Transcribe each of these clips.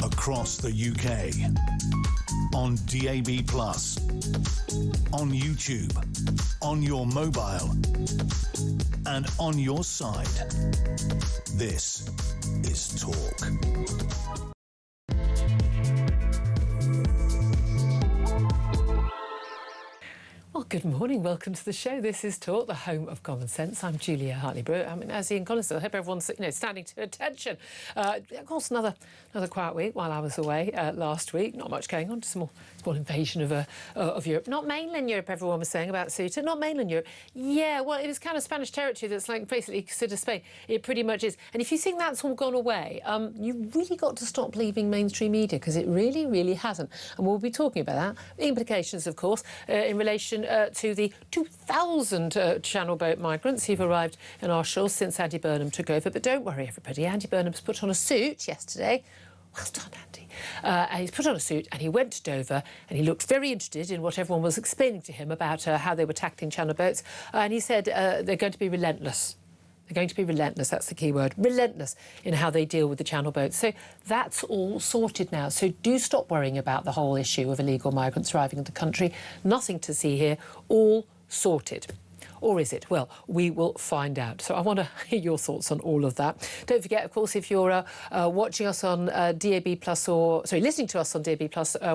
across the UK. On DAB+, on YouTube, on your mobile, and on your side. This is Talk. Well, good morning. Welcome to the show. This is Talk, the home of common sense. I'm Julia Hartley-Brewer. As Ian Collins said, I hope everyone's standing to attention. Of course, another quiet week while I was away last week. Not much going on. Just a small invasion of Europe. Not mainland Europe, everyone was saying about Ceuta. Not mainland Europe. Yeah, well, it was kind of Spanish territory that's like basically considered Spain. It pretty much is. And if you think that's all gone away, you really got to stop believing mainstream media, because it really, really hasn't. And we'll be talking about that. The implications, of course, in relation to the 2,000 Channel boat migrants who've arrived in our shores since Andy Burnham took over. But don't worry, everybody. Andy Burnham's put on a suit yesterday. Well done, Andy. And he's put on a suit and he went to Dover and he looked very interested in what everyone was explaining to him about how they were tackling Channel boats. And he said they're going to be relentless. They're going to be relentless, that's the key word, relentless in how they deal with the Channel boats. So that's all sorted now. So do stop worrying about the whole issue of illegal migrants arriving in the country. Nothing to see here, all sorted. Or is it? Well, we will find out. So I want to hear your thoughts on all of that. Don't forget, of course, if you're watching us on DAB+, listening to us on DAB+,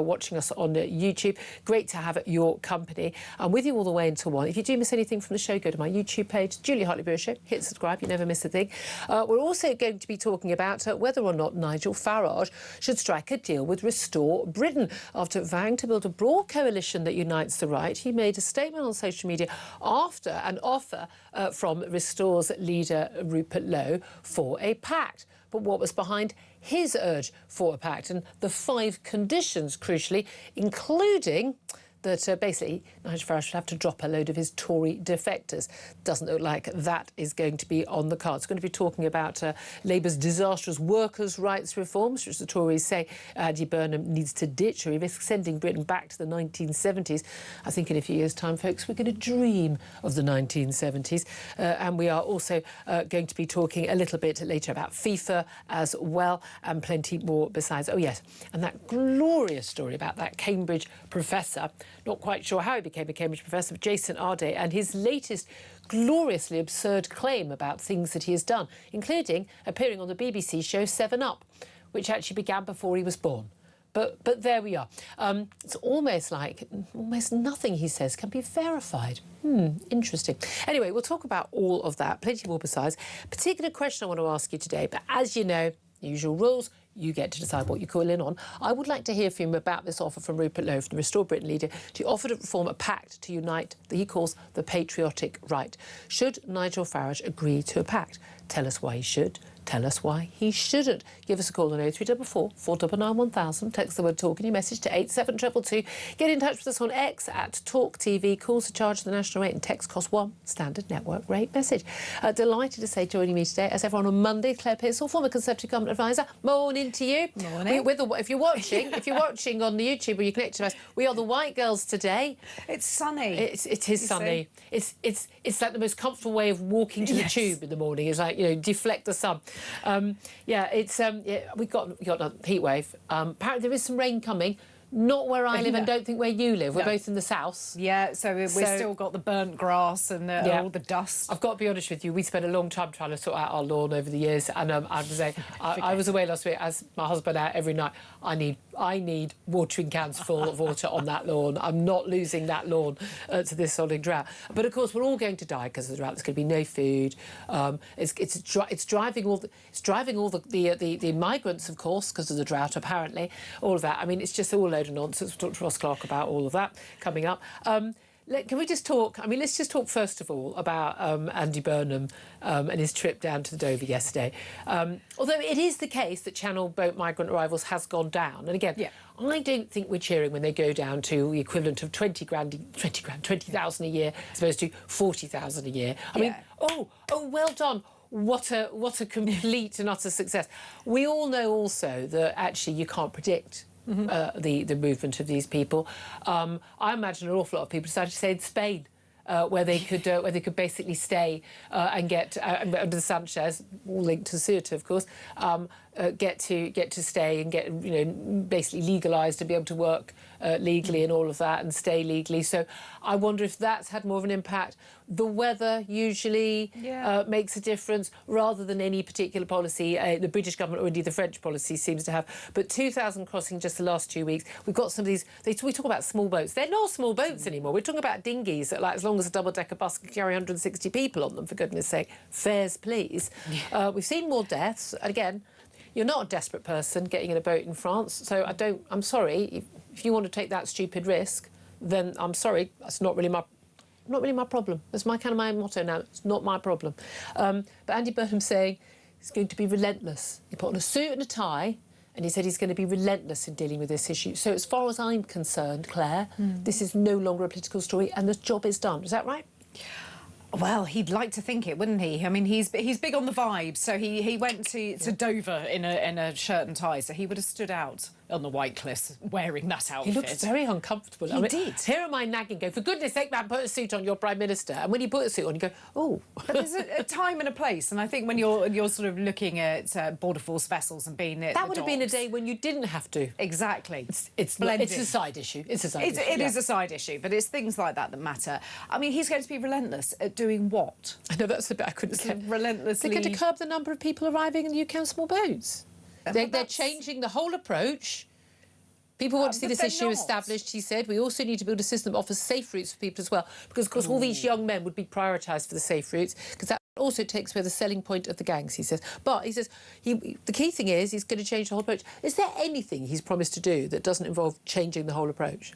watching us on YouTube, great to have your company. I'm with you all the way until 1. If you do miss anything from the show, go to my YouTube page, Julia Hartley-Brewer Show. Hit subscribe, you never miss a thing. We're also going to be talking about whether or not Nigel Farage should strike a deal with Restore Britain. After vowing to build a broad coalition that unites the right, he made a statement on social media after an offer from Restore's leader Rupert Lowe for a pact. But what was behind his urge for a pact, and the 5 conditions, crucially, including that basically Nigel Farage should have to drop a load of his Tory defectors. Doesn't look like that is going to be on the cards. We're going to be talking about Labour's disastrous workers' rights reforms, which the Tories say Andy Burnham needs to ditch, or he risks sending Britain back to the 1970s. I think in a few years' time, folks, we're going to dream of the 1970s. And we are also going to be talking a little bit later about FIFA as well, and plenty more besides. Oh, yes, and that glorious story about that Cambridge professor. Not quite sure how he became a Cambridge professor, but Jason Arday, and his latest gloriously absurd claim about things that he has done, including appearing on the BBC show 7 Up, which actually began before he was born. But there we are. It's almost like almost nothing he says can be verified. Interesting. Anyway, we'll talk about all of that, plenty more besides. Particular question I want to ask you today, but as you know, usual rules, you get to decide what you call in on. I would like to hear from him about this offer from Rupert Lowe, from the Restore Britain leader, to offer to form a pact to unite that he calls the patriotic right. Should Nigel Farage agree to a pact? Tell us why he should. Tell us why he shouldn't. Give us a call on 0344 499 1000. Text the word TALK in your message to 87222. Get in touch with us on X at Talk TV. Calls are charged the national rate and text cost 1 standard network rate message. Delighted to say joining me today, as everyone on Monday, Claire Pearsall, former Conservative Government Advisor. Morning to you. Morning. If you're watching on the YouTube or you're connected to us, we are the White Girls today. It's sunny. It is sunny. It's like the most comfortable way of walking to the tube in the morning. It's like, deflect the sun. We got a heat wave. Apparently there is some rain coming. Not where I live, and don't think where you live. We're both in the south. Yeah, so we've still got the burnt grass and all the dust. I've got to be honest with you, we spent a long time trying to sort out our lawn over the years, and I have to say, I was away last week, as my husband out every night. I need watering cans full of water on that lawn. I'm not losing that lawn to this solid drought. But of course, we're all going to die because of the drought. There's going to be no food. It's driving all the migrants, of course, because of the drought. Apparently, all of that. I mean, it's just all of nonsense. We'll talk to Ross Clark about all of that coming up. Can we just talk? I mean, let's just talk first of all about Andy Burnham and his trip down to the Dover yesterday. Although it is the case that Channel boat migrant arrivals has gone down, and again, I don't think we're cheering when they go down to the equivalent of 20,000 a year, as opposed to 40,000 a year. I mean, oh, well done. What a complete and utter success. We all know also that actually you can't predict the movement of these people. I imagine an awful lot of people decided to stay in Spain, where they could basically stay and get under the Sanchez, all linked to Ceuta, of course. get to stay and get basically legalised to be able to work legally and all of that and stay legally. So I wonder if that's had more of an impact. The weather usually makes a difference rather than any particular policy the British government or indeed the French policy seems to have. But 2,000 crossing just the last 2 weeks. We've got some of these. We talk about small boats. They're not small boats anymore. We're talking about dinghies that, like, as long as a double-decker bus can carry 160 people on them, for goodness sake. Fares, please. We've seen more deaths. Again, you're not a desperate person getting in a boat in France. So I'm sorry. If you want to take that stupid risk, then I'm sorry. That's not really my problem. That's my motto now. It's not my problem. But Andy Burnham's saying he's going to be relentless. He put on a suit and a tie, and he said he's going to be relentless in dealing with this issue. So as far as I'm concerned, Claire, this is no longer a political story, and the job is done. Is that right? Well, he'd like to think it, wouldn't he? I mean, he's big on the vibe. So he went to Dover in a shirt and tie, so he would have stood out on the White Cliffs wearing that outfit. He looks very uncomfortable. He did. Here am I nagging, going, for goodness sake, man, put a suit on, you're Prime Minister. And when you put a suit on, you go, oh. But there's a time and a place, and I think when you're sort of looking at border force vessels and being at that would have been a day when you didn't have to. Exactly. It's a side issue. It's a side issue. It is a side issue, but it's things like that matter. I mean, he's going to be relentless at doing what? I know, that's the bit I couldn't get. Relentlessly. They're going to curb the number of people arriving in the UK on small boats. They're changing the whole approach. People want to see this issue established, he said. We also need to build a system that offers safe routes for people as well, because, of course, all these young men would be prioritised for the safe routes, because that also takes away the selling point of the gangs, he says. But he says the key thing is he's going to change the whole approach. Is there anything he's promised to do that doesn't involve changing the whole approach?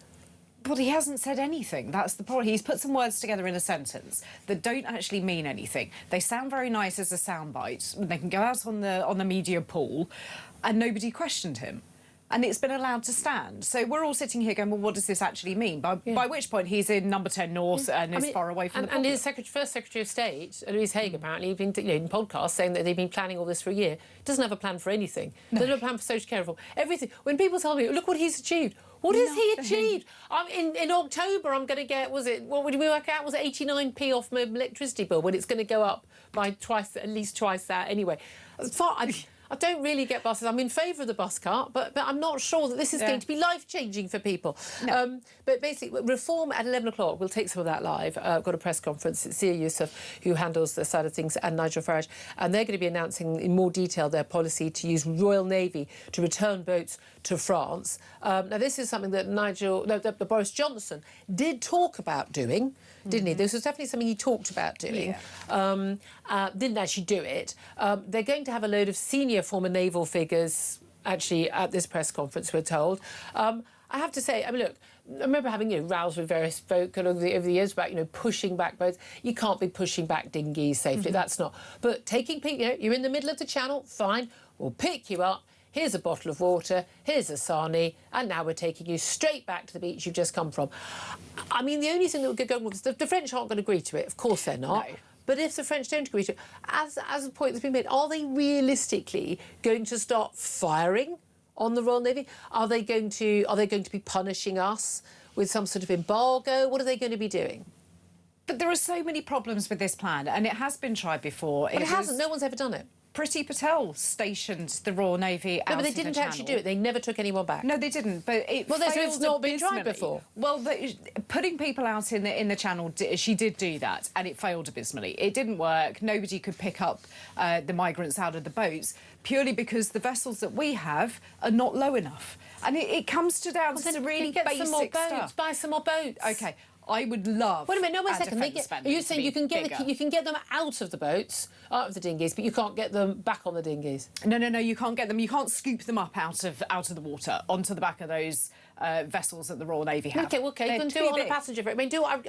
Well, he hasn't said anything. That's the problem. He's put some words together in a sentence that don't actually mean anything. They sound very nice as a soundbite. They can go out on the media pool, and nobody questioned him. And it's been allowed to stand. So we're all sitting here going, well, what does this actually mean? By which point he's in number 10 North and is far away from the And his first Secretary of State, Louise Haigh, apparently, been in podcasts saying that they've been planning all this for a year. Doesn't have a plan for anything. No. Doesn't have a plan for social care reform. Everything. When people tell me, look what he's achieved. What has he achieved? In October, I'm going to get, what did we work out? Was it 89p off my electricity bill when it's going to go up by at least twice that anyway? I don't really get buses. I'm in favour of the bus cut, but I'm not sure that this is going to be life-changing for people. No. But basically, reform at 11 o'clock. We'll take some of that live. I've got a press conference. It's Sia Yousaf who handles the side of things, and Nigel Farage. And they're going to be announcing in more detail their policy to use Royal Navy to return boats to France. Now, this is something that Boris Johnson did talk about doing, didn't he? This was definitely something he talked about doing. Didn't actually do it. They're going to have a load of senior former naval figures actually at this press conference, we're told. I have to say, I mean, look, I remember having rows with various folk over the years about pushing back boats. You can't be pushing back dinghies safely. That's not. But taking people, you're in the middle of the channel, fine. We'll pick you up. Here's a bottle of water, here's a sarnie, and now we're taking you straight back to the beach you've just come from. I mean, the only thing that would go wrong is the French aren't going to agree to it. Of course they're not. No. But if the French don't agree to it, as a point that's been made, are they realistically going to start firing on the Royal Navy? Are they going to be punishing us with some sort of embargo? What are they going to be doing? But there are so many problems with this plan, and it has been tried before. But it hasn't. No one's ever done it. Priti Patel stationed the Royal Navy out of the Channel. No, but they didn't actually do it. They never took anyone back. No, they didn't. But it's not been tried before. Well, putting people out in the Channel, she did do that, and it failed abysmally. It didn't work. Nobody could pick up the migrants out of the boats purely because the vessels that we have are not low enough, and it comes down to some really basic some more boats. stuff. Buy some more boats. OK. I would love. Wait a minute, no, wait a second. Are you saying you can get them out of the boats, out of the dinghies, but you can't get them back on the dinghies? No, you can't get them. You can't scoop them up out of the water onto the back of those vessels that the Royal Navy have. OK, you can do it on a passenger ferry.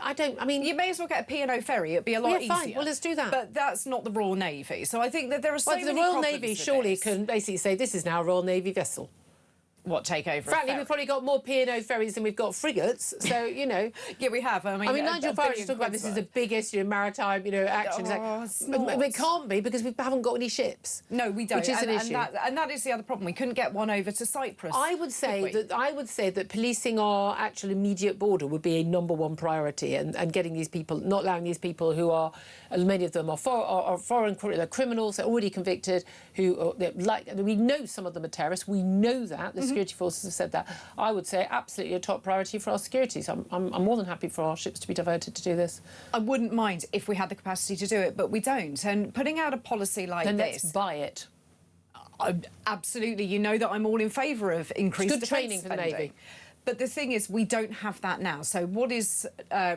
I mean, you may as well get a P&O ferry. It'd be a lot easier. Fine. Well, let's do that. But that's not the Royal Navy. So I think that there are so many the Royal problems Navy with surely this. can basically say this is now a Royal Navy vessel. take over. Frankly, we've probably got more P&O ferries than we've got frigates, so, you know. Yeah, we have. I mean, Nigel Farage talking about this is a big issue in maritime, you know, action. It can't be because we haven't got any ships. No, we don't. Which is an issue. And that is the other problem. We couldn't get one over to Cyprus. I would say that policing our actual immediate border would be a #1 priority, and getting these people, not allowing these people who are, many of them are foreign criminals, they're already convicted, we know some of them are terrorists, we know that, the security forces have said that. I would say absolutely a top priority for our security, so I'm more than happy for our ships to be diverted to do this. I wouldn't mind if we had the capacity to do it, but we don't. And putting out a policy like then this... let's buy it. Absolutely. You know that I'm all in favour of increased good training for the Navy. But the thing is, we don't have that now. So what is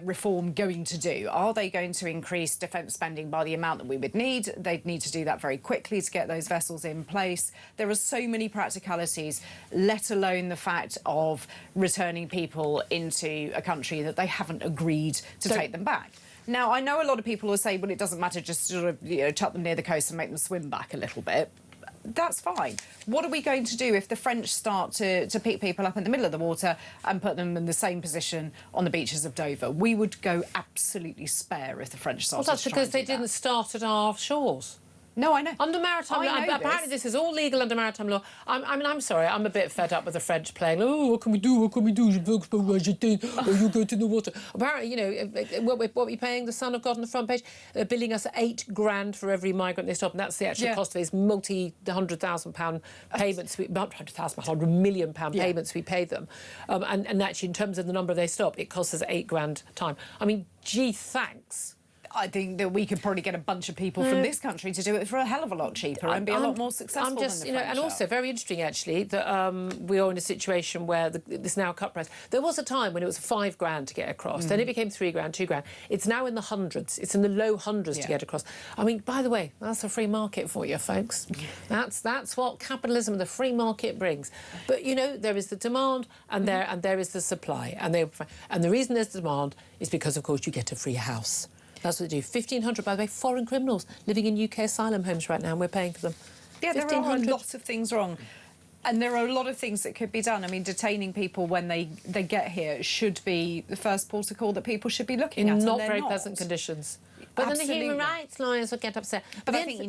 reform going to do? Are they going to increase defence spending by the amount that we would need? They'd need to do that very quickly to get those vessels in place. There are so many practicalities, let alone the fact of returning people into a country that they haven't agreed to take them back. Now, I know a lot of people will say, well, it doesn't matter, just sort of chuck them near the coast and make them swim back a little bit. That's fine. What are we going to do if the French start to pick people up in the middle of the water and put them in the same position on the beaches of Dover? We would go absolutely spare if the French started. Well, that's because they didn't start at our shores. No, I know. Under maritime law, apparently this is all legal under maritime law. I'm sorry, I'm a bit fed up with the French playing, oh, what can we do, what can we do, or you go to the water. Apparently, you know, what we're paying the Son of God on the front page, they're billing us £8,000 for every migrant they stop, and that's the actual cost of these multi-£100,000 payments, not £100,000, £100 million payments we pay them. And actually, in terms of the number they stop, it costs us £8,000 time. I mean, gee, thanks. I think that we could probably get a bunch of people from this country to do it for a hell of a lot cheaper and be a lot more successful than the French and also very interesting actually that we are in a situation where this now cut price. There was a time when it was £5,000 to get across. Then it became £3,000, £2,000. It's now in the hundreds. It's in the low hundreds to get across. I mean, by the way, that's a free market for you, folks. That's what capitalism and the free market brings. But you know, there is the demand and there is the supply, and the reason there's demand is because, of course, you get a free house. That's what they do. 1,500, by the way, foreign criminals living in UK asylum homes right now, and we're paying for them. Yeah, there are a lot of things wrong. And there are a lot of things that could be done. I mean, detaining people when they get here should be the first port of call that people should be looking at. In not very pleasant conditions. But then the human rights lawyers will get upset. But I think you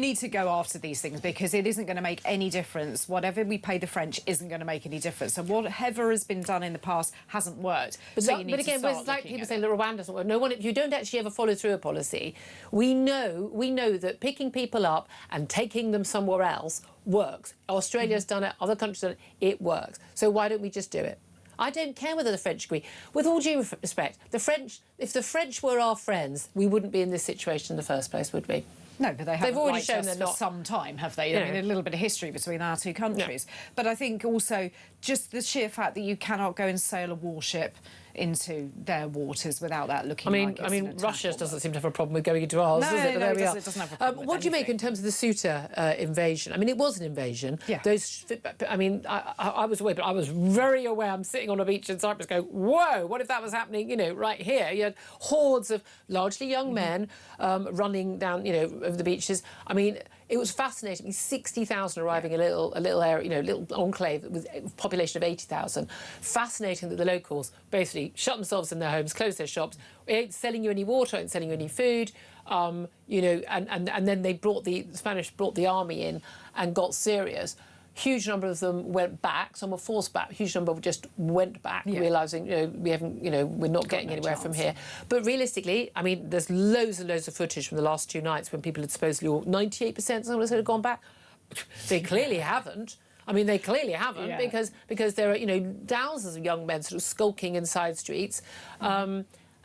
need to go after these things, because it isn't going to make any difference. Whatever we pay the French isn't going to make any difference. So whatever has been done in the past hasn't worked. But again, it's like people say, Rwanda doesn't work. No one, if you don't actually ever follow through a policy, we know that picking people up and taking them somewhere else works. Australia's done it. Other countries have done it. It works. So why don't we just do it? I don't care whether the French agree. With all due respect, if the French were our friends, we wouldn't be in this situation in the first place, would we? No, but they've already shown they're for not. some time, have they? I mean, a little bit of history between our two countries. Yeah. But I think also just the sheer fact that you cannot go and sail a warship into their waters without that looking like it's an attack. Russia doesn't seem to have a problem with going into ours, does it? No, it doesn't have a problem with what do you make in terms of the Ceuta invasion? I mean, it was an invasion. Yeah. I was aware, but I was very aware. I'm sitting on a beach in Cyprus going, whoa, what if that was happening, you know, right here? You had hordes of largely young men running down, you know, over the beaches. I mean, it was fascinating. 60,000 arriving in a little area, you know, a little enclave with a population of 80,000. Fascinating that the locals basically shut themselves in their homes, closed their shops. It ain't selling you any water, it ain't selling you any food. You know, and then the Spanish brought the army in and got serious. Huge number of them went back. Some were forced back. Huge number just went back, realising, you know, we're not getting anywhere from here. But realistically, I mean, there's loads and loads of footage from the last 2 nights when people had supposedly 98% someone said had gone back. They clearly haven't. I mean, they clearly haven't because there are, you know, thousands of young men sort of skulking in side streets.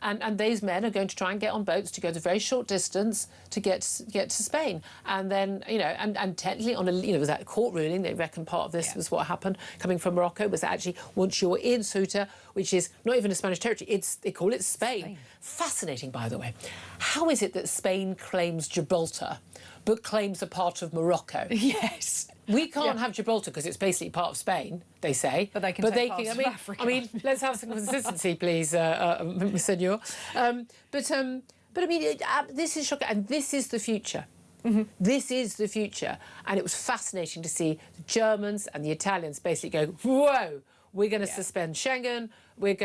And these men are going to try and get on boats to go the very short distance to get to Spain. And then, you know, and technically on with that court ruling, they reckon part of this was what happened coming from Morocco, was that actually once you're in Ceuta, which is not even a Spanish territory, they call it Spain. Fascinating, by the way. How is it that Spain claims Gibraltar but claims a part of Morocco? Yes. We can't have Gibraltar because it's basically part of Spain, they say. But they can take parts of Africa. I mean, let's have some consistency, please, Senor. But I mean, this is shocking, and this is the future. This is the future. And it was fascinating to see the Germans and the Italians basically go, whoa, we're going to suspend Schengen. You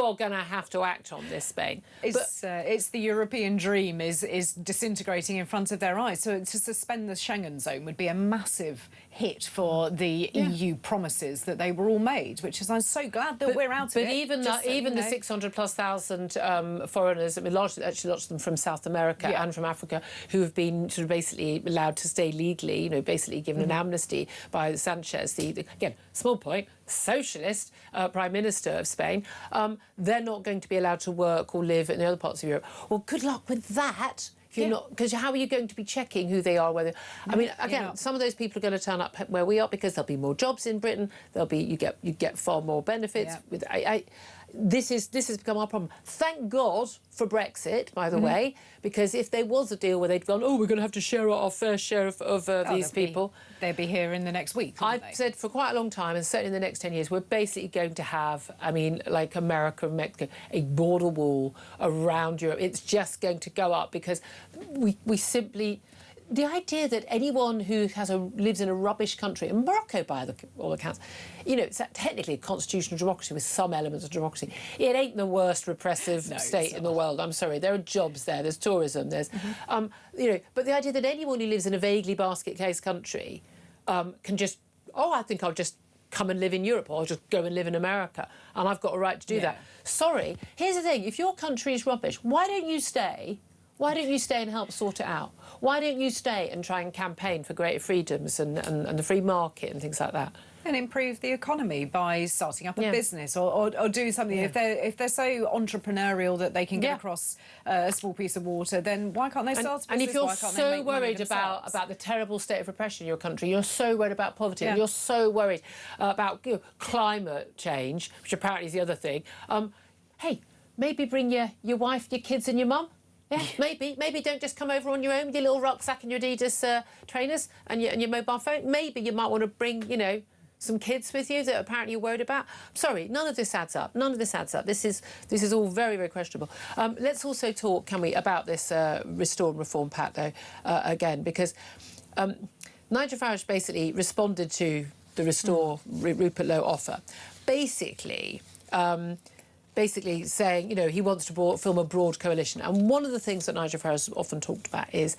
are going to have to act on this, Spain. It's the European dream is disintegrating in front of their eyes. So to suspend the Schengen zone would be a massive hit for the EU promises that they were all made, which is I'm so glad that we're out of it. But even the 600,000+ foreigners, I mean, lots of them from South America and from Africa, who have been sort of basically allowed to stay legally, you know, basically given an amnesty by Sanchez, again, small point, socialist Prime Minister of Spain, they're not going to be allowed to work or live in the other parts of Europe. Well, good luck with that. If you're not, because how are you going to be checking who they are? Whether I mean, again, some of those people are going to turn up where we are because there'll be more jobs in Britain. There'll be you get far more benefits. With this has become our problem. Thank God for Brexit, by the way, because if there was a deal where they'd gone, oh, we're going to have to share our fair share of these people, they'd be here in the next week. I've said for quite a long time, and certainly in the next 10 years, we're basically going to have, I mean, like America and Mexico, a border wall around Europe. It's just going to go up because we simply... The idea that anyone who lives in a rubbish country, and Morocco, by all accounts, you know, it's technically a constitutional democracy with some elements of democracy. It ain't the worst repressive state in the world. I'm sorry. There are jobs there. There's tourism. There's, you know. But the idea that anyone who lives in a vaguely basket case country can just, I think I'll just come and live in Europe, or I'll just go and live in America, and I've got a right to do that. Sorry. Here's the thing. If your country is rubbish, why don't you stay? Why don't you stay and help sort it out? Why don't you stay and try and campaign for greater freedoms and the free market and things like that? And improve the economy by starting up a business or do something. If they're so entrepreneurial that they can get across a small piece of water, then why can't they start a business? And if you're so worried about the terrible state of repression in your country, you're so worried about poverty, and you're so worried about climate change, which apparently is the other thing, hey, maybe bring your wife, your kids and your mum. Yeah, maybe don't just come over on your own with your little rucksack and your Adidas trainers and your mobile phone. Maybe you might want to bring, you know, some kids with you that apparently you're worried about. I'm sorry, none of this adds up. None of this adds up. This is all very, very questionable. Let's also talk, can we, about this Restore and Reform Pact, though, again, because Nigel Farage basically responded to the Restore Rupert Lowe offer. Basically saying, you know, he wants to form a broad coalition. And one of the things that Nigel Farage has often talked about is,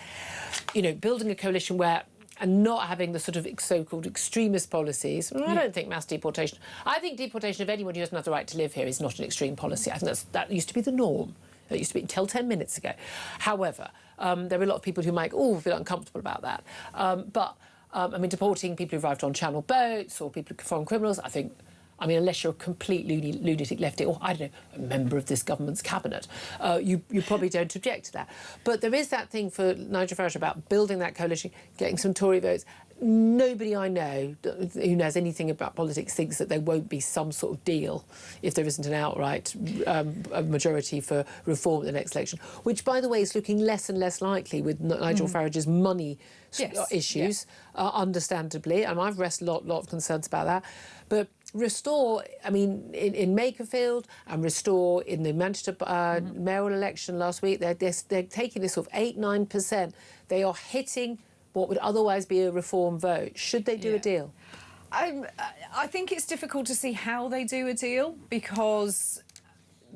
you know, building a coalition and not having the sort of so-called extremist policies. I don't think mass deportation. I think deportation of anyone who doesn't have the right to live here is not an extreme policy. I think that used to be the norm. That used to be until 10 minutes ago. However, there are a lot of people who might feel uncomfortable about that. I mean, deporting people who arrived on Channel boats or people, foreign criminals, I mean, unless you're a complete lunatic lefty, or, I don't know, a member of this government's cabinet, you probably don't object to that. But there is that thing for Nigel Farage about building that coalition, getting some Tory votes. Nobody I know who knows anything about politics thinks that there won't be some sort of deal if there isn't an outright majority for reform at the next election, which, by the way, is looking less and less likely with Nigel Farage's money issues, understandably. And I've raised a lot of concerns about that. But Restore, I mean, in Makerfield and Restore in the Manchester mayoral election last week, they're taking this sort of 8-9%. They are hitting what would otherwise be a reform vote. Should they do a deal? I think it's difficult to see how they do a deal, because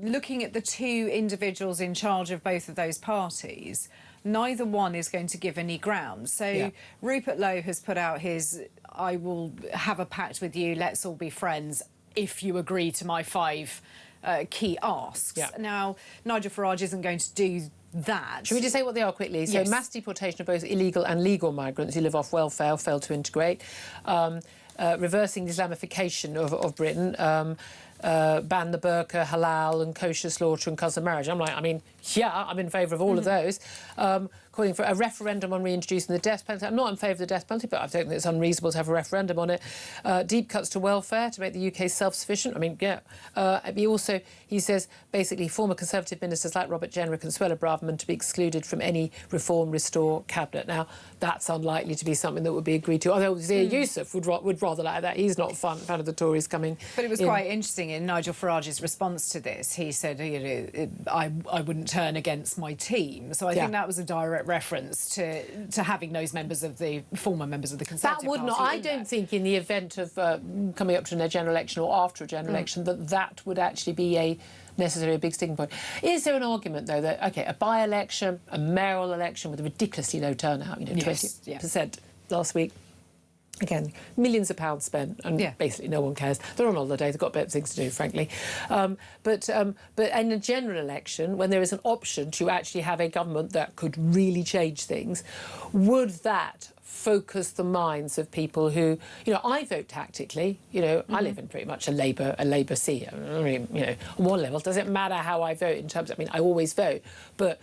looking at the two individuals in charge of both of those parties, neither one is going to give any ground. So Rupert Lowe has put out his, I will have a pact with you, let's all be friends if you agree to my 5 key asks. Now, Nigel Farage isn't going to do that. Should we just say what they are quickly? So mass deportation of both illegal and legal migrants who live off welfare or fail to integrate, reversing the Islamification of Britain, ban the burqa, halal and kosher slaughter and cousin marriage. I'm in favour of all of those. Calling for a referendum on reintroducing the death penalty. I'm not in favour of the death penalty, but I don't think it's unreasonable to have a referendum on it. Deep cuts to welfare to make the UK self-sufficient. He says, basically, former Conservative ministers like Robert Jenrick and Suella Braverman to be excluded from any Reform Restore cabinet. Now, that's unlikely to be something that would be agreed to. Although Zia Youssef would rather like that. He's not a fan of the Tories coming. But it was quite interesting. interesting in Nigel Farage's response to this. He said, I wouldn't turn against my team. So I think that was a direct reference to having those former members of the Conservative Party. That would not. I don't think in the event of coming up to a general election or after a general election that would actually be necessarily a big sticking point. Is there an argument, though, that, OK, a by-election, a mayoral election with a ridiculously low turnout, 20% last week, again, millions of pounds spent, and basically no one cares. They're on holiday, they've got better things to do, frankly. But in a general election, when there is an option to actually have a government that could really change things, would that focus the minds of people who, I vote tactically. I live in pretty much a Labour seat. I mean, on one level, it doesn't matter how I vote in terms of, I always vote, but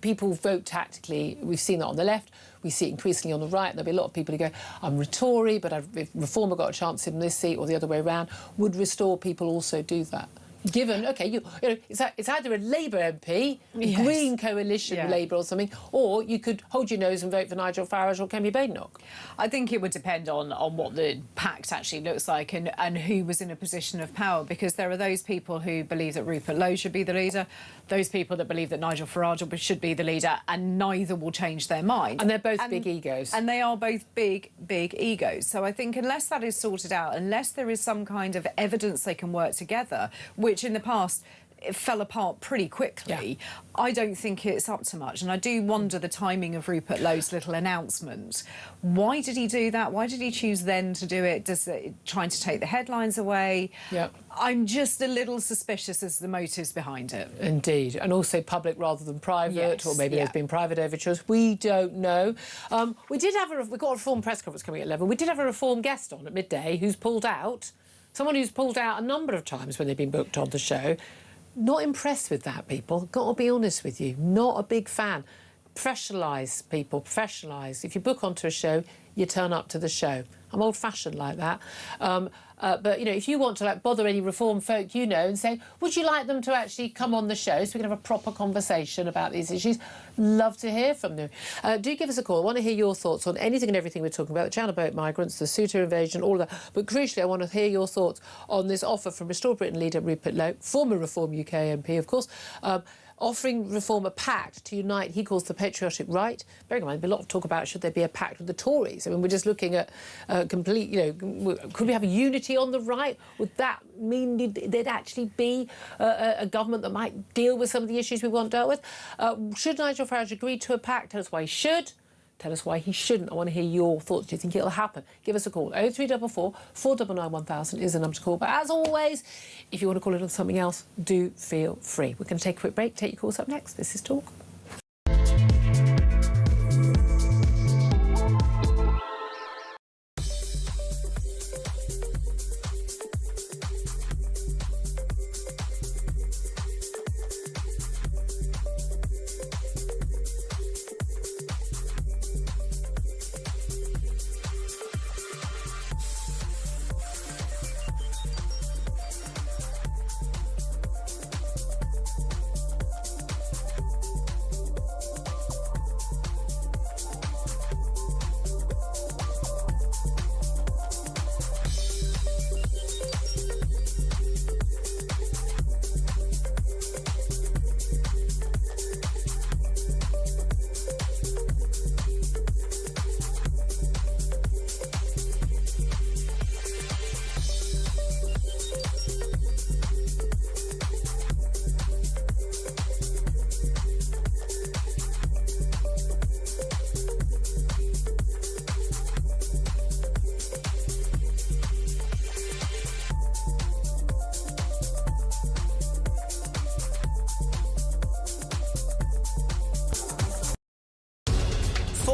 people vote tactically. We've seen that on the left. We see it increasingly on the right. There'll be a lot of people who go, I'm Tory, but if Reform got a chance in this seat or the other way around. Would Restore people also do that? Given, OK, it's either a Labour MP, Green Coalition Labour or something, or you could hold your nose and vote for Nigel Farage or Kemi Badenoch. I think it would depend on what the pact actually looks like and who was in a position of power, because there are those people who believe that Rupert Lowe should be the leader, those people that believe that Nigel Farage should be the leader, and neither will change their mind. And they're both big egos. And they are both big egos. So I think unless that is sorted out, unless there is some kind of evidence they can work together, which in the past it fell apart pretty quickly, I don't think it's up to much. And I do wonder the timing of Rupert Lowe's little announcement. Why did he do that? Why did he choose then to do it? Trying to take the headlines away? I'm just a little suspicious as the motives behind it. Indeed. And also public rather than private, or maybe there's been private overtures. We don't know. We've got a Reform press conference coming at 11. We did have a Reform guest on at midday who's pulled out. Someone who's pulled out a number of times when they've been booked on the show. Not impressed with that, people. Got to be honest with you. Not a big fan. Professionalise, people. Professionalise. If you book onto a show, you turn up to the show. I'm old-fashioned like that. But, if you want to bother any Reform folk and say, would you like them to actually come on the show so we can have a proper conversation about these issues? Love to hear from them. Do give us a call. I want to hear your thoughts on anything and everything we're talking about, the Channel Boat migrants, the Ceuta invasion, all of that. But crucially, I want to hear your thoughts on this offer from Restore Britain leader Rupert Lowe, former Reform UK MP, of course, offering Reform a pact to unite, he calls the patriotic right. Bearing in mind, there'll be a lot of talk about should there be a pact with the Tories. I mean, we're just looking at complete, could we have a unity on the right? Would that mean there'd actually be a government that might deal with some of the issues we want dealt with? Should Nigel Farage agree to a pact? Tell us why he should. Tell us why he shouldn't. I want to hear your thoughts. Do you think it'll happen? Give us a call. 0344 499 1000 is the number to call. But as always, if you want to call it on something else, do feel free. We're going to take a quick break. Take your calls up next. This is Talk.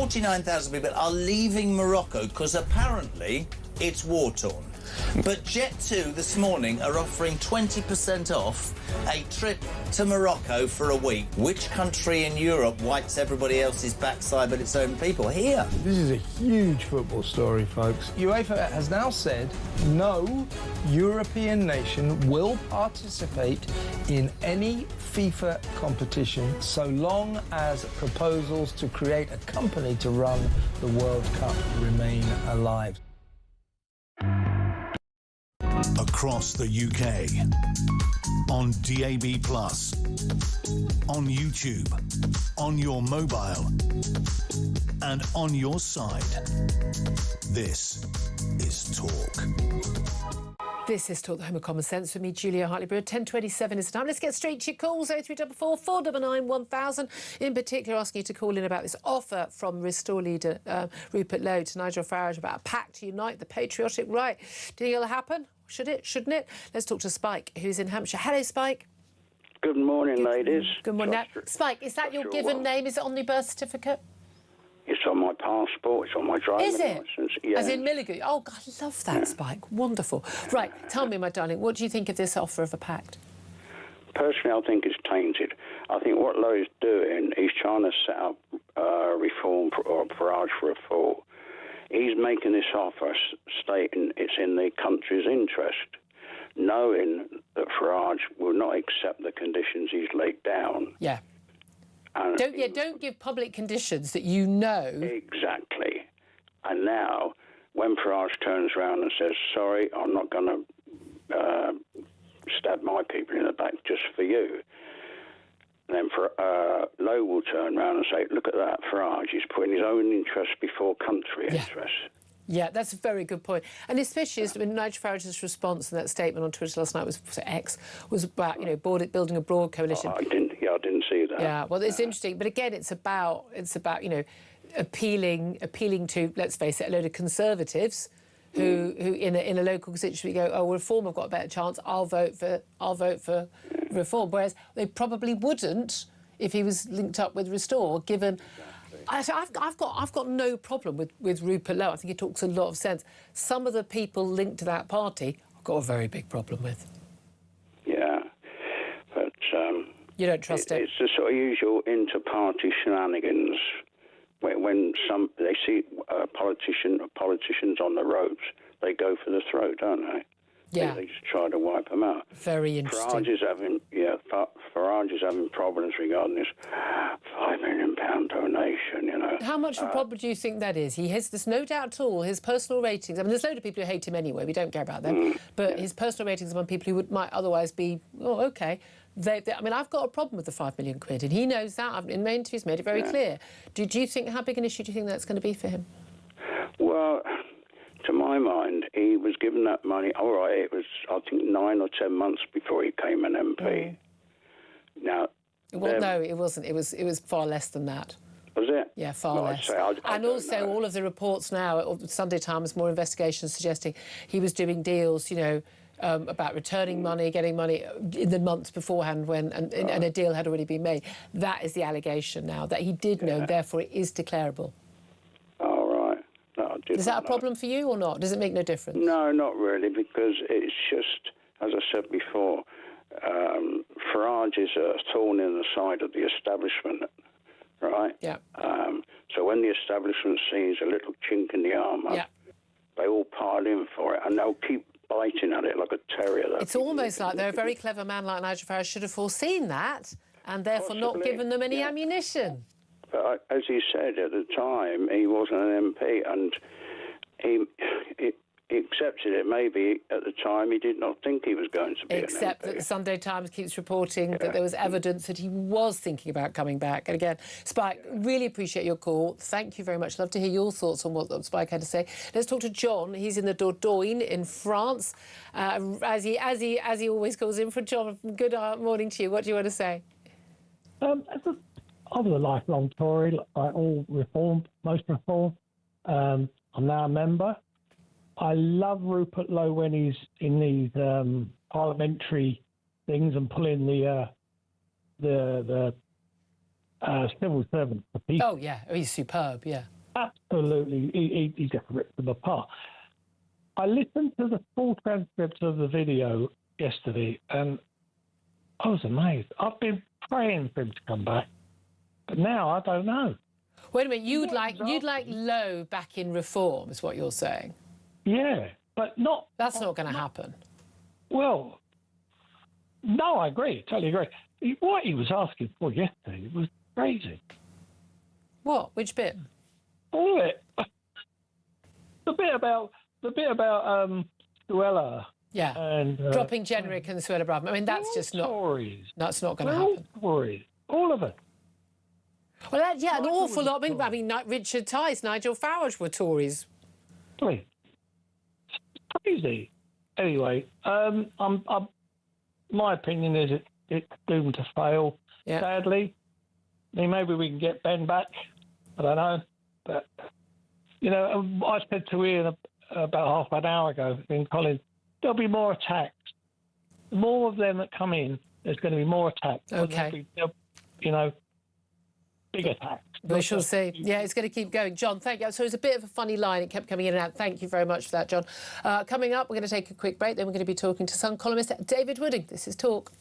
$49,000 people are leaving Morocco because apparently it's war-torn. But Jet2 this morning are offering 20% off a trip to Morocco for a week. Which country in Europe wipes everybody else's backside but its own people? Here. This is a huge football story, folks. UEFA has now said no European nation will participate in any FIFA competition so long as proposals to create a company to run the World Cup remain alive. across the UK, on DAB+, on YouTube, on your mobile, and on your side. This is Talk. This is Talk, the Home of Common Sense, with me, Julia Hartley-Brewer. 10:27 is the time. Let's get straight to your calls. 0344 499 1000. In particular, asking you to call in about this offer from Restore leader Rupert Lowe to Nigel Farage about a pact to unite the patriotic right. Do you think it'll happen? Should it? Shouldn't it? Let's talk to Spike, who's in Hampshire. Hello, Spike. Good morning, ladies. Good morning. Now, Spike, is that your given name? Is it on the birth certificate? It's on my passport. It's on my driving licence. Yeah. As in Milligan? Oh, God, I love that, Spike. Wonderful. Right, tell me, my darling, what do you think of this offer of a pact? Personally, I think it's tainted. I think what Lowe's doing, he's trying to set up reform or Farage for a fall. He's making this offer stating it's in the country's interest, knowing that Farage will not accept the conditions he's laid down. Yeah. And Don't give public conditions that you know. Exactly. And now, when Farage turns around and says, sorry, I'm not going to stab my people in the back just for you, and then Lowe will turn around and say, look at that, Farage is putting his own interest before country interest. Yeah, that's a very good point. And especially as when Nigel Farage's response in that statement on Twitter last night was X, was about, building a broad coalition. I didn't see that. Yeah, well, it's interesting. But again, it's about appealing to, let's face it, a load of Conservatives who in a local constituency go, oh, reform, I've got a better chance, I'll vote for reform. Whereas they probably wouldn't if he was linked up with Restore, given... I've got no problem with Rupert Lowe. I think he talks a lot of sense. Some of the people linked to that party I've got a very big problem with. Yeah, but... you don't trust it? It's the sort of usual inter-party shenanigans. When they see politicians on the ropes, they go for the throat, don't they? Yeah. They just try to wipe them out. Very interesting. Farage is having problems regarding this £5 million donation, How much of a problem do you think that is? There's no doubt at all, his personal ratings, I mean, there's a load of people who hate him anyway, we don't care about them, but his personal ratings among people who might otherwise be, OK. I mean, I've got a problem with the £5 million, and he knows that. In my interviews, made it very clear. Do you think, how big an issue do you think that's going to be for him? Well, to my mind, he was given that money. All right, it was, I think, 9 or 10 months before he became an MP. Now, well, no, it wasn't. It was far less than that. Was it? Yeah, far less. And also, all of the reports now, Sunday Times, more investigations suggesting he was doing deals, about returning money, getting money in the months beforehand and a deal had already been made. That is the allegation now, that he did know, and therefore it is declarable. All right. No, is that a problem for you or not? Does it make no difference? No, not really, because it's just, as I said before, Farage is a thorn in the side of the establishment, right? Yeah. So when the establishment sees a little chink in the armour, they all pile in for it, and they'll keep biting at it like a terrier. It's almost like they're a very clever man like Nigel Farage should have foreseen that and therefore not given them any ammunition. But as he said at the time, he wasn't an MP, and he accepted it. Maybe at the time he did not think he was going to be Except an MP. That the Sunday Times keeps reporting that there was evidence that he was thinking about coming back. And again, Spike, really appreciate your call. Thank you very much. Love to hear your thoughts on what Spike had to say. Let's talk to John. He's in the Dordogne in France, as he always calls in. For John, good morning to you. What do you want to say? I was a lifelong Tory, like all reform, most reform. I'm now a member. I love Rupert Lowe when he's in these parliamentary things and pulling the civil servants to pieces. Oh, yeah. He's superb, yeah. Absolutely. He just ripped them apart. I listened to the full transcript of the video yesterday and I was amazed. I've been praying for him to come back, but now I don't know. Wait a minute, you'd like Lowe back in reform, is what you're saying? Yeah, but not... That's not going to happen. Well, no, I agree, totally agree. What he was asking for yesterday was crazy. What? Which bit? All of it. The bit about Suella. Yeah, And dropping Jenrick and Suella Braverman. I mean, that's just not. Tories. That's not going to They're happen. all Tories, all of it. Well, yeah, an Michael awful was a lot. I mean, Richard Tice, Nigel Farage were Tories. Really? It's crazy. Anyway, my opinion is it's doomed to fail. Yeah. Sadly, I mean, maybe we can get Ben back. I don't know, but you know, I said to Ian about half an hour ago in Colin, there'll be more attacks. The more of them that come in, there's going to be more attacks. Okay. You know, big attacks. We shall see. Yeah, it's going to keep going. John, thank you. So it was a bit of a funny line. It kept coming in and out. Thank you very much for that, John. Coming up, we're going to take a quick break. Then we're going to be talking to Sun columnist David Wooding. This is Talk.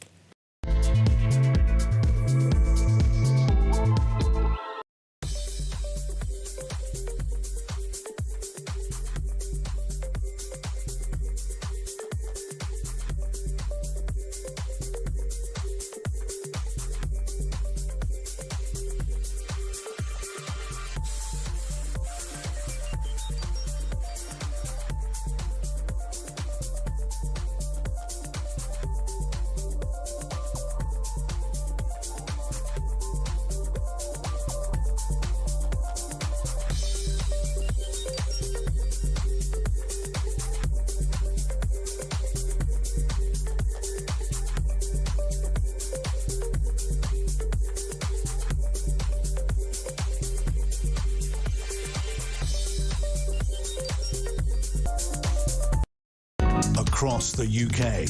Across the UK,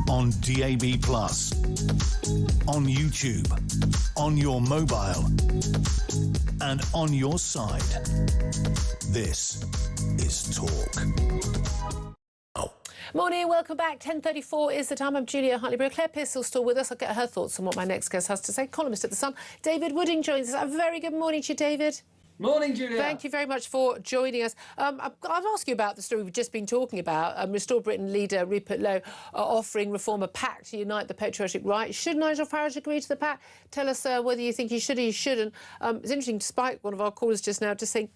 on DAB+, on YouTube, on your mobile, and on your side. This is Talk. Morning, welcome back. 10:34 is the time. I'm Julia Hartley-Brewer. Claire Pearsall's still with us. I'll get her thoughts on what my next guest has to say. Columnist at The Sun, David Wooding joins us. A very good morning to you, David. Morning, Julia. Thank you very much for joining us. I've asked you about the story we've just been talking about. Restore Britain leader Rupert Lowe offering Reform a pact to unite the patriotic right. Should Nigel Farage agree to the pact? Tell us whether you think he should or he shouldn't. It's interesting, despite one of our callers just now just saying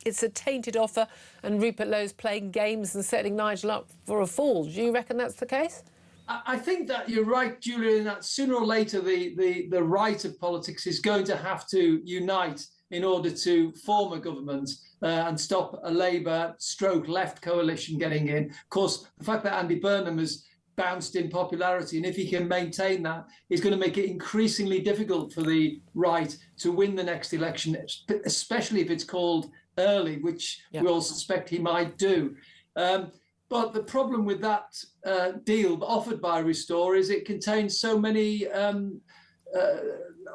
it's a tainted offer and Rupert Lowe's playing games and setting Nigel up for a fall. Do you reckon that's the case? I think that you're right, Julia, in that sooner or later the right of politics is going to have to unite in order to form a government and stop a Labour/left coalition getting in. Of course, the fact that Andy Burnham has bounced in popularity, and if he can maintain that, is going to make it increasingly difficult for the right to win the next election, especially if it's called early, which we all suspect he might do. But the problem with that deal offered by Restore is it contains so many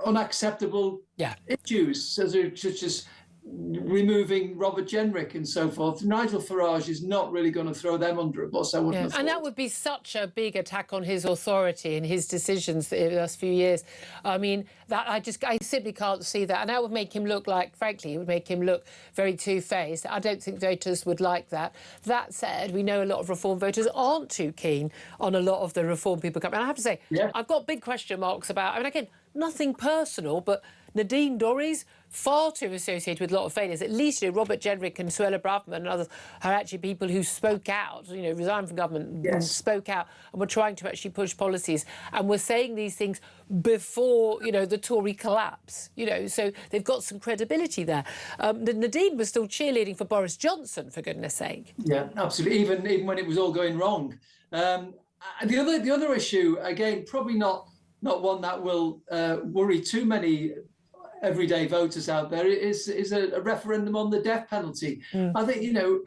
unacceptable issues, such as removing Robert Jenrick and so forth. Nigel Farage is not really going to throw them under a bus, I wouldn't have thought. And that would be such a big attack on his authority and his decisions in the last few years. I mean, that I simply can't see that. And that would make him look like, frankly, it would make him look very two-faced. I don't think voters would like that. That said, we know a lot of Reform voters aren't too keen on a lot of the Reform people coming. And I have to say, I've got big question marks about, I mean, again, nothing personal, but Nadine Dorries, far too associated with a lot of failures. At least, you know, Robert Jenrick and Suella Braverman and others are actually people who spoke out, you know, resigned from government and spoke out and were trying to actually push policies and were saying these things before, you know, the Tory collapse, you know, so they've got some credibility there. Nadine was still cheerleading for Boris Johnson, for goodness sake. Yeah, absolutely, even when it was all going wrong. The other issue, again, probably not one that will worry too many everyday voters out there, is a referendum on the death penalty. I think, you know,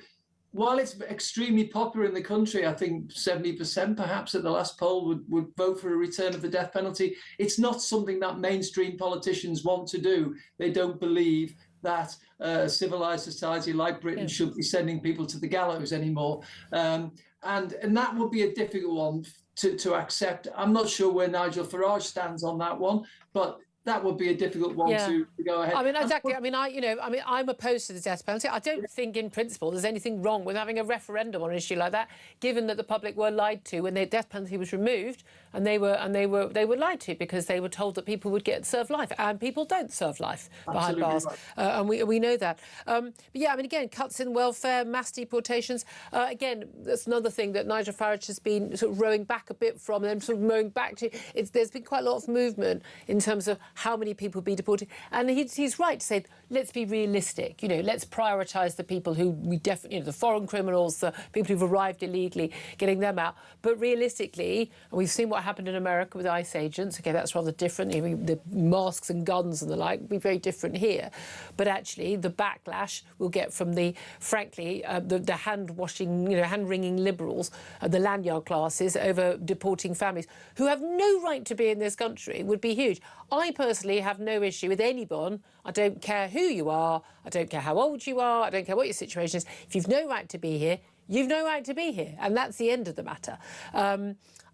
while it's extremely popular in the country, I think 70% perhaps at the last poll would vote for a return of the death penalty. It's not something that mainstream politicians want to do. They don't believe that a civilized society like Britain should be sending people to the gallows anymore. And that would be a difficult one to accept. I'm not sure where Nigel Farage stands on that one, but that would be a difficult one to go ahead. I mean, exactly. I mean, I'm opposed to the death penalty. I don't think, in principle, there's anything wrong with having a referendum on an issue like that, given that the public were lied to when the death penalty was removed, and they were lied to because they were told that people would get served life, and people don't serve life behind bars, and we know that. But yeah, I mean, again, cuts in welfare, mass deportations. Again, that's another thing that Nigel Farage has been sort of rowing back a bit from, and then sort of rowing back to. There's been quite a lot of movement in terms of how many people be deported, and he's right to say, let's be realistic. Let's prioritise the people who we definitely, the foreign criminals, the people who've arrived illegally, getting them out. But realistically, and we've seen what happened in America with ICE agents. Okay, that's rather different. The masks and guns and the like will be very different here. But actually, the backlash we'll get from the hand-washing, hand-wringing liberals, the lanyard classes over deporting families who have no right to be in this country would be huge. I personally have no issue with anyone. I don't care who you are. I don't care how old you are. I don't care what your situation is. If you've no right to be here, you've no right to be here. And that's the end of the matter.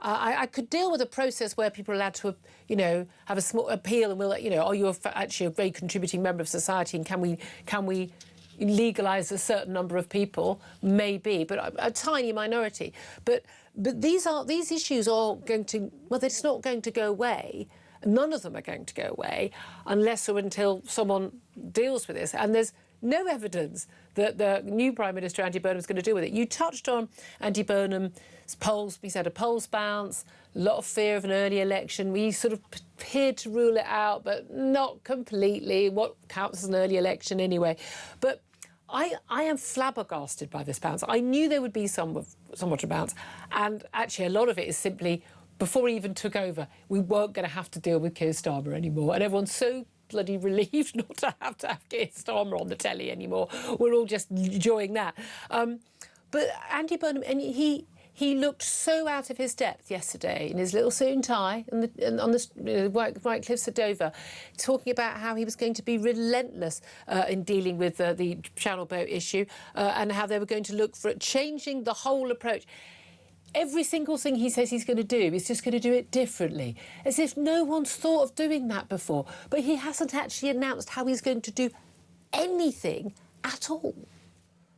I could deal with a process where people are allowed to, have a small appeal and are you actually a very contributing member of society, and can we legalise a certain number of people? Maybe, but a tiny minority. But these issues are going to, it's not going to go away. None of them are going to go away unless or until someone deals with this. And there's no evidence that the new Prime Minister, Andy Burnham, is going to deal with it. You touched on Andy Burnham's polls. He said a polls bounce, a lot of fear of an early election. We sort of appeared to rule it out, but not completely. What counts as an early election anyway? But I am flabbergasted by this bounce. I knew there would be somewhat a bounce. And actually, a lot of it is simply, before he even took over, we weren't going to have to deal with Keir Starmer anymore. And everyone's so bloody relieved not to have Keir Starmer on the telly anymore. We're all just enjoying that. But Andy Burnham, and he looked so out of his depth yesterday in his little suit and tie on the White Cliffs of Dover, talking about how he was going to be relentless in dealing with the Channel boat issue and how they were going to look for changing the whole approach. Every single thing he says he's going to do, he's just going to do it differently, as if no one's thought of doing that before. But he hasn't actually announced how he's going to do anything at all.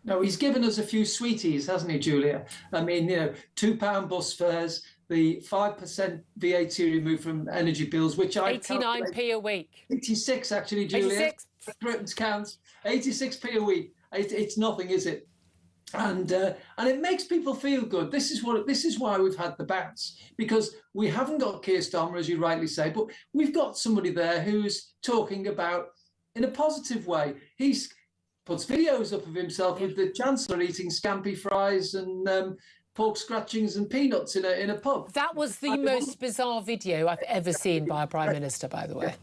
No, he's given us a few sweeties, hasn't he, Julia? I mean, £2 bus fares, the 5% VAT removed from energy bills, which I 89p a week. 86, actually, Julia. 86. Britain's counts. 86p a week. It's nothing, is it? And it makes people feel good. This is why we've had the bounce, because we haven't got Keir Starmer, as you rightly say, but we've got somebody there who's talking about in a positive way. He's puts videos up of himself with the Chancellor eating scampi fries and pork scratchings and peanuts in a pub. That was the most bizarre video I've ever seen by a Prime Minister, by the way.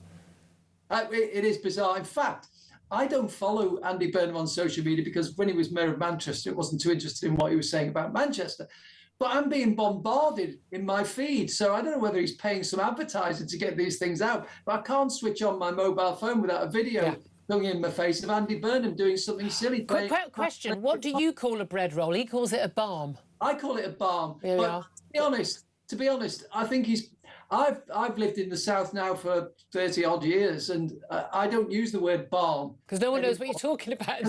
It is bizarre. In fact, I don't follow Andy Burnham on social media because when he was Mayor of Manchester, it wasn't too interested in what he was saying about Manchester. But I'm being bombarded in my feed, so I don't know whether he's paying some advertising to get these things out. But I can't switch on my mobile phone without a video going in my face of Andy Burnham doing something silly. Question, what do you call a bread roll? He calls it a balm. I call it a balm. But to be honest, I think I've lived in the South now for 30 odd years, and I don't use the word balm because no one knows what you're talking about.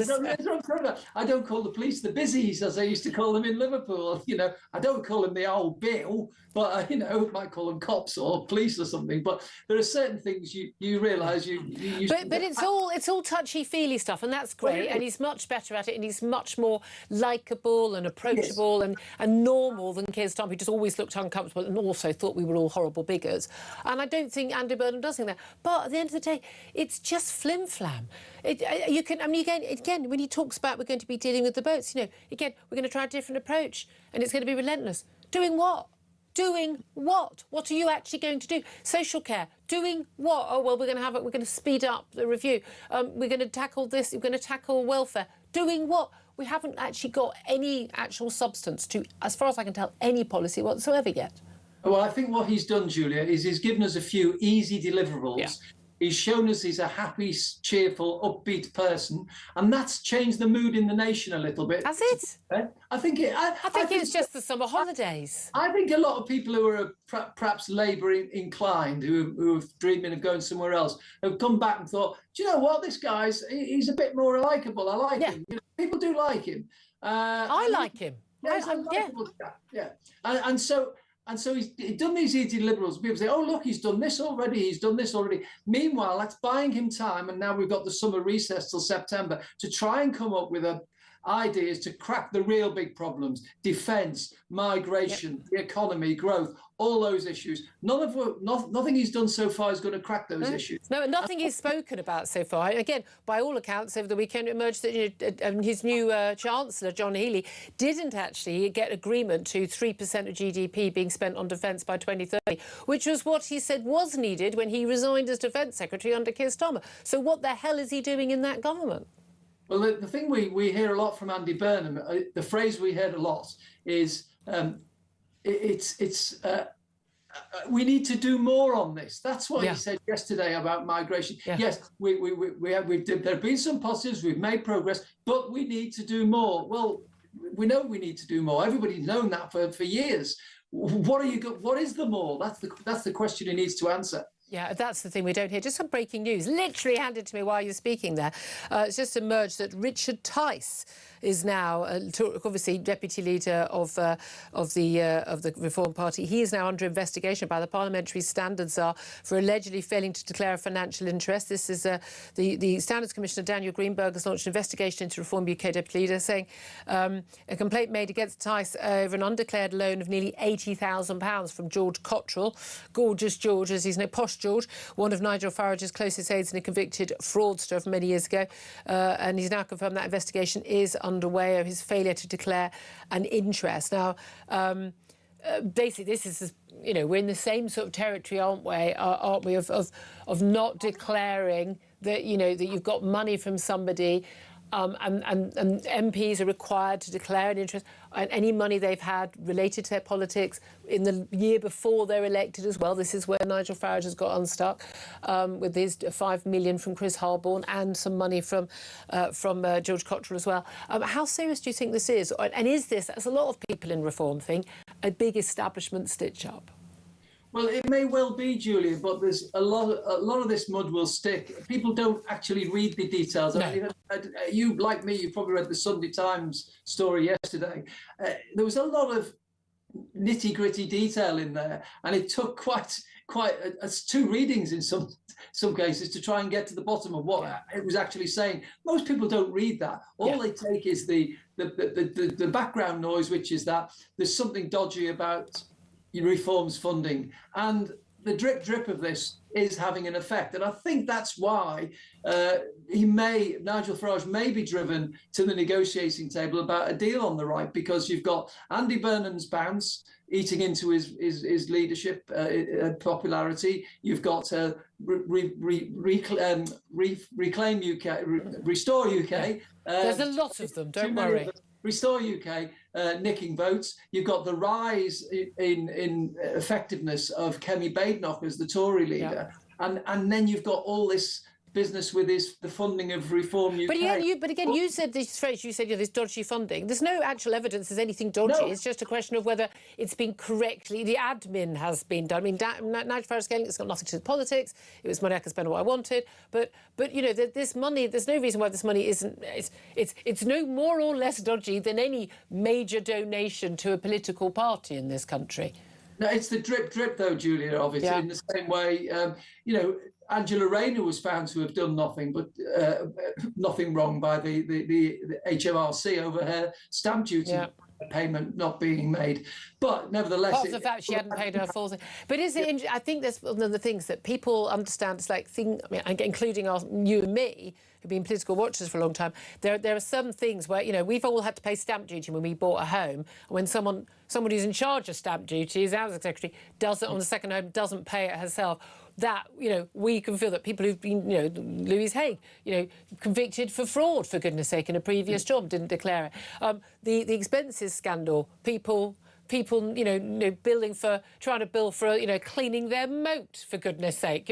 I don't call the police the busies, as I used to call them in Liverpool. I don't call them the old Bill, but might call them cops or police or something. But there are certain things you realise you. But it's all touchy-feely stuff, and that's great. And he's much better at it, and he's much more likeable and approachable and normal than Keir Starmer, who just always looked uncomfortable and also thought we were all horrible bigots. And I don't think Andy Burnham does think that. But at the end of the day, it's just flim-flam. Again, when he talks about we're going to be dealing with the boats, again, we're going to try a different approach and it's going to be relentless. Doing what? Doing what? What are you actually going to do? Social care. Doing what? Oh, well, we're going to speed up the review. We're going to tackle this. We're going to tackle welfare. Doing what? We haven't actually got any actual substance to, as far as I can tell, any policy whatsoever yet. Well, I think what he's done, Julia, is he's given us a few easy deliverables He's shown us he's a happy, cheerful, upbeat person, and that's changed the mood in the nation a little bit. Has it? I think it. I think it's just the summer holidays. I think a lot of people who are perhaps Labour inclined, who are dreaming of going somewhere else, have come back and thought, do you know what? This he's a bit more likeable. I like him. You know, people do like him. I like him. Yeah, yeah. And so he's done these easy liberals. People say, oh, look, he's done this already. Meanwhile, that's buying him time. And now we've got the summer recess till September to try and come up with ideas to crack the real big problems: defence, migration, the economy, growth, all those issues. Nothing he's done so far is going to crack those issues. No, nothing he's spoken about so far. Again, by all accounts, over the weekend it emerged that his new Chancellor, John Healey, didn't actually get agreement to 3% of GDP being spent on defence by 2030, which was what he said was needed when he resigned as Defence Secretary under Keir Starmer. So what the hell is he doing in that government? Well, the thing we hear a lot from Andy Burnham, the phrase we heard a lot is we need to do more on this. That's what he said yesterday about migration. Yeah. Yes, there have been some positives, we've made progress, but we need to do more. Well, we know we need to do more. Everybody's known that for years. What is the more? That's the question he needs to answer. Yeah, that's the thing we don't hear. Just some breaking news, literally handed to me while you're speaking there. It's just emerged that Richard Tice is now, obviously, deputy leader of the Reform Party. He is now under investigation by the Parliamentary Standards Czar for allegedly failing to declare a financial interest. This is the Standards Commissioner Daniel Greenberg has launched an investigation into Reform UK deputy leader, saying a complaint made against Tice over an undeclared loan of nearly £80,000 from George Cottrell, Gorgeous George, as he's known, Posh George, one of Nigel Farage's closest aides and a convicted fraudster from many years ago. And he's now confirmed that investigation is underway of his failure to declare an interest. Now, basically, this is, we're in the same sort of territory, aren't we, of not declaring that, that you've got money from somebody. And MPs are required to declare an interest on any money they've had related to their politics in the year before they're elected as well. This is where Nigel Farage has got unstuck with his $5 million from Chris Harborne and some money from George Cottrell as well. How serious do you think this is? And is this, as a lot of people in Reform think, a big establishment stitch-up? Well, it may well be, Julia, but there's a lot of this mud will stick. People don't actually read the details. No. I mean, you, like me, you probably read the Sunday Times story yesterday. There was a lot of nitty-gritty detail in there, and it took quite two readings in some cases to try and get to the bottom of what it was actually saying. Most people don't read that. All they take is the background noise, which is that there's something dodgy about Reform's funding, and the drip of this is having an effect. And I think that's why Nigel Farage may be driven to the negotiating table about a deal on the right, because you've got Andy Burnham's bounce eating into his leadership popularity. You've got Reclaim UK, Restore UK. There's a lot of them, don't worry. Restore UK, nicking votes. You've got the rise in effectiveness of Kemi Badenoch as the Tory leader, and then you've got all this business with the funding of Reform UK. But again, you said this phrase. You said this dodgy funding. There's no actual evidence there's anything dodgy. No. It's just a question of whether it's been correctly. The admin has been done. I mean, Nigel Farage scaling, it's got nothing to do with politics. It was money I could spend on what I wanted. But this money. There's no reason why this money isn't. It's no more or less dodgy than any major donation to a political party in this country. No, it's the drip though, Julia. Obviously, in the same way, Angela Rayner was found to have done nothing wrong by the HMRC over her stamp duty payment not being made. But nevertheless, apart from the fact she hadn't paid her full thing. But is it? I think there's one of the things that people understand. It's like including you and me, who've been political watchers for a long time. There are some things where we've all had to pay stamp duty when we bought a home. And when someone who's in charge of stamp duty, as housing secretary, does it on the second home, doesn't pay it herself. That we can feel that people who've been Louise Haigh convicted for fraud, for goodness sake, in a previous job, didn't declare it. The expenses scandal, people people, trying to bill for, cleaning their moat, for goodness sake,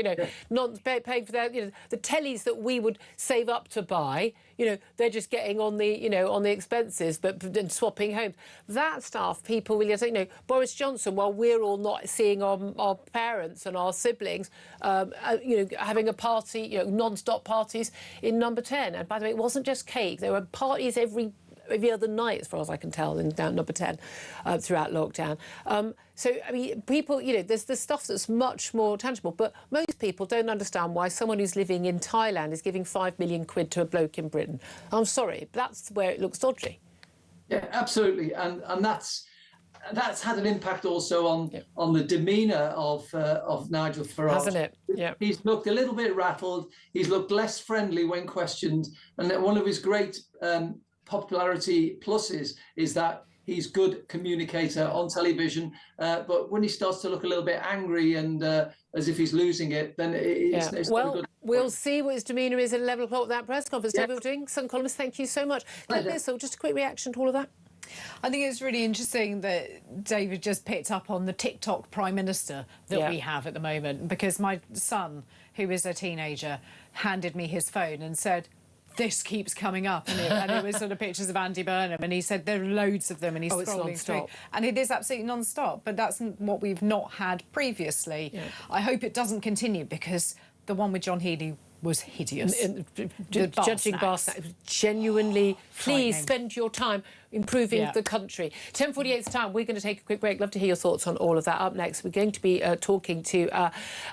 not paying for their, the tellies that we would save up to buy, they're just getting on the, on the expenses, but then swapping homes. That stuff, people really say, Boris Johnson, while we're all not seeing our parents and our siblings, having a party, non-stop parties in Number 10. And by the way, it wasn't just cake. There were parties every other night, as far as I can tell, in Number 10 throughout lockdown. So, I mean, people, there's the stuff that's much more tangible, but most people don't understand why someone who's living in Thailand is giving 5 million quid to a bloke in Britain. I'm sorry, but that's where it looks dodgy. Yeah, absolutely. And that's had an impact also on the demeanour of Nigel Farage. Hasn't it? Yeah. He's looked a little bit rattled. He's looked less friendly when questioned. And one of his great popularity pluses is that he's good communicator on television, but when he starts to look a little bit angry and as if he's losing it, then it's well, not a good we'll see what his demeanour is at 11 o'clock at that press conference. David Doing, Sun columnist, thank you so much. So just a quick reaction to all of that. I think it's really interesting that David just picked up on the TikTok Prime Minister that we have at the moment, because my son, who is a teenager, handed me his phone and said, this keeps coming up, and it was sort of pictures of Andy Burnham, and he said there are loads of them, and he's scrolling through, and it is absolutely non-stop, but that's what we've not had previously. Yeah. I hope it doesn't continue, because the one with John Healey was hideous. Judging Barsnack, genuinely, please spend your time improving the country. 10:48's time, we're going to take a quick break. Love to hear your thoughts on all of that. Up next, we're going to be talking to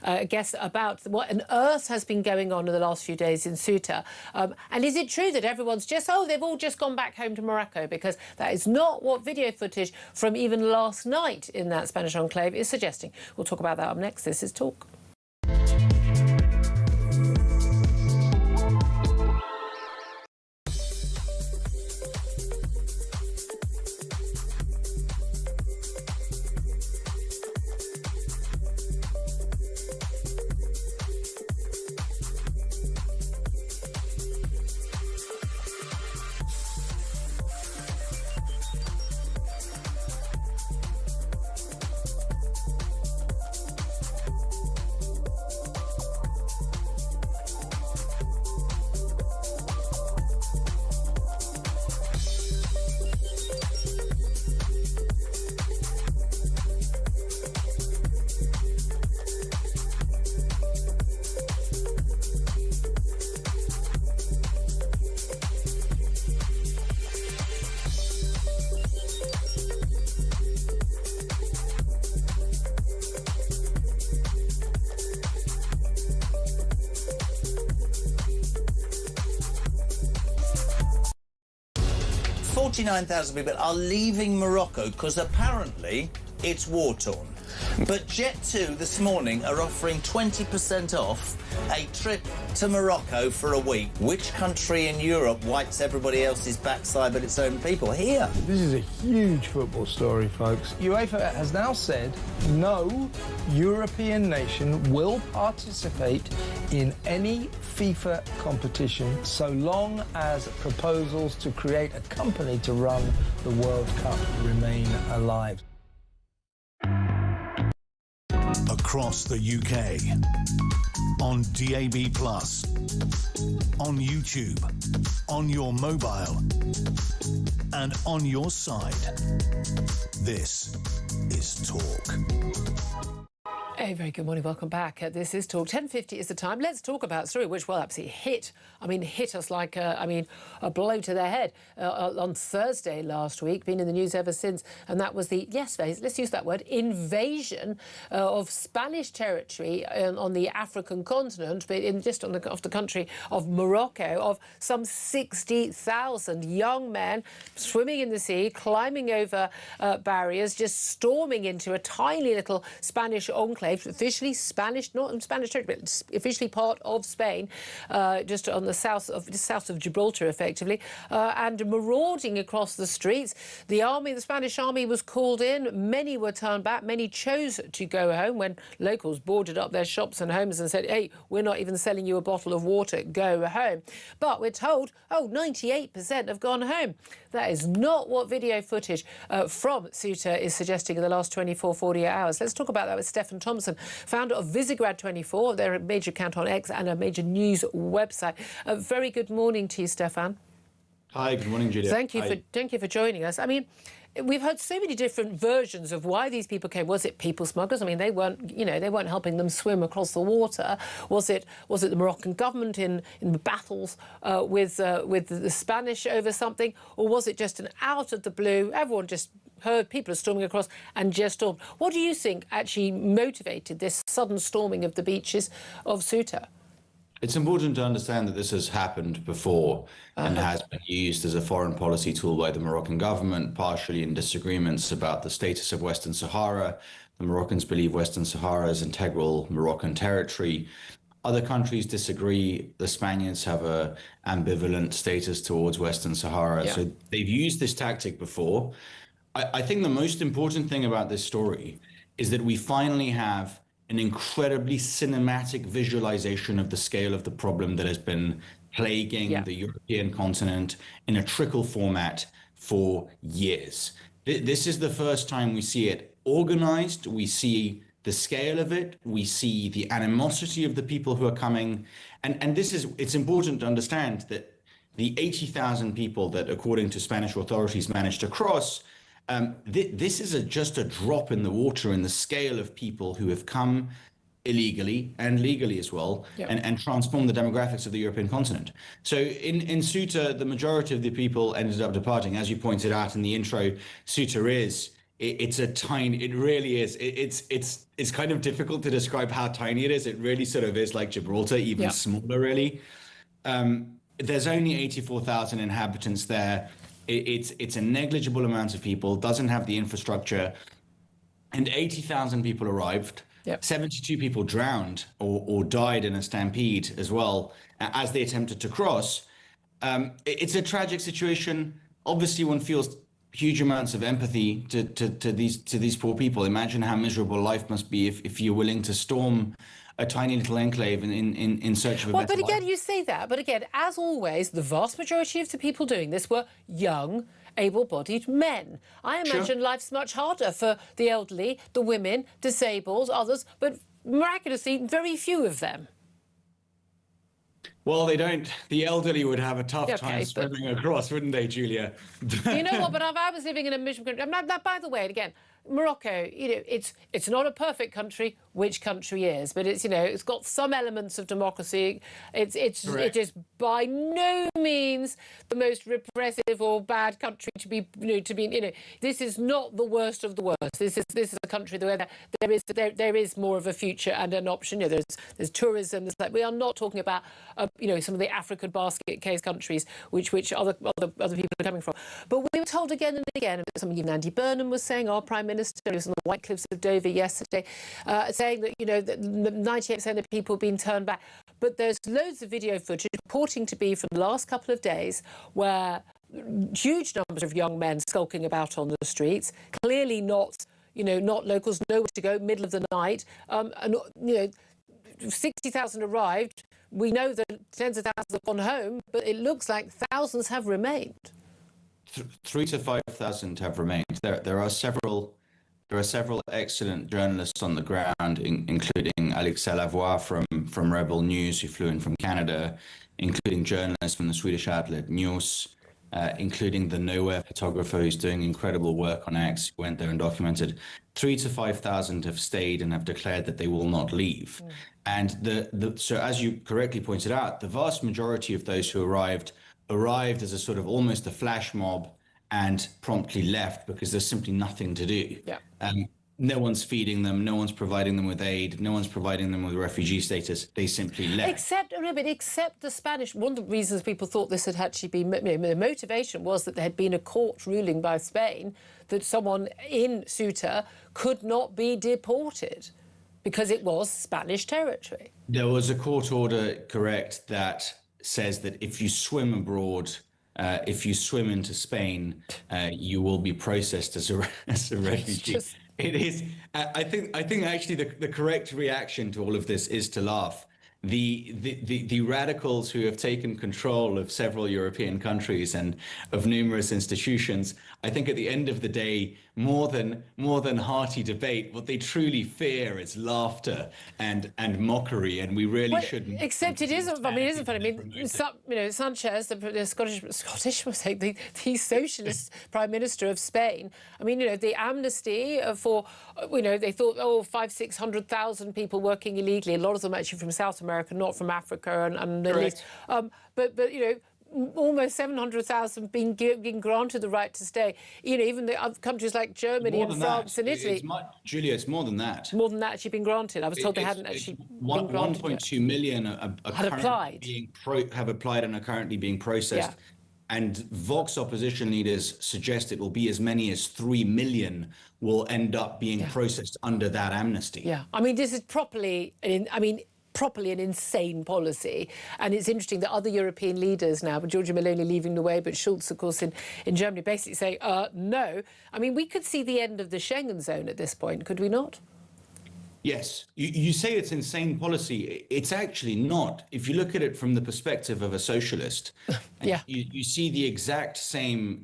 a guest about what on earth has been going on in the last few days in Ceuta. And is it true that everyone's just, they've all just gone back home to Morocco? Because that is not what video footage from even last night in that Spanish enclave is suggesting. We'll talk about that up next. This is Talk. 49,000 people are leaving Morocco because apparently it's war-torn. But Jet2 this morning are offering 20% off a trip to Morocco for a week. Which country in Europe wipes everybody else's backside but its own people? Here. This is a huge football story, folks. UEFA has now said no European nation will participate in any FIFA competition so long as proposals to create a company to run the World Cup remain alive. Across the UK, on DAB+, on YouTube, on your mobile, and on your side. This is Talk. A very good morning, welcome back. This is Talk. 10:50 is the time. Let's talk about a story which, well, absolutely hit us like, a blow to the head on Thursday last week, been in the news ever since, and that was the, let's use that word, invasion of Spanish territory on the African continent, but off the country of Morocco, of some 60,000 young men swimming in the sea, climbing over barriers, just storming into a tiny little Spanish enclave enclave, officially Spanish, not in Spanish territory, but officially part of Spain, just on the south of Gibraltar, effectively, and marauding across the streets. The Spanish army was called in. Many were turned back. Many chose to go home when locals boarded up their shops and homes and said, "Hey, we're not even selling you a bottle of water. Go home." But we're told, 98% have gone home. That is not what video footage from Ceuta is suggesting in the last 24, 48 hours. Let's talk about that with Stefan Thompson, founder of Visegrad24. They're a major account on X and a major news website. Very good morning to you, Stefan. Hi, good morning, Julia. Thank you for joining us. I mean, we've heard so many different versions of why these people came. Was it people smugglers? I mean, they weren't helping them swim across the water. Was it the Moroccan government in the battles with the Spanish over something, or was it just an out of the blue? Everyone just heard people are storming across and just stormed. What do you think actually motivated this sudden storming of the beaches of Ceuta? It's important to understand that this has happened before and has been used as a foreign policy tool by the Moroccan government, partially in disagreements about the status of Western Sahara. The Moroccans believe Western Sahara is integral Moroccan territory. Other countries disagree. The Spaniards have an ambivalent status towards Western Sahara. Yeah. So they've used this tactic before. I think the most important thing about this story is that we finally have an incredibly cinematic visualization of the scale of the problem that has been plaguing the European continent in a trickle format for years. This is the first time we see it organized. We see the scale of it. We see the animosity of the people who are coming. And it's important to understand that the 80,000 people that, according to Spanish authorities, managed to cross, this is just a drop in the water in the scale of people who have come illegally and legally as well, and transformed the demographics of the European continent. So in Ceuta, the majority of the people ended up departing. As you pointed out in the intro, Ceuta it really is. It's kind of difficult to describe how tiny it is. It really sort of is like Gibraltar, even smaller, really. There's only 84,000 inhabitants there. It's a negligible amount of people, doesn't have the infrastructure, and 80,000 people arrived. 72 people drowned or died in a stampede as well as they attempted to cross. It's a tragic situation. Obviously, one feels huge amounts of empathy to these poor people. Imagine how miserable life must be if you're willing to storm a tiny little enclave in search of a better but again, life. you say that. But again, as always, the vast majority of the people doing this were young, able-bodied men. I imagine life's much harder for the elderly, the women, disabled, others, but miraculously, very few of them. Well, they don't. The elderly would have a tough time swimming across, wouldn't they, Julia? You know what? But if I was living in a miserable country, by the way, again, Morocco, it's not a perfect country. Which country is? But it's got some elements of democracy. It is by no means the most repressive or bad country to be. This is not the worst of the worst. This is a country where there is more of a future and an option. There's tourism. We are not talking about some of the African basket case countries which other people are coming from. But we were told again and again, something even Andy Burnham was saying, our Prime Minister, was on the White Cliffs of Dover yesterday, saying that, that 98% of people have been turned back. But there's loads of video footage reporting to be from the last couple of days where huge numbers of young men skulking about on the streets, clearly not locals, nowhere to go, middle of the night. 60,000 arrived. We know that tens of thousands have gone home, but it looks like thousands have remained. 3,000 to 5,000 have remained. There are several excellent journalists on the ground, including Alexei Lavoie from Rebel News, who flew in from Canada, including journalists from the Swedish outlet News, including the Nowhere photographer who's doing incredible work on X, who went there and documented. 3,000 to 5,000 have stayed and have declared that they will not leave. And so, as you correctly pointed out, the vast majority of those who arrived as a sort of almost a flash mob and promptly left because there's simply nothing to do. No one's feeding them, no one's providing them with aid, no one's providing them with refugee status. They simply left. Except the Spanish. One of the reasons people thought this had actually been, the motivation was that there had been a court ruling by Spain that someone in Ceuta could not be deported. because it was Spanish territory. There was a court order, correct, that says that if you swim abroad, if you swim into Spain, you will be processed as a refugee. It is. I think actually the correct reaction to all of this is to laugh. The radicals who have taken control of several European countries and of numerous institutions, I think at the end of the day, more than hearty debate, what they truly fear is laughter and mockery, and we really shouldn't. Except it isn't. I mean, it isn't funny. I mean, Sanchez, the Scottish mistake, the socialist Prime Minister of Spain. I mean, the amnesty for, they thought, 500,000-600,000 people working illegally. A lot of them actually from South America, not from Africa and Middle East. But almost 700,000 being granted the right to stay. Even the other countries like Germany and France and Italy. Julia, it's more than that. More than that actually been granted. I was told they hadn't actually been granted. 1.2 million have applied and are currently being processed. Yeah. And Vox opposition leaders suggest it will be as many as 3 million will end up being processed under that amnesty. Yeah, I mean, this is properly an insane policy. And it's interesting that other European leaders now, but Giorgia Meloni leaving the way, but Schulz, of course, in Germany, basically saying, no. I mean, we could see the end of the Schengen zone at this point, could we not? Yes. You say it's insane policy. It's actually not. If you look at it from the perspective of a socialist, you see the exact same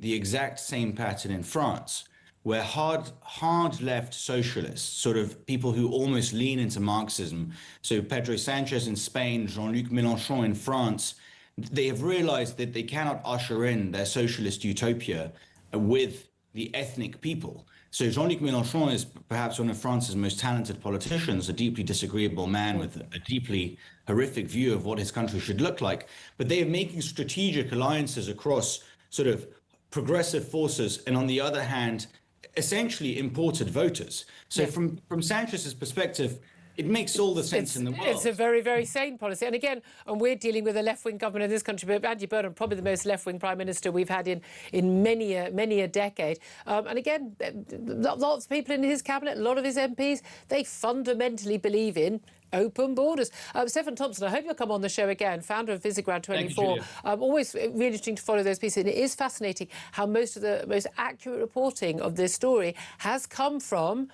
pattern in France, where hard left socialists, sort of people who almost lean into Marxism, so Pedro Sanchez in Spain, Jean-Luc Mélenchon in France, they have realized that they cannot usher in their socialist utopia with the ethnic people. So Jean-Luc Mélenchon is perhaps one of France's most talented politicians, a deeply disagreeable man with a deeply horrific view of what his country should look like. But they are making strategic alliances across sort of progressive forces, and on the other hand, essentially imported voters. So from Sanchez's perspective, it makes all the sense in the world. It's a very, very sane policy. And again, we're dealing with a left-wing government in this country, but Andy Burnham, probably the most left-wing prime minister we've had in many a decade. And again, lots of people in his cabinet, a lot of his MPs, they fundamentally believe in open borders. Stephen Thompson, I hope you'll come on the show again, founder of Visegrad 24. Always really interesting to follow those pieces. And it is fascinating how most of the most accurate reporting of this story has come from,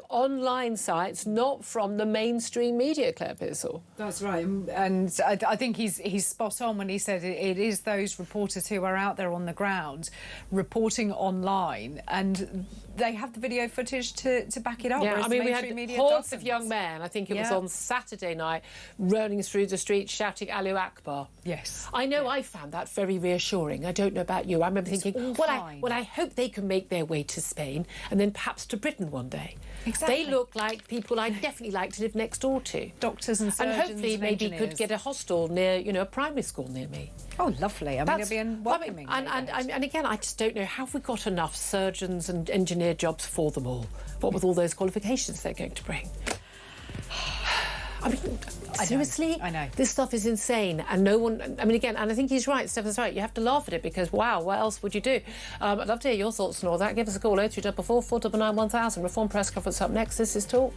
online sites, not from the mainstream media, Claire Pearsall. That's right. And I think he's spot on when he said it is those reporters who are out there on the ground reporting online, and they have the video footage to back it up. Yeah, I mean, we had hordes of young men, I think it was on Saturday night, running through the streets shouting Allahu Akbar. Yes. I know I found that very reassuring. I don't know about you. I remember thinking, I hope they can make their way to Spain and then perhaps to Britain one day. Exactly. They look like people I'd definitely like to live next door to. Doctors and surgeons and hopefully maybe engineers. Could get a hostel near, a primary school near me. Oh, lovely. I mean, it'll be welcoming. And again, I just don't know, have we got enough surgeons and engineer jobs for them all? What with all those qualifications they're going to bring? I mean, seriously? I know. This stuff is insane. And no one... I mean, again, and I think he's right, Stephen's right. You have to laugh at it because, wow, what else would you do? I'd love to hear your thoughts on all that. Give us a call, 0344 499 1000. Reform Press Conference up next. This is Talk.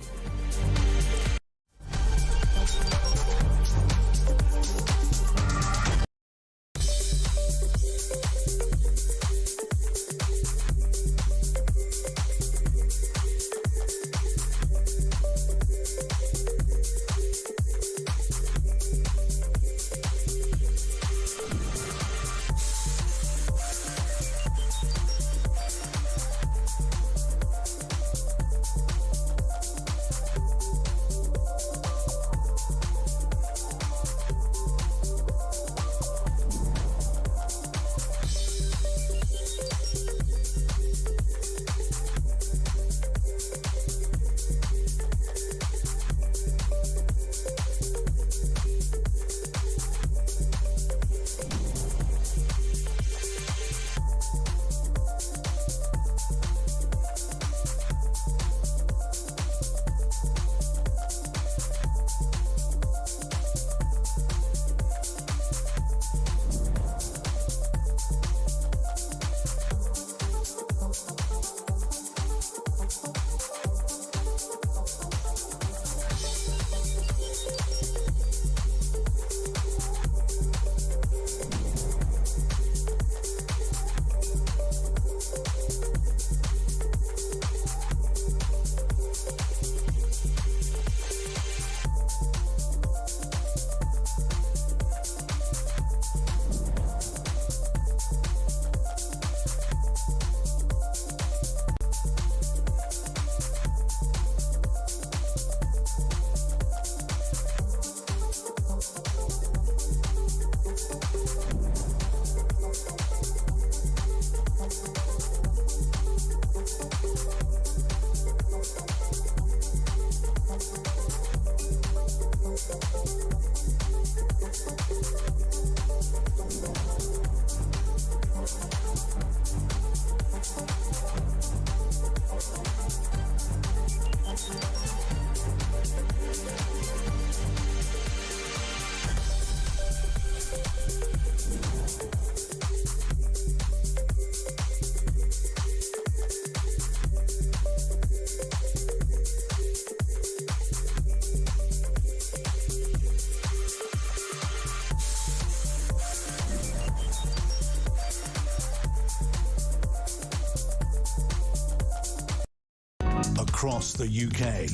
across the UK.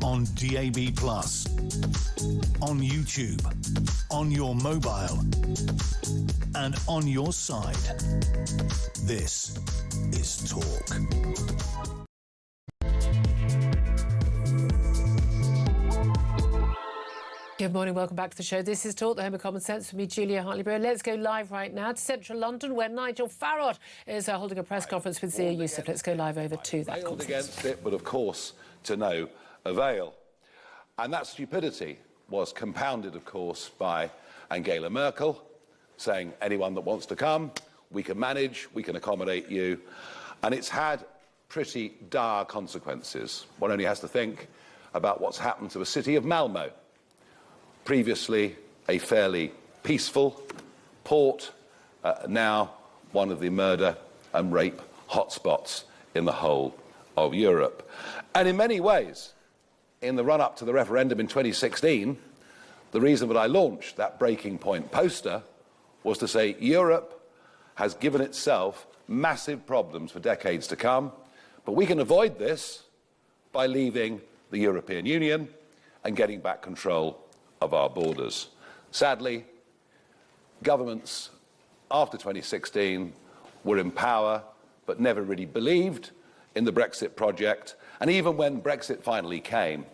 On DAB+, on YouTube, on your mobile, and on your side. This is Talk. Good morning, welcome back to the show. This is Talk, the home of common sense, with me, Julia Hartley-Brewer. Let's go live right now to central London, where Nigel Farage is holding a press conference with Zia Youssef. Let's go live over to that conference. Against it, but of course to no avail. And that stupidity was compounded, of course, by Angela Merkel saying, anyone that wants to come, we can manage, we can accommodate you. And it's had pretty dire consequences. One only has to think about what's happened to the city of Malmo, previously a fairly peaceful port, now one of the murder and rape hotspots in the whole of Europe. And in many ways, in the run-up to the referendum in 2016, the reason that I launched that breaking point poster was to say Europe has given itself massive problems for decades to come, but we can avoid this by leaving the European Union and getting back control of our borders. Sadly, governments after 2016 were in power but never really believed in the Brexit project, and even when Brexit finally came,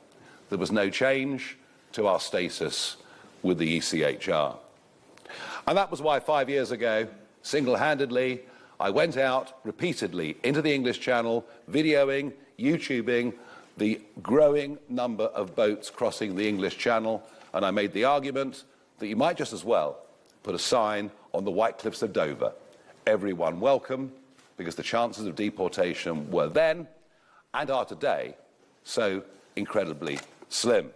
there was no change to our status with the ECHR. And that was why 5 years ago, single-handedly, I went out repeatedly into the English Channel, videoing, YouTubing the growing number of boats crossing the English Channel, and I made the argument that you might just as well put a sign on the White Cliffs of Dover, everyone welcome, because the chances of deportation were then, and are today, so incredibly slim.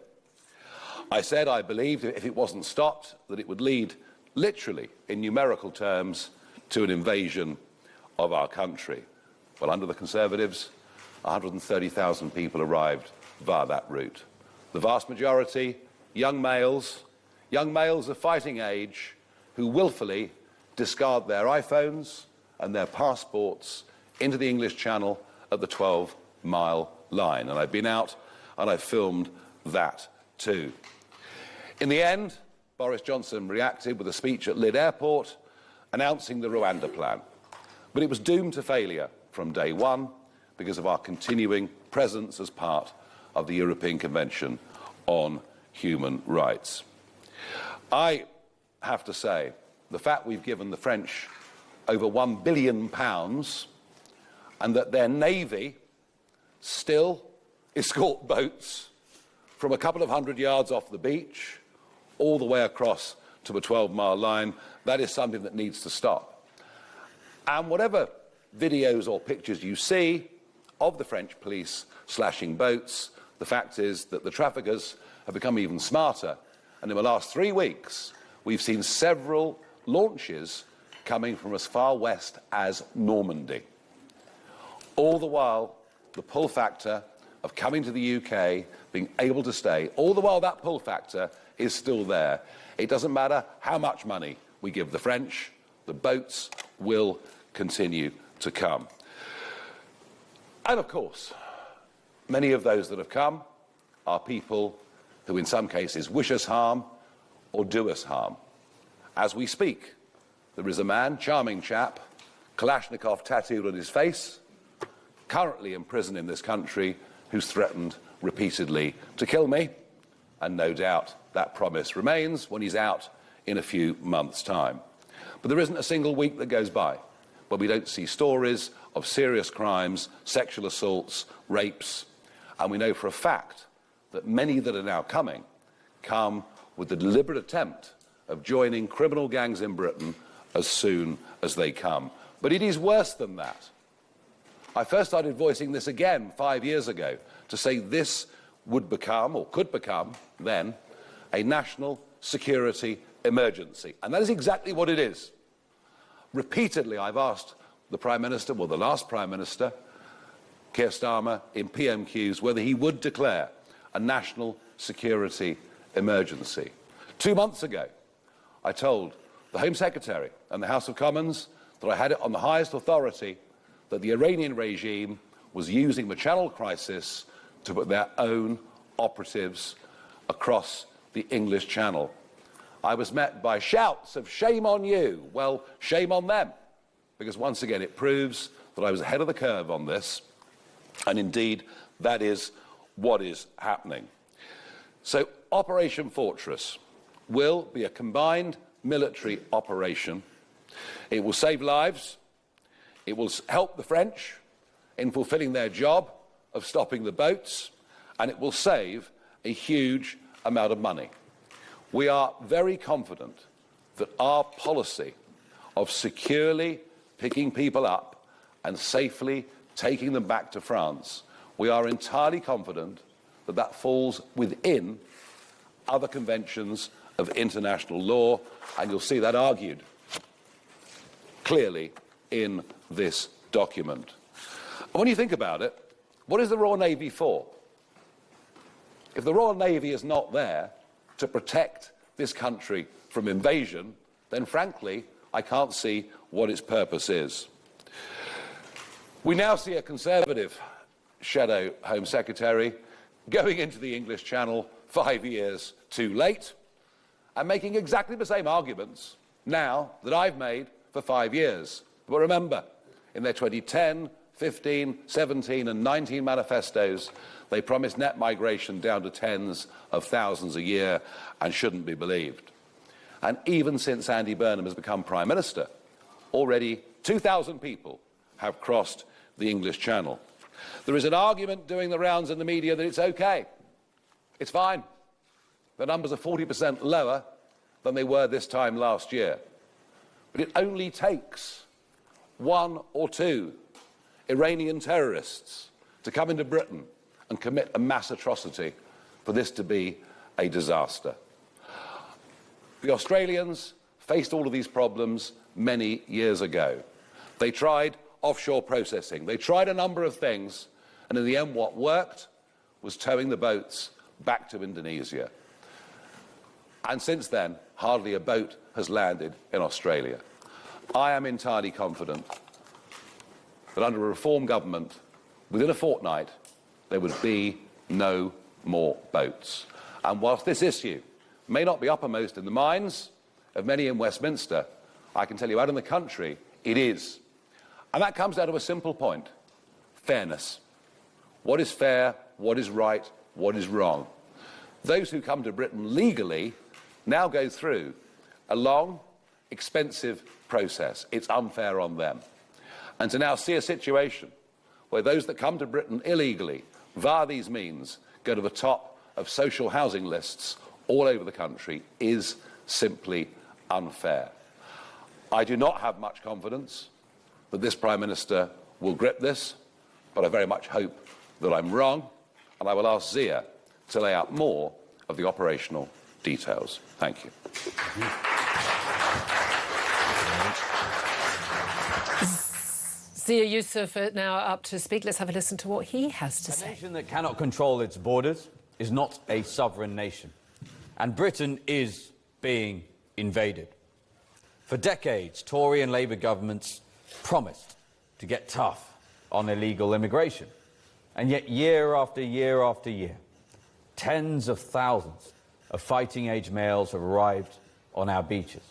I said I believed if it wasn't stopped, that it would lead, literally, in numerical terms, to an invasion of our country. Well, under the Conservatives, 130,000 people arrived via that route. The vast majority, young males of fighting age, who willfully discard their iPhones and their passports into the English Channel at the 12-mile line. And I've been out and I've filmed that too. In the end, Boris Johnson reacted with a speech at Lid Airport announcing the Rwanda plan. But it was doomed to failure from day one because of our continuing presence as part of the European Convention on Human Rights. I have to say, the fact we've given the French over £1 billion and that their navy still escort boats from a couple of hundred yards off the beach all the way across to a 12-mile line, that is something that needs to stop. And whatever videos or pictures you see of the French police slashing boats, the fact is that the traffickers have become even smarter. And in the last 3 weeks, we've seen several launches coming from as far west as Normandy. All the while, the pull factor of coming to the UK, being able to stay, all the while that pull factor is still there. It doesn't matter how much money we give the French, the boats will continue to come. And of course, many of those that have come are people who in some cases wish us harm or do us harm. As we speak, there is a man, charming chap, Kalashnikov tattooed on his face, currently in prison in this country, who's threatened repeatedly to kill me, and no doubt that promise remains when he's out in a few months' time. But there isn't a single week that goes by where we don't see stories of serious crimes, sexual assaults, rapes, and we know for a fact that many that are now coming come with the deliberate attempt of joining criminal gangs in Britain as soon as they come. But it is worse than that. I first started voicing this again 5 years ago to say this would become, or could become, then, a national security emergency. And that is exactly what it is. Repeatedly, I've asked the Prime Minister, well, the last Prime Minister, Keir Starmer, in PMQs, whether he would declare a national security emergency. 2 months ago, I told the Home Secretary and the House of Commons that I had it on the highest authority that the Iranian regime was using the Channel crisis to put their own operatives across the English Channel. I was met by shouts of shame on you. Well, shame on them, because once again it proves that I was ahead of the curve on this, and indeed that is what is happening. So Operation Fortress will be a combined military operation. It will save lives, it will help the French in fulfilling their job of stopping the boats, and it will save a huge amount of money. We are very confident that our policy of securely picking people up and safely taking them back to France, we are entirely confident that that falls within other conventions of international law, and you'll see that argued clearly in this document. And when you think about it, what is the Royal Navy for? If the Royal Navy is not there to protect this country from invasion, then frankly, I can't see what its purpose is. We now see a Conservative shadow Home Secretary going into the English Channel 5 years too late and making exactly the same arguments now that I've made for 5 years. But remember, in their 2010, 15, 17 and 19 manifestos, they promised net migration down to tens of thousands a year and shouldn't be believed. And even since Andy Burnham has become Prime Minister, already 2,000 people have crossed the English Channel. There is an argument doing the rounds in the media that it's okay. It's fine. The numbers are 40% lower than they were this time last year. But it only takes one or two Iranian terrorists to come into Britain and commit a mass atrocity for this to be a disaster. The Australians faced all of these problems many years ago. They tried offshore processing. They tried a number of things, and in the end what worked was towing the boats back to Indonesia. And since then, hardly a boat has landed in Australia. I am entirely confident that under a reform government, within a fortnight, there would be no more boats. And whilst this issue may not be uppermost in the minds of many in Westminster, I can tell you out in the country, it is. And that comes down to a simple point: fairness. What is fair? What is right? What is wrong? Those who come to Britain legally now go through a long, expensive process. It's unfair on them. And to now see a situation where those that come to Britain illegally, via these means, go to the top of social housing lists all over the country is simply unfair. I do not have much confidence that this Prime Minister will grip this, but I very much hope that I'm wrong, and I will ask Zia to lay out more of the operational details. Thank you. Zia Yusuf now up to speak. Let's have a listen to what he has to say. A nation that cannot control its borders is not a sovereign nation. And Britain is being invaded. For decades, Tory and Labour governments promised to get tough on illegal immigration. And yet, year after year after year, tens of thousands of fighting-age males have arrived on our beaches.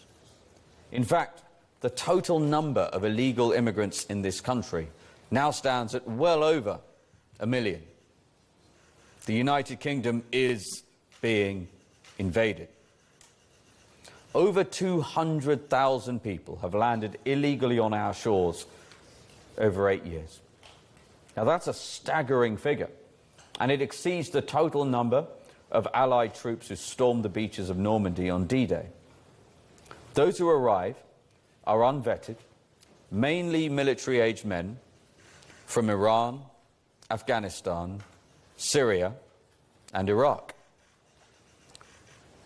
In fact, the total number of illegal immigrants in this country now stands at well over 1 million. The United Kingdom is being invaded. Over 200,000 people have landed illegally on our shores over 8 years. Now that's a staggering figure, and it exceeds the total number of Allied troops who stormed the beaches of Normandy on D-Day. Those who arrive are unvetted, mainly military-aged men from Iran, Afghanistan, Syria and Iraq.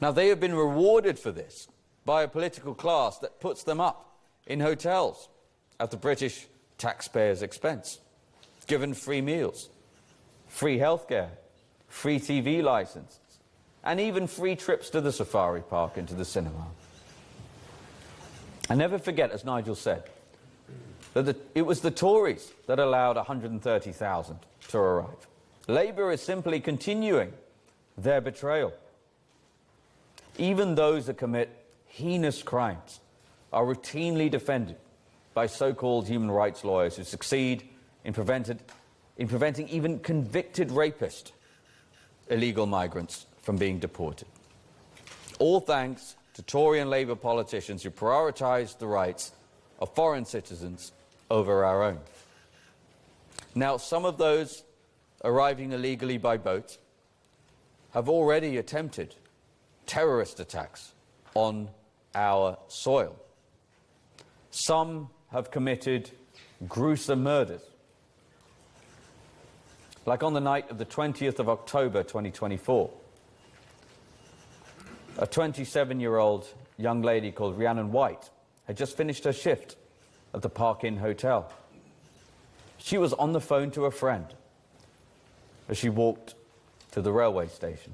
Now, they have been rewarded for this by a political class that puts them up in hotels at the British taxpayers' expense, given free meals, free healthcare, free TV licenses, and even free trips to the safari park and to the cinema. I never forget, as Nigel said, that it was the Tories that allowed 130,000 to arrive. Labour is simply continuing their betrayal. Even those that commit heinous crimes are routinely defended by so-called human rights lawyers who succeed in preventing even convicted rapist illegal migrants from being deported. All thanks to Tory and Labour politicians who prioritise the rights of foreign citizens over our own. Now, some of those arriving illegally by boat have already attempted terrorist attacks on our soil. Some have committed gruesome murders. Like on the night of the 20th of October 2024, a 27-year-old young lady called Rhiannon White had just finished her shift at the Park Inn Hotel. She was on the phone to a friend as she walked to the railway station.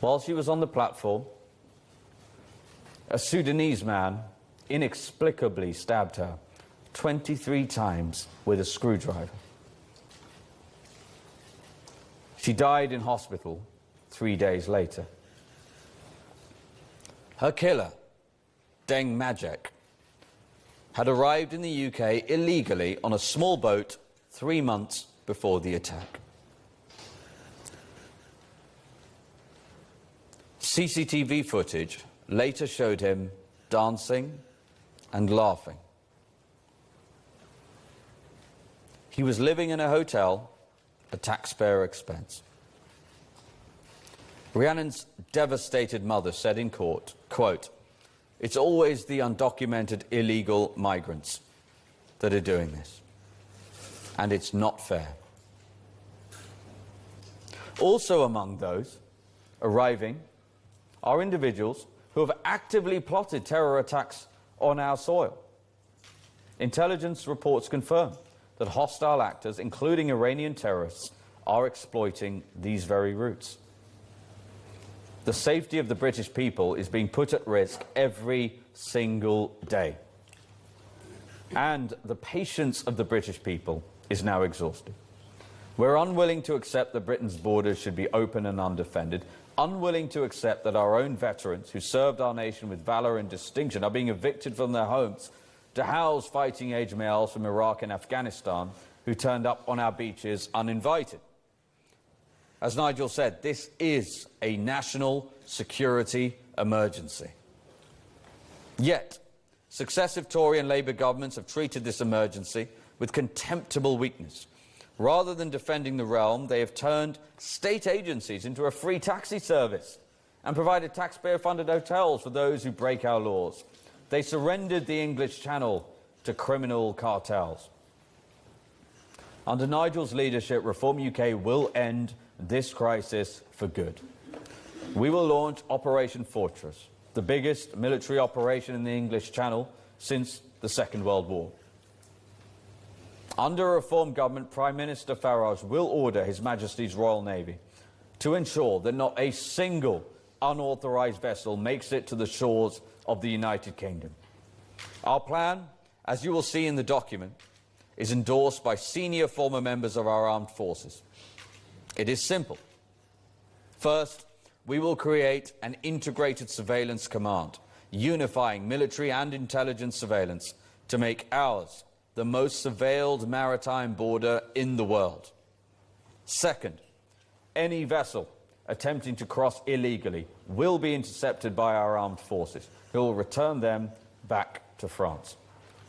While she was on the platform, a Sudanese man inexplicably stabbed her 23 times with a screwdriver. She died in hospital 3 days later. Her killer, Deng Majek, had arrived in the UK illegally on a small boat 3 months before the attack. CCTV footage later showed him dancing and laughing. He was living in a hotel at taxpayer expense. Rhiannon's devastated mother said in court, quote, "It's always the undocumented illegal migrants that are doing this, and it's not fair." Also among those arriving are individuals who have actively plotted terror attacks on our soil. Intelligence reports confirm that hostile actors, including Iranian terrorists, are exploiting these very routes. The safety of the British people is being put at risk every single day. And the patience of the British people is now exhausted. We're unwilling to accept that Britain's borders should be open and undefended, unwilling to accept that our own veterans who served our nation with valour and distinction are being evicted from their homes to house fighting-age males from Iraq and Afghanistan who turned up on our beaches uninvited. As Nigel said, this is a national security emergency. Yet, successive Tory and Labour governments have treated this emergency with contemptible weakness. Rather than defending the realm, they have turned state agencies into a free taxi service and provided taxpayer-funded hotels for those who break our laws. They surrendered the English Channel to criminal cartels. Under Nigel's leadership, Reform UK will end this crisis for good. We will launch Operation Fortress, the biggest military operation in the English Channel since the Second World War. Under a Reform government, Prime Minister Farage will order His Majesty's Royal Navy to ensure that not a single unauthorised vessel makes it to the shores of the United Kingdom. Our plan, as you will see in the document, is endorsed by senior former members of our armed forces. It is simple. First, we will create an integrated surveillance command, unifying military and intelligence surveillance to make ours the most surveilled maritime border in the world. Second, any vessel attempting to cross illegally will be intercepted by our armed forces, who will return them back to France.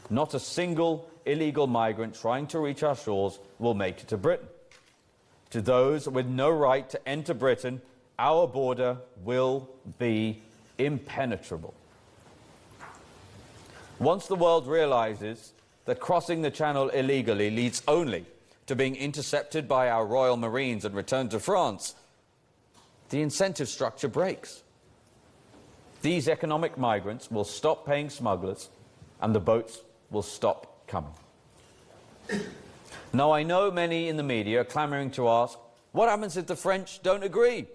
Not a single illegal migrant trying to reach our shores will make it to Britain. To those with no right to enter Britain, our border will be impenetrable. Once the world realises that crossing the Channel illegally leads only to being intercepted by our Royal Marines and returned to France, the incentive structure breaks. These economic migrants will stop paying smugglers and the boats will stop coming. Now, I know many in the media are clamouring to ask, what happens if the French don't agree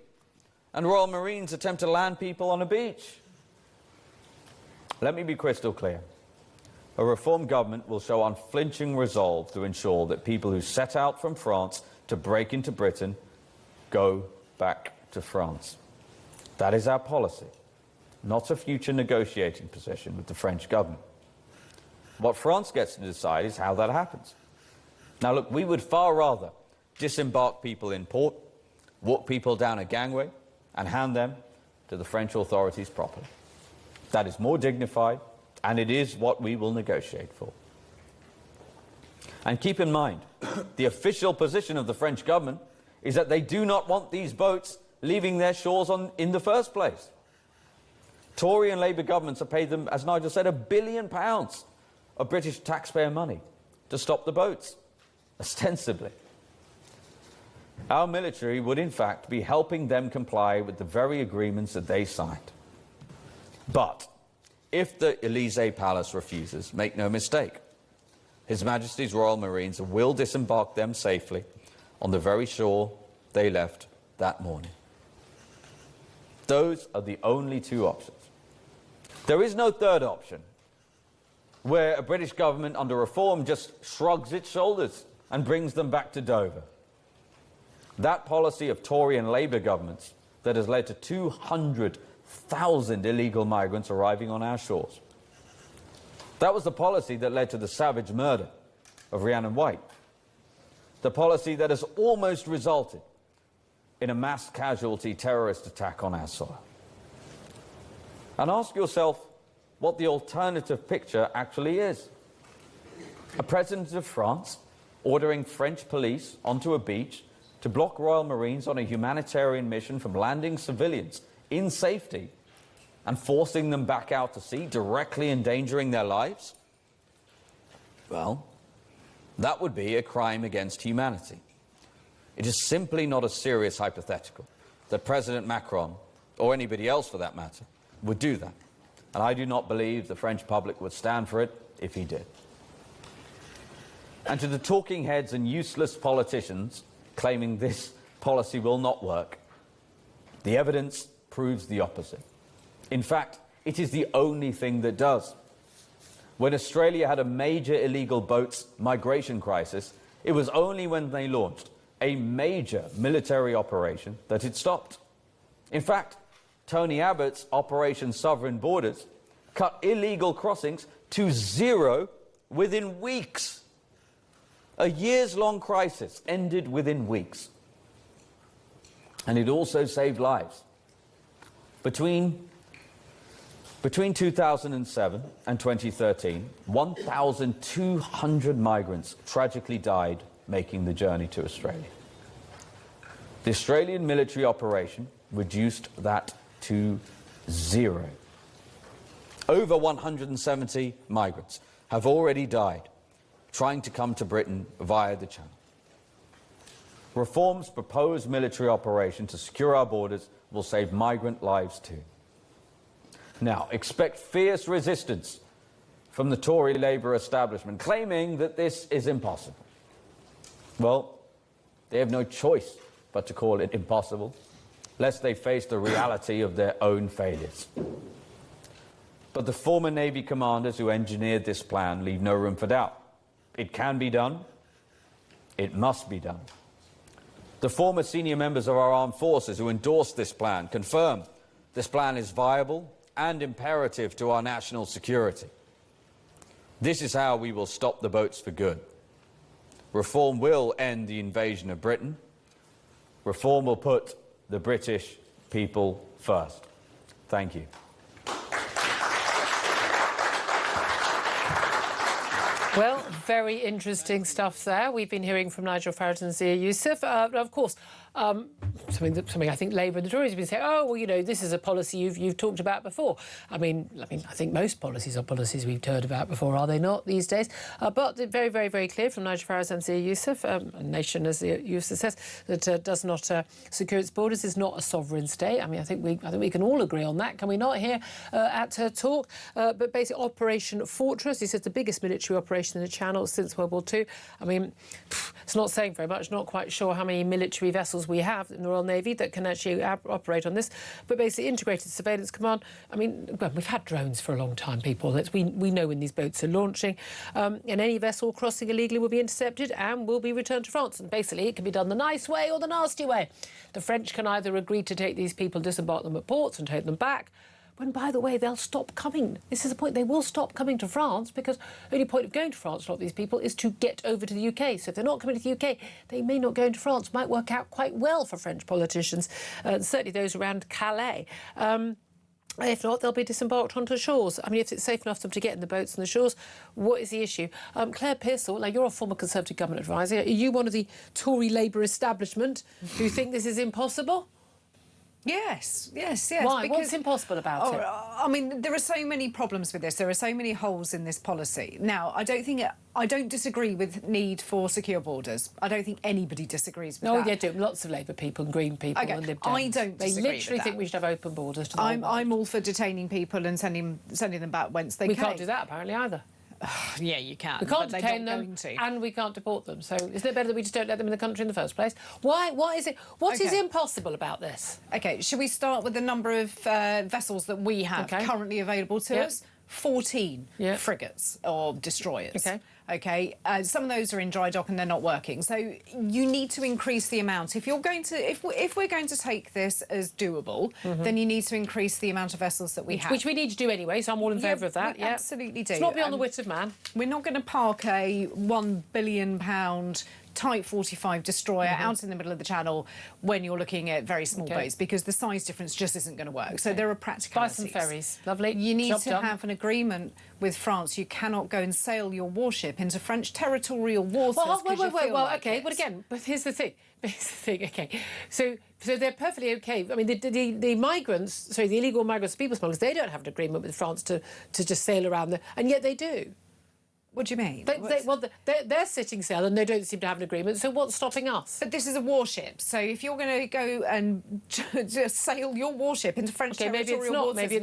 and Royal Marines attempt to land people on a beach? Let me be crystal clear. A reform government will show unflinching resolve to ensure that people who set out from France to break into Britain go back to France. That is our policy, not a future negotiating position with the French government. What France gets to decide is how that happens. Now look, we would far rather disembark people in port, walk people down a gangway and hand them to the French authorities properly. That is more dignified, and it is what we will negotiate for. And keep in mind, the official position of the French government is that they do not want these boats leaving their shores in the first place. Tory and Labour governments have paid them, as Nigel said, £1 billion of British taxpayer money to stop the boats, ostensibly. Our military would in fact be helping them comply with the very agreements that they signed. But if the Elysee Palace refuses, make no mistake, His Majesty's Royal Marines will disembark them safely on the very shore they left that morning. Those are the only two options. There is no third option, where a British government under reform just shrugs its shoulders and brings them back to Dover. That policy of Tory and Labour governments that has led to 200,000 illegal migrants arriving on our shores. That was the policy that led to the savage murder of Rhiannon White. The policy that has almost resulted in a mass casualty terrorist attack on our soil. And ask yourself what the alternative picture actually is. A president of France ordering French police onto a beach to block Royal Marines on a humanitarian mission from landing civilians in safety and forcing them back out to sea, directly endangering their lives? Well, that would be a crime against humanity. It is simply not a serious hypothetical that President Macron, or anybody else for that matter, would do that. And I do not believe the French public would stand for it if he did. And to the talking heads and useless politicians claiming this policy will not work, the evidence proves the opposite. In fact, it is the only thing that does. When Australia had a major illegal boats migration crisis, it was only when they launched a major military operation that it stopped. In fact, Tony Abbott's Operation Sovereign Borders cut illegal crossings to zero within weeks. A years-long crisis ended within weeks. And it also saved lives. Between 2007 and 2013, 1,200 migrants tragically died making the journey to Australia. The Australian military operation reduced that to zero. Over 170 migrants have already died trying to come to Britain via the Channel. Reform's proposed military operation to secure our borders will save migrant lives too. Now, expect fierce resistance from the Tory Labour establishment, claiming that this is impossible. Well, they have no choice but to call it impossible, lest they face the reality of their own failures. But the former Navy commanders who engineered this plan leave no room for doubt. It can be done. It must be done. The former senior members of our armed forces who endorsed this plan confirm this plan is viable and imperative to our national security. This is how we will stop the boats for good. Reform will end the invasion of Britain. Reform will put the British people first. Thank you. Well, very interesting stuff there. We've been hearing from Nigel Farage and Zia Youssef. Of course, something I think Labour and the Tories have been saying, oh, well, you know, this is a policy you've talked about before. I mean, I think most policies are policies we've heard about before, are they not, these days? But very, very, very clear from Nigel Farage and Zia Youssef, a nation, as Zia Youssef says, that does not secure its borders is not a sovereign state. I mean, I think we can all agree on that, can we not, here at her talk? But basically, Operation Fortress, he says the biggest military operation in the Channel since World War II. I mean, it's not saying very much, not quite sure how many military vessels we have in the Royal Royal Navy that can actually operate on this. But basically, integrated surveillance command. I mean, well, we've had drones for a long time, people. We know when these boats are launching. And any vessel crossing illegally will be intercepted and will be returned to France. And basically, it can be done the nice way or the nasty way. The French can either agree to take these people, disembark them at ports and take them back, when, by the way, they'll stop coming. This is the point. They will stop coming to France because the only point of going to France, a lot of these people, is to get over to the UK. So if they're not coming to the UK, they may not go into France. Might work out quite well for French politicians, certainly those around Calais. If not, they'll be disembarked onto shores. I mean, if it's safe enough for them to get in the boats and the shores, what is the issue? Claire Pearsall, now you're a former Conservative government advisor. Are you one of the Tory Labour establishment who think this is impossible? Yes. Why? Because, what's impossible about it? I mean, there are so many problems with this. There are so many holes in this policy. Now, I don't disagree with need for secure borders. I don't think anybody disagrees with that. No, they do. Lots of Labour people and Green people and Lib Dems. I don't disagree They literally with think that. we should have open borders to the whole world. I'm all for detaining people and sending them back whence they came. We can't do that, apparently, either. Yeah, you can. We can't detain them and we can't deport them. So isn't it better that we just don't let them in the country in the first place? Why is it? What is impossible about this? OK, should we start with the number of vessels that we have currently available to us? 14 frigates or destroyers. OK, some of those are in dry dock and they're not working. So you need to increase the amount. If you're going to, if we're going to take this as doable, then you need to increase the amount of vessels that we have. Which we need to do anyway, so I'm all in favour of that. We absolutely do. It's not beyond the wit of man. We're not going to park a £1 billion Type 45 destroyer out in the middle of the channel when you're looking at very small boats, because the size difference just isn't going to work. So there are practicalities. Buy some ferries. Lovely. You need to have an agreement with France. You cannot go and sail your warship into French territorial waters. Well, OK. But again, but here's the thing. OK. So they're perfectly OK. I mean, the migrants, sorry, the illegal migrants, people smugglers, they don't have an agreement with France to just sail around and yet they do. What do you mean? They're sitting sail and they don't seem to have an agreement, so what's stopping us? But this is a warship, so if you're going to go and just sail your warship into French territorial waters, maybe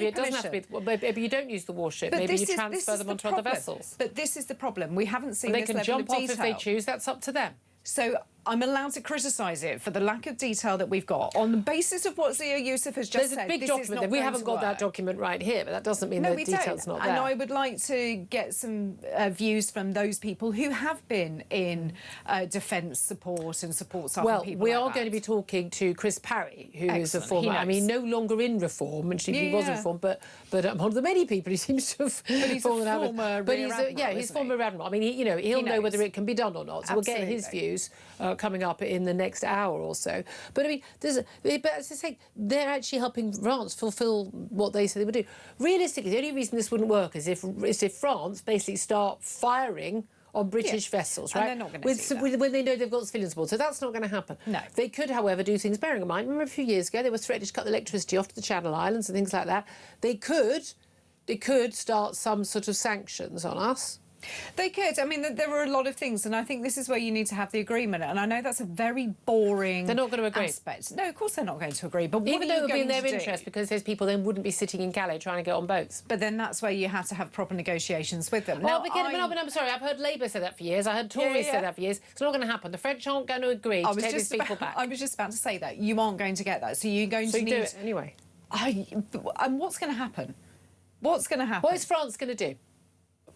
it doesn't have to be. Well, maybe you don't use the warship. Maybe you transfer them onto other vessels. But this is the problem. We haven't seen this level of detail. They can jump off if they choose. That's up to them. So I'm allowed to criticise it for the lack of detail that we've got on the basis of what Zia Youssef has just said. There's a big document there. We haven't got that document right here, but that doesn't mean the detail's not there. And I would like to get some views from those people who have been in defence support and support some people. Well, we are going to be talking to Chris Parry, who is a former. I mean, no longer in reform, and he was in reform, but one of the many people who seems to have fallen out of it. But he's former admiral. I mean, he'll know whether it can be done or not. So we'll get his views coming up in the next hour or so. But I mean, but as I say, they're actually helping France fulfil what they said they would do. Realistically, the only reason this wouldn't work is if France basically start firing on British vessels, right? And they're not going to do that. When they know they've got civilians aboard. So that's not going to happen. No. They could, however, do things, bearing in mind, remember a few years ago, they were threatening to cut the electricity off to the Channel Islands and things like that. They could start some sort of sanctions on us. They could. I mean, there were a lot of things, and I think this is where you need to have the agreement. And I know that's a very boring They're not going to agree. aspect. No, of course they're not going to agree. But even though it would be in their interest, interest, because those people then wouldn't be sitting in Calais trying to get on boats. But then that's where you have to have proper negotiations with them. I'm sorry, I've heard Labour say that for years. I heard Tories say that for years. It's not going to happen. The French aren't going to agree to take these people back. I was just about to say that. You aren't going to get that. So you're going to need... do it anyway. And what's going to happen? What's going to happen? What is France going to do?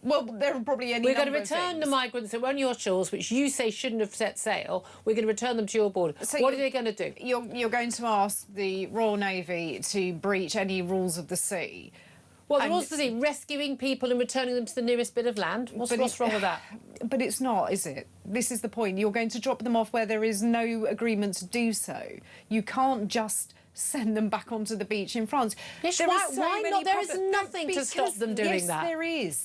Well, there are probably any We're going to return the migrants that were on your shores, which you say shouldn't have set sail. We're going to return them to your border. So what are they going to do? You're going to ask the Royal Navy to breach any rules of the sea. Well, the rules of the sea, rescuing people and returning them to the nearest bit of land. What's wrong with that? But it's not, is it? This is the point. You're going to drop them off where there is no agreement to do so. You can't just send them back onto the beach in France. Yes, why not? There is nothing to stop them doing that.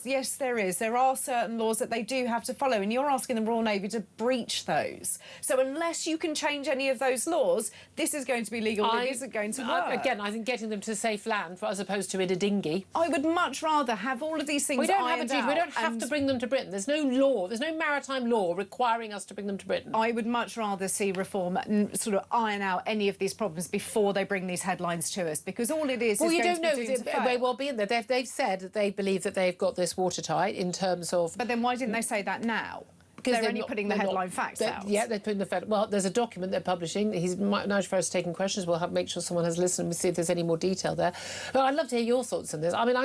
Yes, there is. There are certain laws that they do have to follow, and you're asking the Royal Navy to breach those. So unless you can change any of those laws, this is going to be legal. It isn't going to work. Again, I think getting them to safe land as opposed to in a dinghy. I would much rather have all of these things. We don't have to bring them to Britain. There's no law. There's no maritime law requiring us to bring them to Britain. I would much rather see reform sort of iron out any of these problems before they bring these headlines to us, because all it is. Well, you don't know. It may well be in there. They've said that they believe that they've got this watertight in terms of. But then why didn't they say that now? Because they're only putting the headline facts out. Yeah, they're putting the fact. Well, there's a document they're publishing. Nigel Farage taking questions. We'll make sure someone has listened and see if there's any more detail there. But I'd love to hear your thoughts on this. I mean,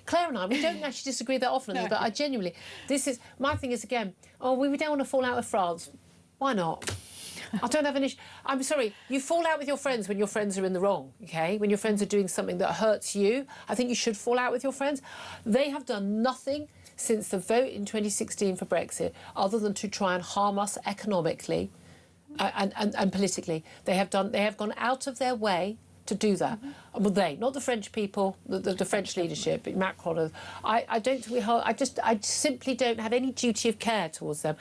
Claire and I, we don't actually disagree that often on this, but I genuinely, my thing is, again, we don't want to fall out with France. Why not? I don't have an issue. I'm sorry, you fall out with your friends when your friends are in the wrong, OK? When your friends are doing something that hurts you, I think you should fall out with your friends. They have done nothing since the vote in 2016 for Brexit other than to try and harm us economically and politically. They have gone out of their way to do that. Well, not the French people, the French leadership, Macron. I simply don't have any duty of care towards them.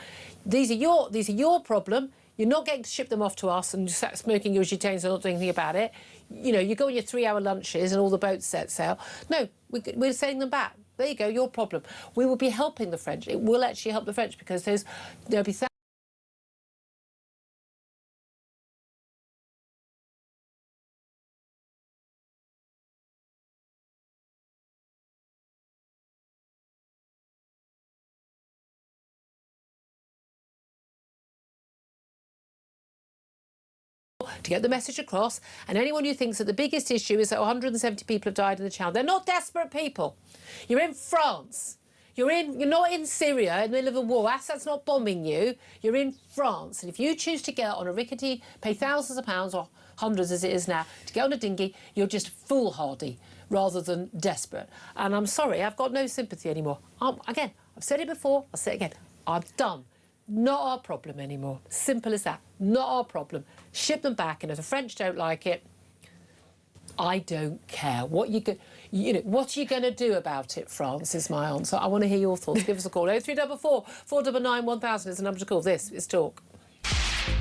These are your problem. You're not getting to ship them off to us and sat smoking your gitanes and not doing anything about it. You know, you go on your 3-hour lunches and all the boats set sail. No, we're sending them back. There you go, your problem. We will be helping the French. It will actually help the French because there'll be to get the message across, and anyone who thinks that the biggest issue is that 170 people have died in the Channel, they're not desperate people. You're in France. You're not in Syria in the middle of a war. Assad's not bombing you. You're in France, and if you choose to get on a rickety, pay thousands of pounds or hundreds as it is now to get on a dinghy, you're just foolhardy rather than desperate. And I'm sorry, I've got no sympathy anymore. Again, I've said it before. I'll say it again. I'm done. Not our problem anymore. Simple as that. Not our problem. Ship them back, and if the French don't like it, I don't care. What are you going to do about it, France, is my answer. I want to hear your thoughts. Give us a call. 0344 499 1000 is the number to call. This is Talk.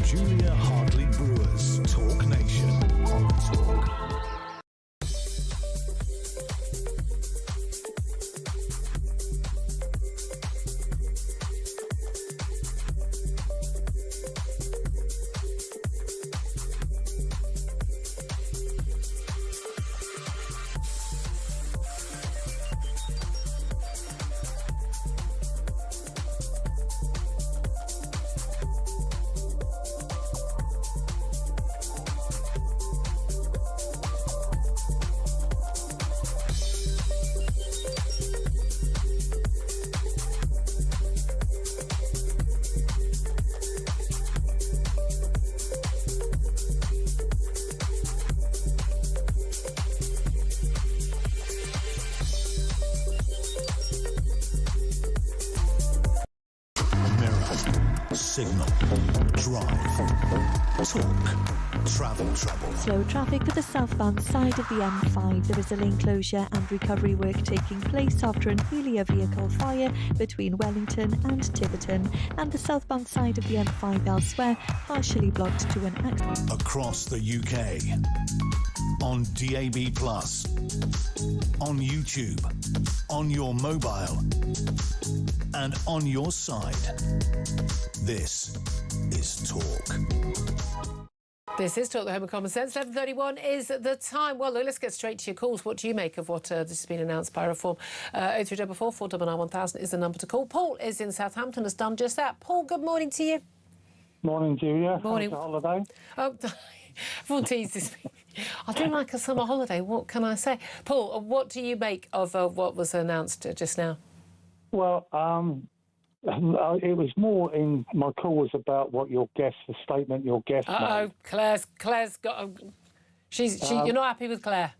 Julia Hartley-Brewer's Talk Nation on Talk. Signal, drive, talk, travel trouble. Slow traffic for the southbound side of the M5. There is a lane closure and recovery work taking place after an earlier vehicle fire between Wellington and Tiverton, and the southbound side of the M5 elsewhere partially blocked to an accident. Across the UK, on DAB+, on YouTube, on your mobile, and on your side. This is Talk. This is Talk, the Home of Common Sense. 11:31 is the time. Well, let's get straight to your calls. What do you make of what this has been announced by Reform? 0344 499 1000 is the number to call. Paul is in Southampton, has done just that. Paul, good morning to you. Morning, Julia. Morning. How's the holiday? Oh, everyone teases me. I do like a summer holiday. What can I say? Paul, what do you make of what was announced just now? Well, it was more in my call was about what your guest, the statement your guest made. Claire's got. You're not happy with Claire?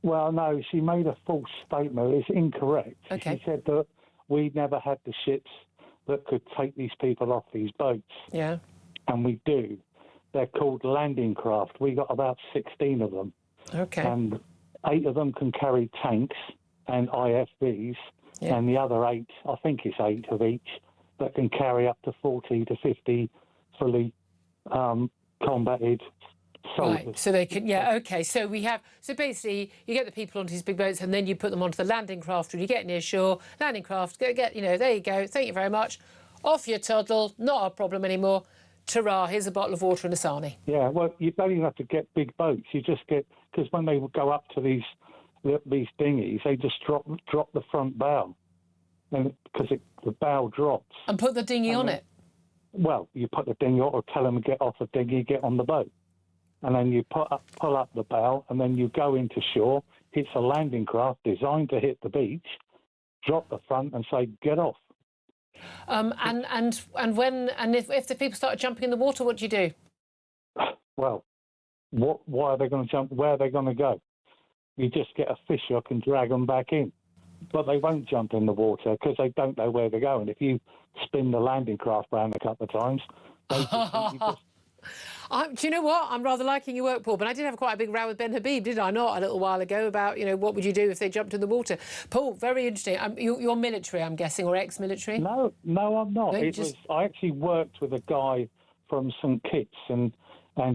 Well, no, she made a false statement. It's incorrect. Okay. She said that we never had the ships that could take these people off these boats. Yeah. And we do. They're called landing craft. We got about 16 of them. Okay. And 8 of them can carry tanks and IFVs. Yeah. And the other 8, I think it's 8 of each, that can carry up to 40 to 50 fully combated soldiers. Right, so they can, yeah, OK. So basically you get the people onto these big boats and then you put them onto the landing craft when you get near shore. Landing craft, there you go, thank you very much. Off you toddle, not a problem anymore. Ta-ra, here's a bottle of water and a sarnie. Yeah, well, you don't even have to get big boats. You just get, because when they go up to these dinghies, they just drop the front bow. and because the bow drops. And put the dinghy on it? Well, you put the dinghy on, or tell them to get off the dinghy, get on the boat. And then you pull up the bow, and then you go into shore. It's a landing craft designed to hit the beach, drop the front and say, get off. And if the people start jumping in the water, what do you do? Well, why are they going to jump? Where are they going to go? You just get a fish hook and drag them back in. But they won't jump in the water because they don't know where they're going. If you spin the landing craft round a couple of times, they do you know what? I'm rather liking your work, Paul, but I did have quite a big row with Ben Habib, did I not, a little while ago about, what would you do if they jumped in the water? Paul, very interesting. You're military, I'm guessing, or ex-military? No, I'm not. I actually worked with a guy from St Kitts, and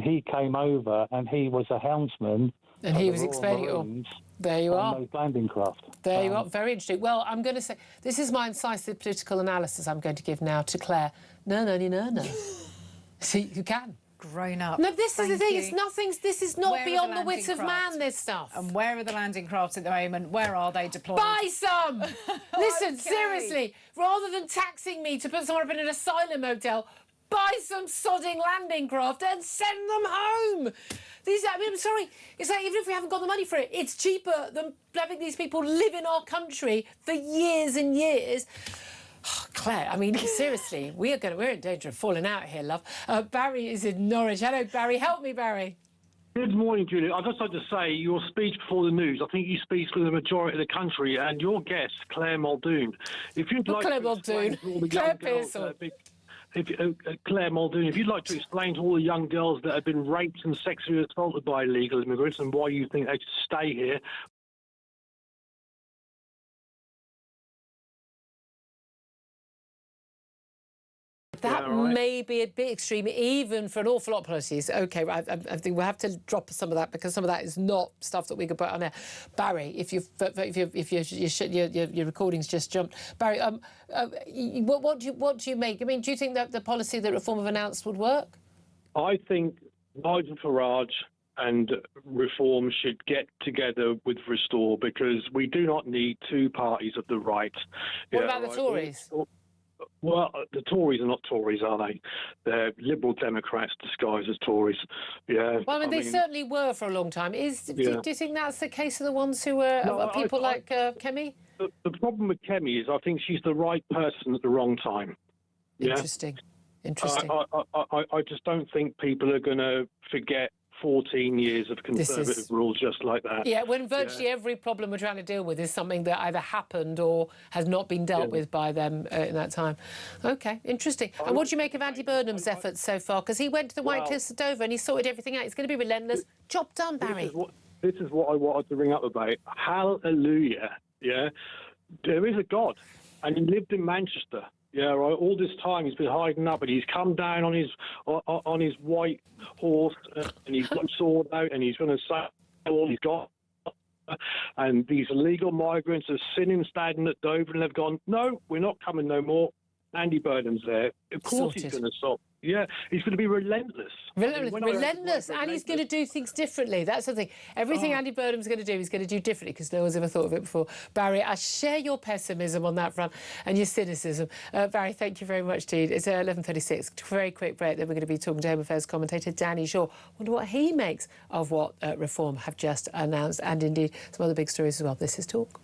he came over, and he was a helmsman. And he was explaining it all. There you are. Landing craft. There you are. Very interesting. Well, I'm going to say, this is my incisive political analysis I'm going to give now to Claire. No. See, you can. Grown up. No, this is the thing. This is not beyond the wit of man, this stuff. And where are the landing crafts at the moment? Where are they deployed? Buy some! Listen, seriously, rather than taxing me to put someone up in an asylum hotel, buy some sodding landing craft and send them home. I'm sorry, it's like, even if we haven't got the money for it, it's cheaper than having these people live in our country for years and years. Oh, Claire, I mean, seriously, we're in danger of falling out here, love. Barry is in Norwich. Hello, Barry. Help me, Barry. Good morning, Julia. I'd just like to say your speech before the news, I think you speak for the majority of the country, and your guest, Claire Muldoon. If you'd like Claire to explain Muldoon. to all the Claire young girls Pearsall. Claire Muldoon, if you'd like to explain to all the young girls that have been raped and sexually assaulted by illegal immigrants and why you think they should stay here. That may be a bit extreme, even for an awful lot of policies. OK, I think we'll have to drop some of that because some of that is not stuff that we could put on there. Barry, if your recording's just jumped, Barry, what do you make? I mean, do you think that the policy that Reform have announced would work? I think Nigel Farage and Reform should get together with Restore because we do not need two parties of the right. What about the Tories? Well, the Tories are not Tories, are they? They're Liberal Democrats disguised as Tories. Yeah. Well, I mean, they certainly were for a long time. Do you think that's the case of the ones who were people like Kemi? The problem with Kemi is I think she's the right person at the wrong time. Yeah? Interesting. I just don't think people are going to forget 14 years of conservative rule just like that. Yeah, when virtually every problem we're trying to deal with is something that either happened or has not been dealt with by them in that time. OK, interesting. And what do you make of Andy Burnham's efforts so far? Because he went to the White Cliffs of Dover and he sorted everything out. It's going to be relentless. Job done, Barry. This is what I wanted to ring up about. Hallelujah, yeah? There is a God, and he lived in Manchester. Yeah, right. All this time he's been hiding up, and he's come down on his white horse, and he's got a sword out, and he's going to say all he's got. And these illegal migrants are sitting standing at Dover, and they've gone, no, we're not coming no more. Andy Burnham's there. Of course he's going to stop. Yeah, he's going to be relentless. Relentless, and he's going to do things differently. That's the thing. Everything Andy Burnham's going to do, he's going to do differently because no one's ever thought of it before. Barry, I share your pessimism on that front and your cynicism. Barry, thank you very much indeed. It's 11:36. Very quick break. Then we're going to be talking to Home Affairs commentator Danny Shaw. Wonder what he makes of what Reform have just announced, and indeed some other big stories as well. This is Talk.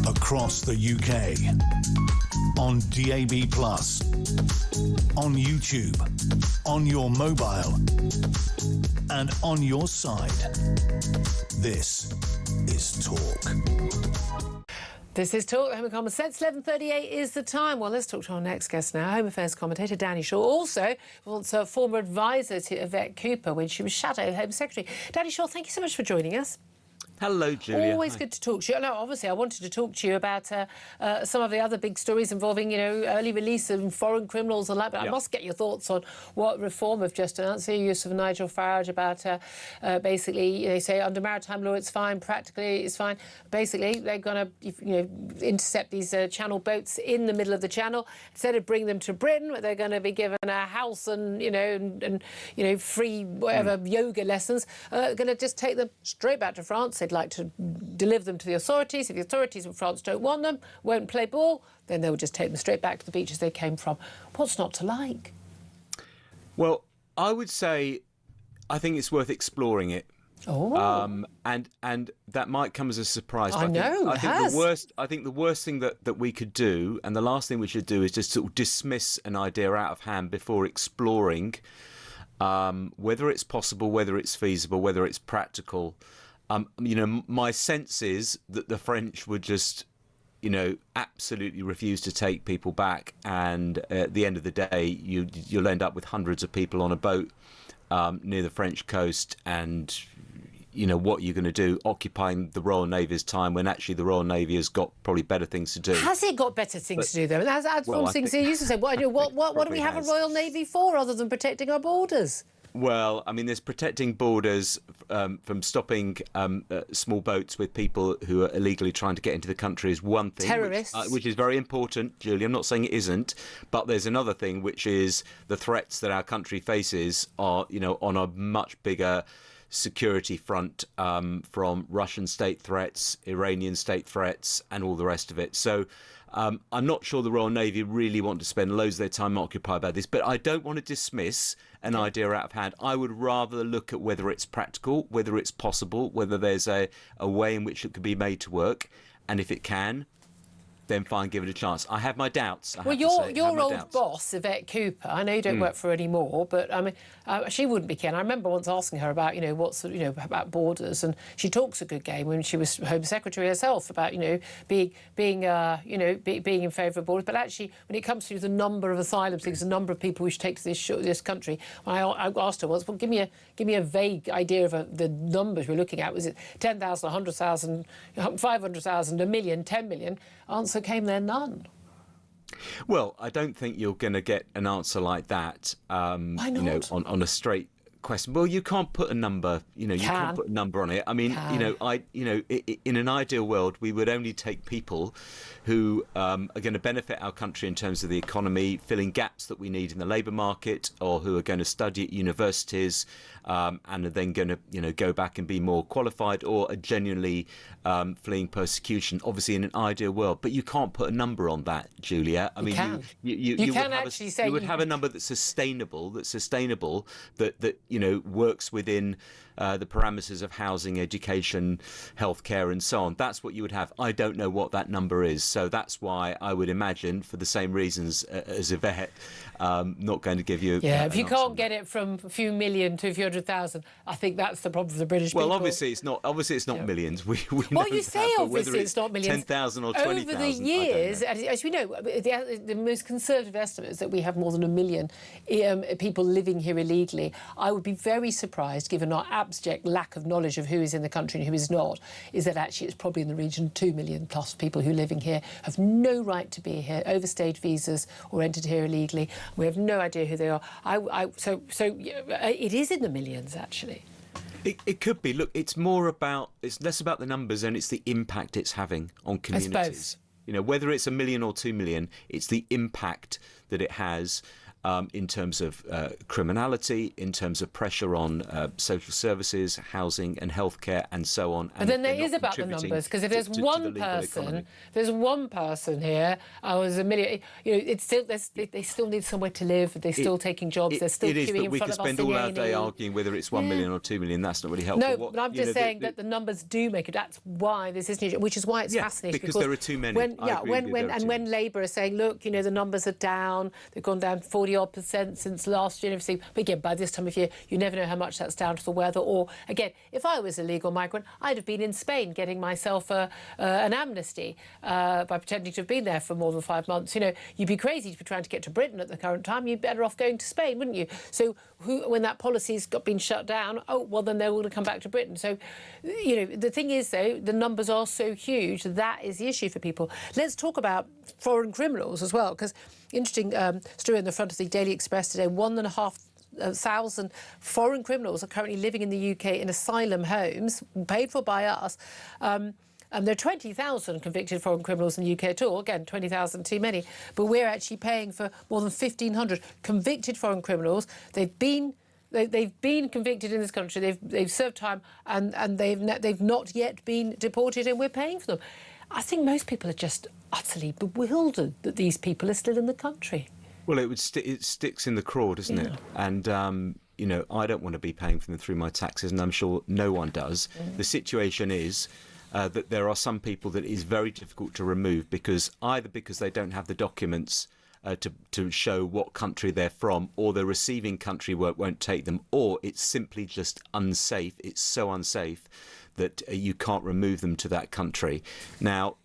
Across the UK. on DAB+, on YouTube, on your mobile, and on your side. This is Talk. This is Talk, Home and Common Sense. 11:38 is the time. Well, let's talk to our next guest now, Home Affairs commentator Danny Shaw. Also, a former advisor to Yvette Cooper when she was Shadow Home Secretary. Danny Shaw, thank you so much for joining us. Hello, Julia. Always good to talk to you. No, obviously, I wanted to talk to you about some of the other big stories involving, early release of foreign criminals and that. But I must get your thoughts on what reform have just announced. The use of Nigel Farage about basically, they say under maritime law it's fine, practically it's fine. Basically, they're going to, intercept these channel boats in the middle of the channel. Instead of bring them to Britain, where they're going to be given a house and, free whatever yoga lessons, going to just take them straight back to France. They'd like to deliver them to the authorities. If the authorities in France don't want them, won't play ball, then they'll just take them straight back to the beaches they came from. What's not to like? Well, I would say I think it's worth exploring it. Oh. And that might come as a surprise. I think the worst thing that we could do, and the last thing we should do, is just sort of dismiss an idea out of hand before exploring whether it's possible, whether it's feasible, whether it's practical. My sense is that the French would just, absolutely refuse to take people back, and at the end of the day, you'll end up with hundreds of people on a boat near the French coast, and what you're going to do, occupying the Royal Navy's time when actually the Royal Navy has got probably better things to do. Has it got better things to do, though? That's one thing they used to say. What do we have a Royal Navy for other than protecting our borders? Well, I mean, there's protecting borders from stopping small boats with people who are illegally trying to get into the country is one thing. Terrorists. Which is very important, Julie. I'm not saying it isn't, but there's another thing, which is the threats that our country faces are, on a much bigger security front from Russian state threats, Iranian state threats, and all the rest of it. So I'm not sure the Royal Navy really want to spend loads of their time occupied about this, but I don't want to dismiss an idea out of hand. I would rather look at whether it's practical, whether it's possible, whether there's a way in which it could be made to work, and if it can, then fine, give it a chance. I have my doubts. Well, your old boss, Yvette Cooper, I know you don't work for her anymore, but I mean, she wouldn't be keen. I remember once asking her about, about borders, and she talks a good game when she was Home Secretary herself about, being in favour of borders. But actually, when it comes to the number of asylum seekers, the number of people we should take to this country, I asked her once, well, give me a vague idea of the numbers we're looking at. Was it 10,000, 100,000, 500,000, a million, 10 million? Answer came there, none. Well, I don't think you're going to get an answer like that. Why not? On a straight question. Well, you can't put a number. You can't put a number on it. I mean, in an ideal world, we would only take people who are going to benefit our country in terms of the economy, filling gaps that we need in the labour market, or who are going to study at universities and are then going to, go back and be more qualified, or are genuinely fleeing persecution. Obviously, in an ideal world, but you can't put a number on that, Julia. I mean, you would have a number that's sustainable. That works within the parameters of housing, education, healthcare, and so on. That's what you would have. I don't know what that number is, so that's why I would imagine, for the same reasons as Yvette, not going to give you. If you can't get it from a few million to a few 100,000, I think that's the problem for the British people. Well, obviously it's not millions. We you say obviously it's not millions. 10,000 or 20,000. Over the years, as we know, the most conservative estimate is that we have more than 1 million people living here illegally. I would be very surprised, given our abject lack of knowledge of who is in the country and who is not, is that actually it's probably in the region of 2 million plus people who living here have no right to be here, overstayed visas or entered here illegally. We have no idea who they are. So it is in the millions, actually. It could be. Look, it's less about the numbers, and it's the impact it's having on communities. It's both. Whether it's 1 million or 2 million, it's the impact that it has. in terms of criminality, in terms of pressure on social services, housing and healthcare and so on. But then there is about the numbers, because if there's one person, there's one person here, I was a million, it's still, they still need somewhere to live, they're still taking jobs, they're still queuing in front of us. We could spend all our day arguing whether it's 1 million or 2 million, that's not really helpful. No, but I'm just saying that the numbers do make it. That's why this is, which is why it's fascinating. Because there are too many. When Labour are saying, look, the numbers are down, they've gone down 40-odd% since last year and everything. But again, by this time of year, you never know how much that's down to the weather. Or again, if I was a legal migrant, I'd have been in Spain getting myself an amnesty by pretending to have been there for more than 5 months. You'd be crazy to be trying to get to Britain at the current time. You'd be better off going to Spain, wouldn't you? So when that policy's been shut down, then they're all going to come back to Britain. So, the thing is, though, the numbers are so huge, that is the issue for people. Let's talk about foreign criminals as well, because interesting story on the front of the Daily Express today, 1,500 foreign criminals are currently living in the UK in asylum homes, paid for by us. And there are 20,000 convicted foreign criminals in the UK at all. Again, 20,000 too many. But we're actually paying for more than 1,500 convicted foreign criminals. They've been convicted in this country. They've served time, and they've not yet been deported, and we're paying for them. I think most people are just utterly bewildered that these people are still in the country. Well, it sticks in the craw, doesn't it? And I don't want to be paying for them through my taxes, and I'm sure no one does. The situation is that there are some people that is very difficult to remove because they don't have the documents to show what country they're from, or the receiving country won't take them, or it's simply just unsafe. It's so unsafe that you can't remove them to that country. Now,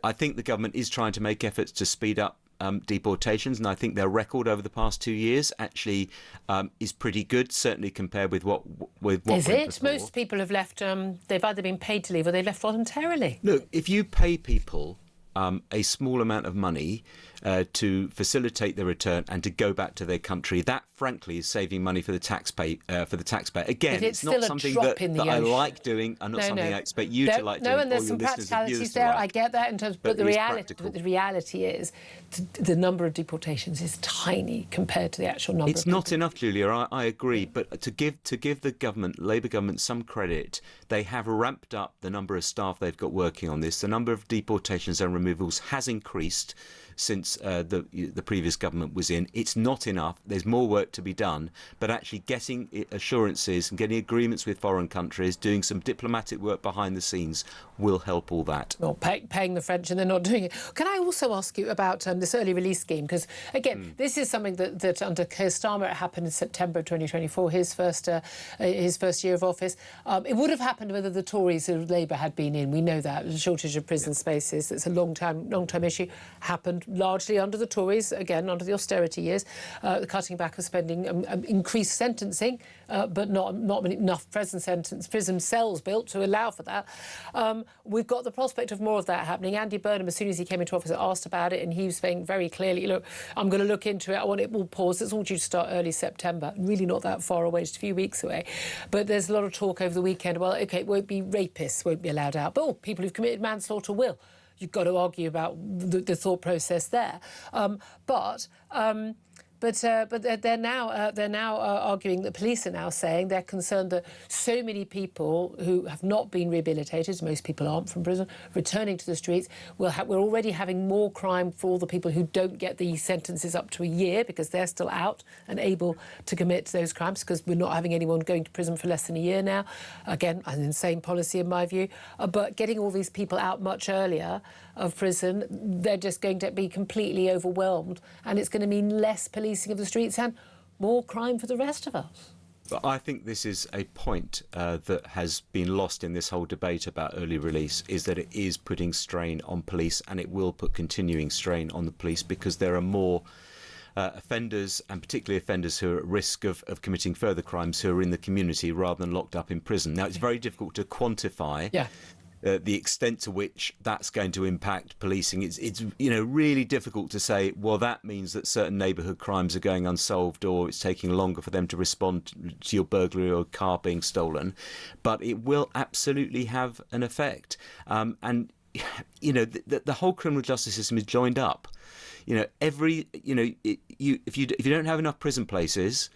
I think the government is trying to make efforts to speed up deportations, and I think their record over the past 2 years actually is pretty good, certainly compared with what is it before. Most people have left, they've either been paid to leave or they left voluntarily. Look, if you pay people a small amount of money to facilitate the return and to go back to their country, that frankly is saving money for the taxpayer. Again, it's not something that I like doing, and not something I expect you to like doing. No, and there's some practicalities there. I get that in terms, but the reality is the number of deportations is tiny compared to the actual number. It's not enough, Julia. I agree, but to give the government, Labour government, some credit, they have ramped up the number of staff they've got working on this. The number of deportations and removals has increased since the previous government was in. It's not enough. There's more work to be done, but actually getting assurances and getting agreements with foreign countries, doing some diplomatic work behind the scenes will help all that. Well, paying the French and they're not doing it. Can I also ask you about this early release scheme? Because, again, this is something that under Keir Starmer, it happened in September 2024, his first year of office. It would have happened whether the Tories or Labour had been in. We know that. The shortage of prison spaces, it's a long-term issue, happened largely under the Tories, again, under the austerity years, the cutting back of spending, increased sentencing, but not enough prison cells built to allow for that. We've got the prospect of more of that happening. Andy Burnham, as soon as he came into office, asked about it, and he was saying very clearly, look, I'm going to look into it. I want it all paused. It's all due to start early September. Really not that far away, just a few weeks away. But there's a lot of talk over the weekend, well, OK, it won't be rapists, won't be allowed out, but people who've committed manslaughter will. You've got to argue about the thought process there. But they're now arguing that police are now saying they're concerned that so many people who have not been rehabilitated, most people aren't from prison, returning to the streets. We're already having more crime for all the people who don't get the sentences up to a year because they're still out and able to commit those crimes, because we're not having anyone going to prison for less than a year now. Again, an insane policy in my view. But getting all these people out much earlier of prison, they're just going to be completely overwhelmed, and it's going to mean less policing of the streets and more crime for the rest of us. But I think this is a point that has been lost in this whole debate about early release, is that it is putting strain on police, and it will put continuing strain on the police because there are more offenders, and particularly offenders who are at risk of committing further crimes, who are in the community rather than locked up in prison. Now, it's very difficult to quantify the extent to which that's going to impact policing. It's really difficult to say, well, that means that certain neighbourhood crimes are going unsolved, or it's taking longer for them to respond to your burglary or car being stolen. But it will absolutely have an effect. The whole criminal justice system is joined up. if you don't have enough prison places,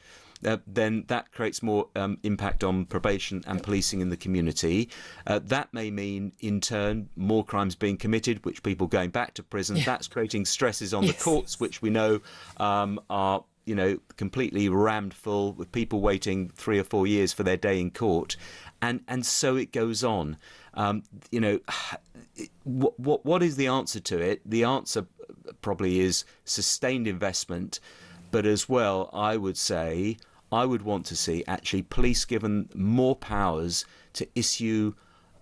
then that creates more impact on probation and policing in the community. That may mean, in turn, more crimes being committed, which people going back to prison. Yeah. That's creating stresses on the courts, which we know are completely rammed full with people waiting 3 or 4 years for their day in court, and so it goes on. What is the answer to it? The answer probably is sustained investment, but as well, I would say, I would want to see actually police given more powers to issue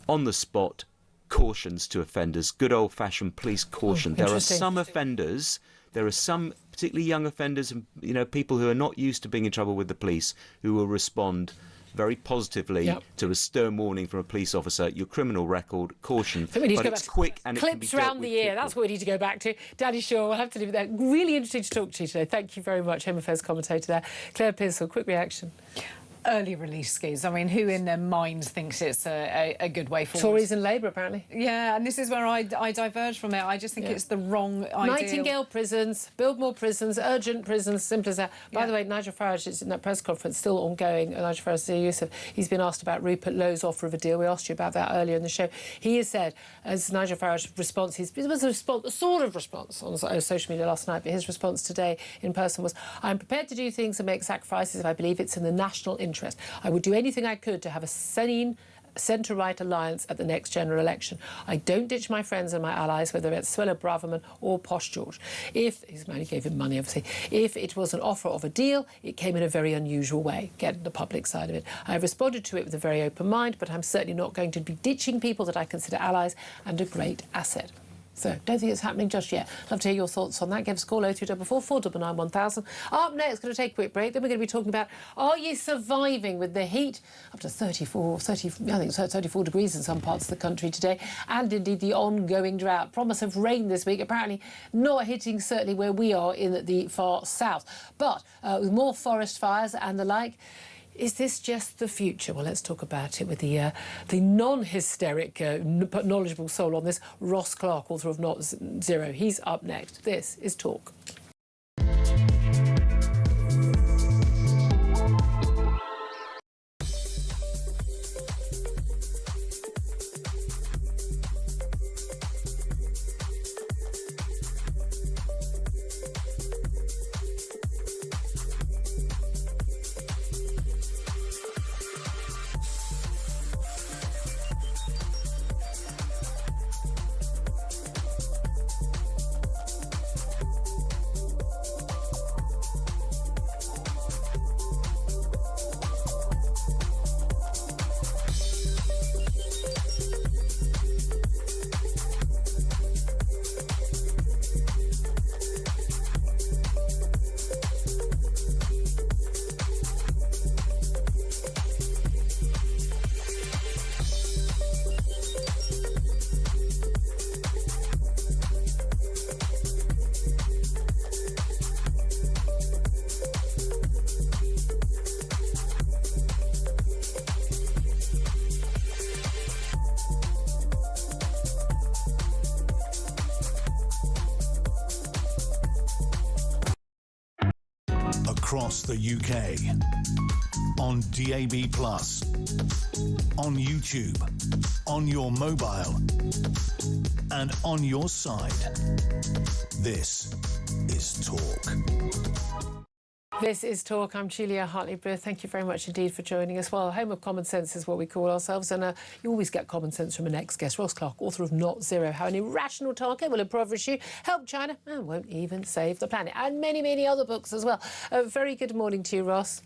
on the spot cautions to offenders, good old fashioned police caution. There are some offenders, there are some particularly young offenders and people who are not used to being in trouble with the police who will respond very positively to a stern warning from a police officer, your criminal record, caution. So we need but to go it's back. quick and clips it can be around the ear. That's what we need to go back to. Danny Shaw, we'll have to leave it there. Really interesting to talk to you today. Thank you very much, Home Affairs commentator there. Claire Pearsall, quick reaction. Early release schemes. I mean, who in their minds thinks it's a good way forward? Tories and Labour, apparently. Yeah, and this is where I diverge from it. I just think it's the wrong idea. Nightingale prisons, build more prisons, urgent prisons, simple as that. By the way, Nigel Farage is in that press conference, still ongoing. Nigel Farage, Yusuf, he's been asked about Rupert Lowe's offer of a deal. We asked you about that earlier in the show. He has said, as Nigel Farage response, it was a sort of response on social media last night, but his response today in person was, I'm prepared to do things and make sacrifices if I believe it's in the national interest. I would do anything I could to have a sane centre-right alliance at the next general election. I don't ditch my friends and my allies, whether it's Suella Braverman or Posh George. If his money gave him money, obviously, if it was an offer of a deal, it came in a very unusual way, getting the public side of it. I have responded to it with a very open mind, but I'm certainly not going to be ditching people that I consider allies and a great asset. So, don't think it's happening just yet. Love to hear your thoughts on that. Give us a call 0344 499 1000. Up next, going to take a quick break. Then we're going to be talking about, are you surviving with the heat? Up to 34 degrees in some parts of the country today. And indeed the ongoing drought. Promise of rain this week. Apparently not hitting certainly where we are in the far south. But with more forest fires and the like, is this just the future? Well, let's talk about it with the non-hysteric, knowledgeable soul on this, Ross Clark, author of Not Zero. He's up next. This is Talk. Across the UK, on DAB+, on YouTube, on your mobile, and on your side. This is Talk. This is Talk. I'm Julia Hartley-Brewer. Thank you very much indeed for joining us. Well, Home of Common Sense is what we call ourselves, and you always get common sense from a next guest. Ross Clark, author of Not Zero, How an Irrational Target Will Impoverish You, Help China, and Won't Even Save the Planet, and many, many other books as well. Very good morning to you, Ross.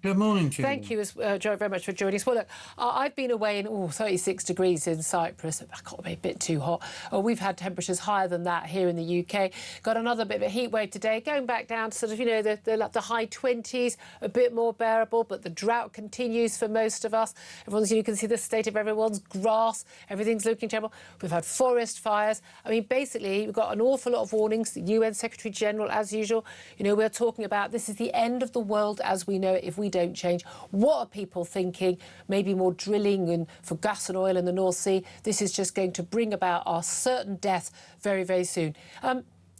Good morning, Julia. Thank you very much for joining us. Well, look, I've been away in 36 degrees in Cyprus. I can't be a bit too hot. We've had temperatures higher than that here in the UK. Got another bit of a heat wave today, going back down to sort of, the high 20s, a bit more bearable, but the drought continues for most of us. You can see the state of everyone's grass. Everything's looking terrible. We've had forest fires. I mean, basically, we've got an awful lot of warnings. The UN Secretary-General, as usual, we're talking about this is the end of the world as we know it if we don't change. What are people thinking? Maybe more drilling for gas and oil in the North Sea. This is just going to bring about our certain death very, very soon.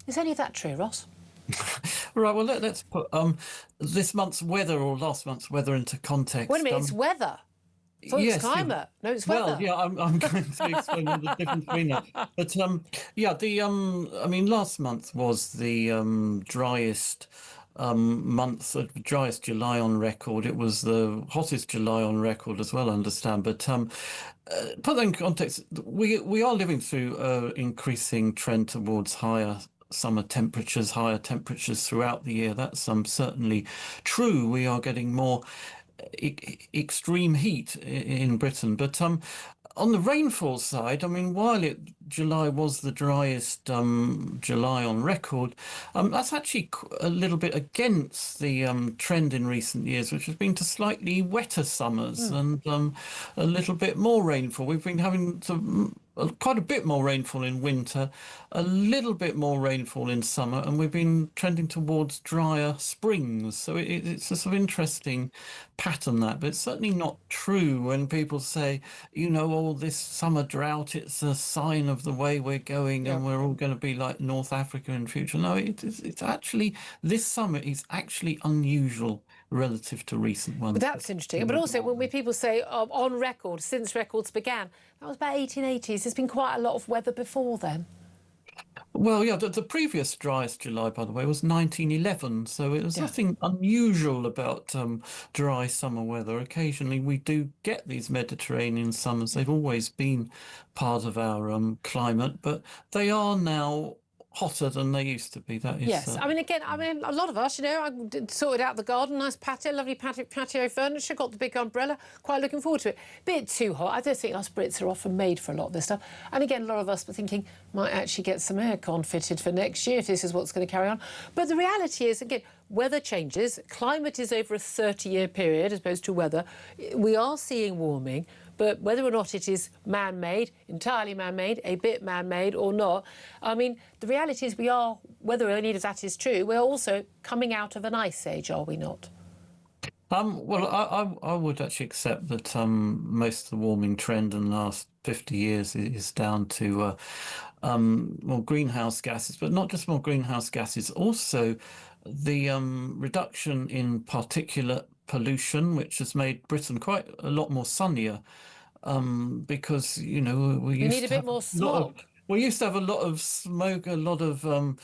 Is any of that true, Ross? Right, well, let's put this month's weather or last month's weather into context. Wait a minute, it's weather. It's climate. No, it's weather. Well, yeah, I'm going to explain the difference between that. But yeah, I mean, last month was the driest driest July on record. It was the hottest July on record as well, I understand. But put that in context, we are living through an increasing trend towards higher summer temperatures, higher temperatures throughout the year. That's certainly true. We are getting more extreme heat in Britain. But on the rainfall side, I mean, while July was the driest July on record, that's actually a little bit against the trend in recent years, which has been to slightly wetter summers and a little bit more rainfall. We've been having quite a bit more rainfall in winter, a little bit more rainfall in summer, and we've been trending towards drier springs. So it's a sort of interesting pattern, that, but it's certainly not true when people say, you know, oh, this summer drought, it's a sign of the way we're going and we're all going to be like North Africa in future. No, it's actually, this summer is actually unusual relative to recent ones. But that's interesting. But also, when people say on record, since records began, that was about 1880s. There's been quite a lot of weather before then. Well, yeah, the previous driest July, by the way, was 1911, so it was nothing unusual about dry summer weather. Occasionally we do get these Mediterranean summers. They've always been part of our climate, but they are now hotter than they used to be. That is. Yes, I mean, again, a lot of us, you know, I sorted out the garden, nice patio, lovely patio furniture, got the big umbrella, quite looking forward to it. Bit too hot. I don't think us Brits are often made for a lot of this stuff. And again, a lot of us were thinking, might actually get some aircon fitted for next year if this is what's going to carry on. But the reality is, again, weather changes. Climate is over a 30-year period as opposed to weather. We are seeing warming. But whether or not it is man-made, entirely man-made, a bit man-made or not, I mean, the reality is whether any of that is true, we're also coming out of an ice age, are we not? Well, I would actually accept that most of the warming trend in the last 50 years is down to more greenhouse gases, but not just more greenhouse gases, also the reduction in particulate pollution, which has made Britain quite a lot more sunnier, because, you know, we need a bit more smog. We used to have a lot of smoke, a lot of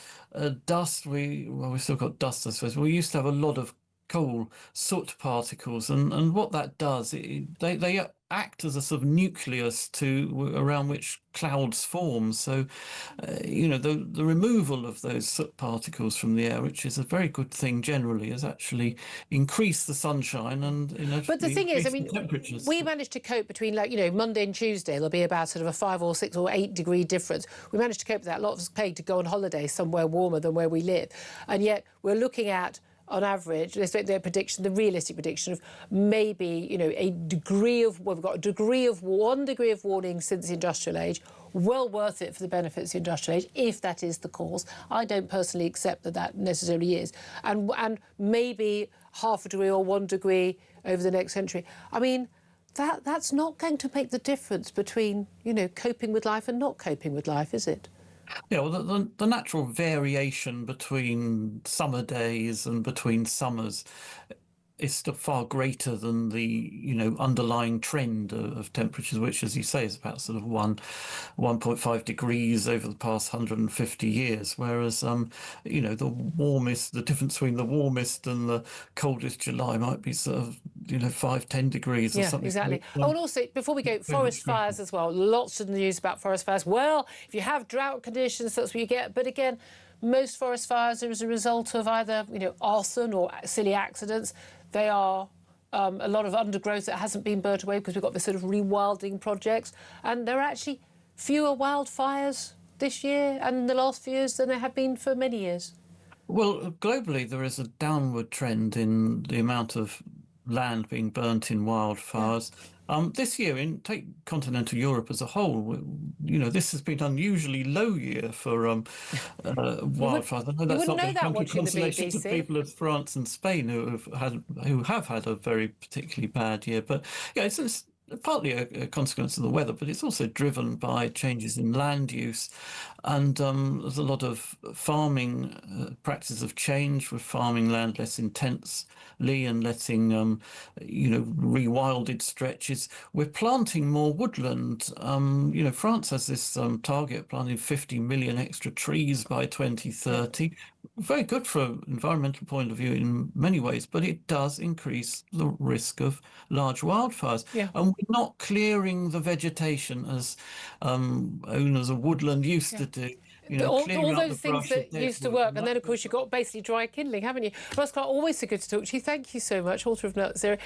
dust. We've still got dust, I suppose. We used to have a lot of coal soot particles, and what that does, they act as a sort of nucleus around which clouds form. So, you know, the removal of those soot particles from the air, which is a very good thing generally, has actually increased the sunshine and, you know. But the thing is, I mean, we managed to cope between, like, you know, Monday and Tuesday, there'll be about sort of a 5 or 6 or 8 degree difference. We managed to cope with that. A lot of us paid to go on holiday somewhere warmer than where we live, and yet we're looking at, on average, their prediction, the realistic prediction of maybe, you know, we've got one degree of warning since the industrial age, well worth it for the benefits of the industrial age, if that is the cause. I don't personally accept that necessarily is. And maybe half a degree or 1 degree over the next century. I mean, that's not going to make the difference between, you know, coping with life and not coping with life, is it? Yeah, well, the natural variation between summer days and between summers is still far greater than the, you know, underlying trend of temperatures, which, as you say, is about sort of 1.5 degrees over the past 150 years. Whereas, you know, the difference between the warmest and the coldest July might be sort of, you know, 5-10 degrees or something. Exactly. Oh, and also, before we go, forest fires as well. Lots of news about forest fires. Well, if you have drought conditions, that's what you get. But again, most forest fires are as a result of either, you know, arson or silly accidents. They are a lot of undergrowth that hasn't been burnt away because we've got this sort of rewilding projects. And there are actually fewer wildfires this year and in the last few years than there have been for many years. Well, globally, there is a downward trend in the amount of land being burnt in wildfires. This year, take continental Europe as a whole, you know, this has been an unusually low year for wildfires. I know that's not been come to consolation to people of France and Spain who have had a very particularly bad year. But yeah, it's partly a consequence of the weather, but it's also driven by changes in land use. And there's a lot of farming practices have changed, with farming land less intensely and letting, rewilded stretches. We're planting more woodland. France has this target, planting 50 million extra trees by 2030. Very good from an environmental point of view in many ways, but it does increase the risk of large wildfires. Yeah. And we're not clearing the vegetation as owners of woodland used to do. But all those things that used to work, and then of course you've got basically dry kindling, haven't you? Ross Clark, always so good to talk to you. Thank you so much, author of Net Zero.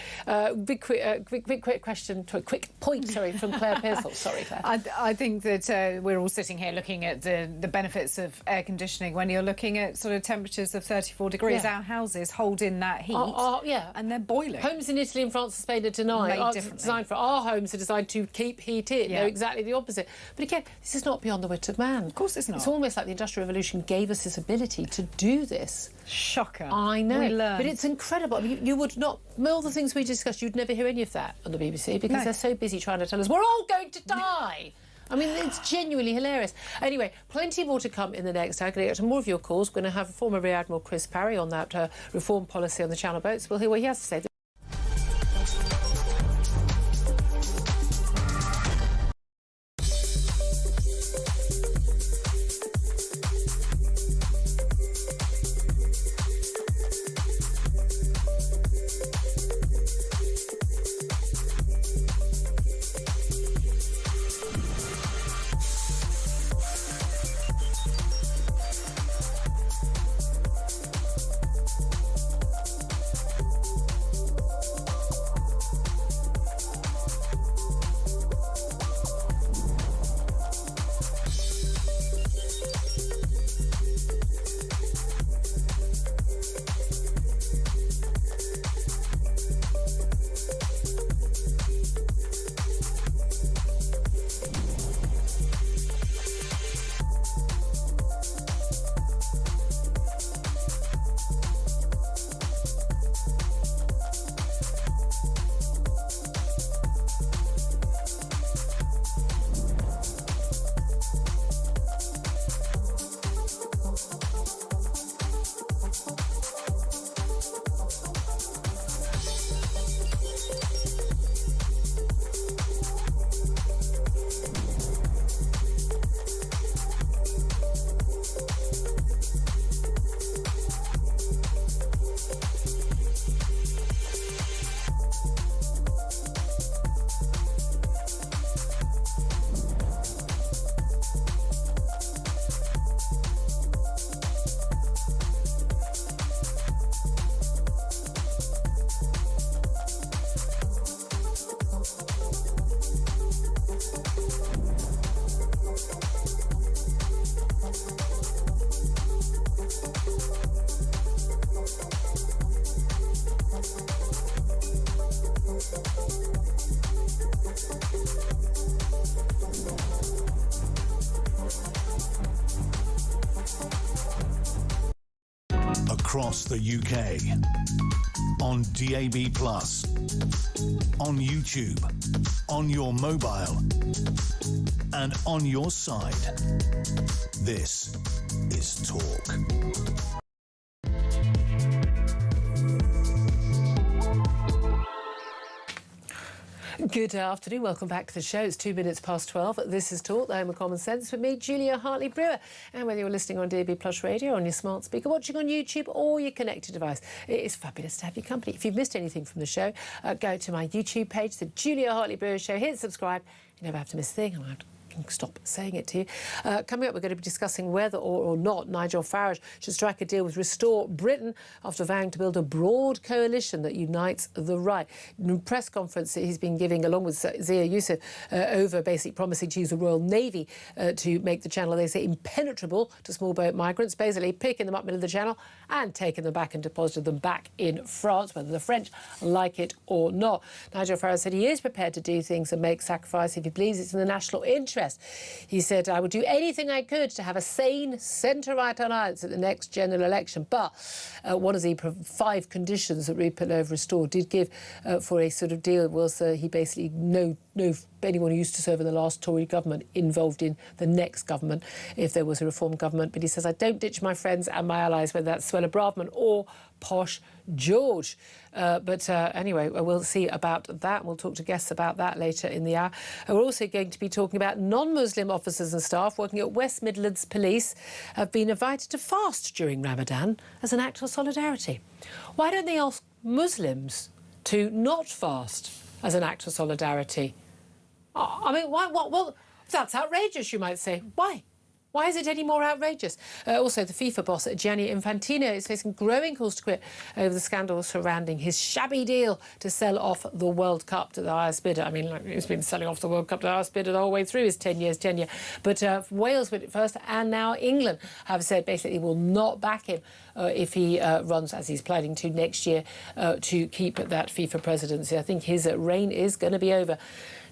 Big quick question, quick point, sorry, from Claire Pearsall. Sorry, Claire. I think that we're all sitting here looking at the benefits of air conditioning when you're looking at sort of temperatures of 34 degrees. Our houses hold in that heat, and they're boiling. Homes in Italy and France and Spain are designed for. Our homes are designed to keep heat in. They're exactly the opposite. But again, this is not beyond the wit of man. Of course it's not. It's almost like the Industrial Revolution gave us this ability to do this. Shocker. I know. We learned. But it's incredible. I mean, you would not... All the things we discussed, you'd never hear any of that on the BBC because they're so busy trying to tell us we're all going to die. I mean, it's genuinely hilarious. Anyway, plenty more to come in the next hour. I'm going to get to more of your calls. We're going to have former Rear Admiral Chris Parry on that reform policy on the Channel boats. We'll hear what he has to say. Across the UK, on DAB+, on YouTube, on your mobile, and on your side. This is Talk. Good afternoon, welcome back to the show. It's 12:02. This is Talk, the home of common sense, with me, Julia Hartley-Brewer. And whether you're listening on DAB Plus Radio, on your smart speaker, watching on YouTube or your connected device, it is fabulous to have your company. If you've missed anything from the show, go to my YouTube page, the Julia Hartley-Brewer Show, hit subscribe. You never have to miss a thing. Stop saying it to you. Coming up, we're going to be discussing whether or not Nigel Farage should strike a deal with Restore Britain after vowing to build a broad coalition that unites the right. In a press conference that he's been giving, along with Zia Youssef, over basically promising to use the Royal Navy to make the channel, they say, impenetrable to small boat migrants, basically picking them up middle of the channel and taking them back and deposited them back in France, whether the French like it or not. Nigel Farage said he is prepared to do things and make sacrifice if he believes it's in the national interest. He said, I would do anything I could to have a sane centre-right alliance at the next general election. But one of the 5 conditions that Rupert Restore did give for a sort of deal was he basically no anyone who used to serve in the last Tory government involved in the next government if there was a reform government. But he says, I don't ditch my friends and my allies, whether that's Suella Braverman or Posh George. Anyway, we'll see about that. We'll talk to guests about that later in the hour. We're also going to be talking about non-Muslim officers and staff working at West Midlands Police have been invited to fast during Ramadan as an act of solidarity. Why don't they ask Muslims to not fast as an act of solidarity? I mean, why? Well, that's outrageous, you might say. Why? Why is it any more outrageous? Also, the FIFA boss, Gianni Infantino, is facing growing calls to quit over the scandal surrounding his shabby deal to sell off the World Cup to the highest bidder. I mean, he's been selling off the World Cup to the highest bidder the whole way through his 10 years tenure. But Wales went it first, and now England have said basically will not back him if he runs, as he's planning to next year, to keep that FIFA presidency. I think his reign is going to be over.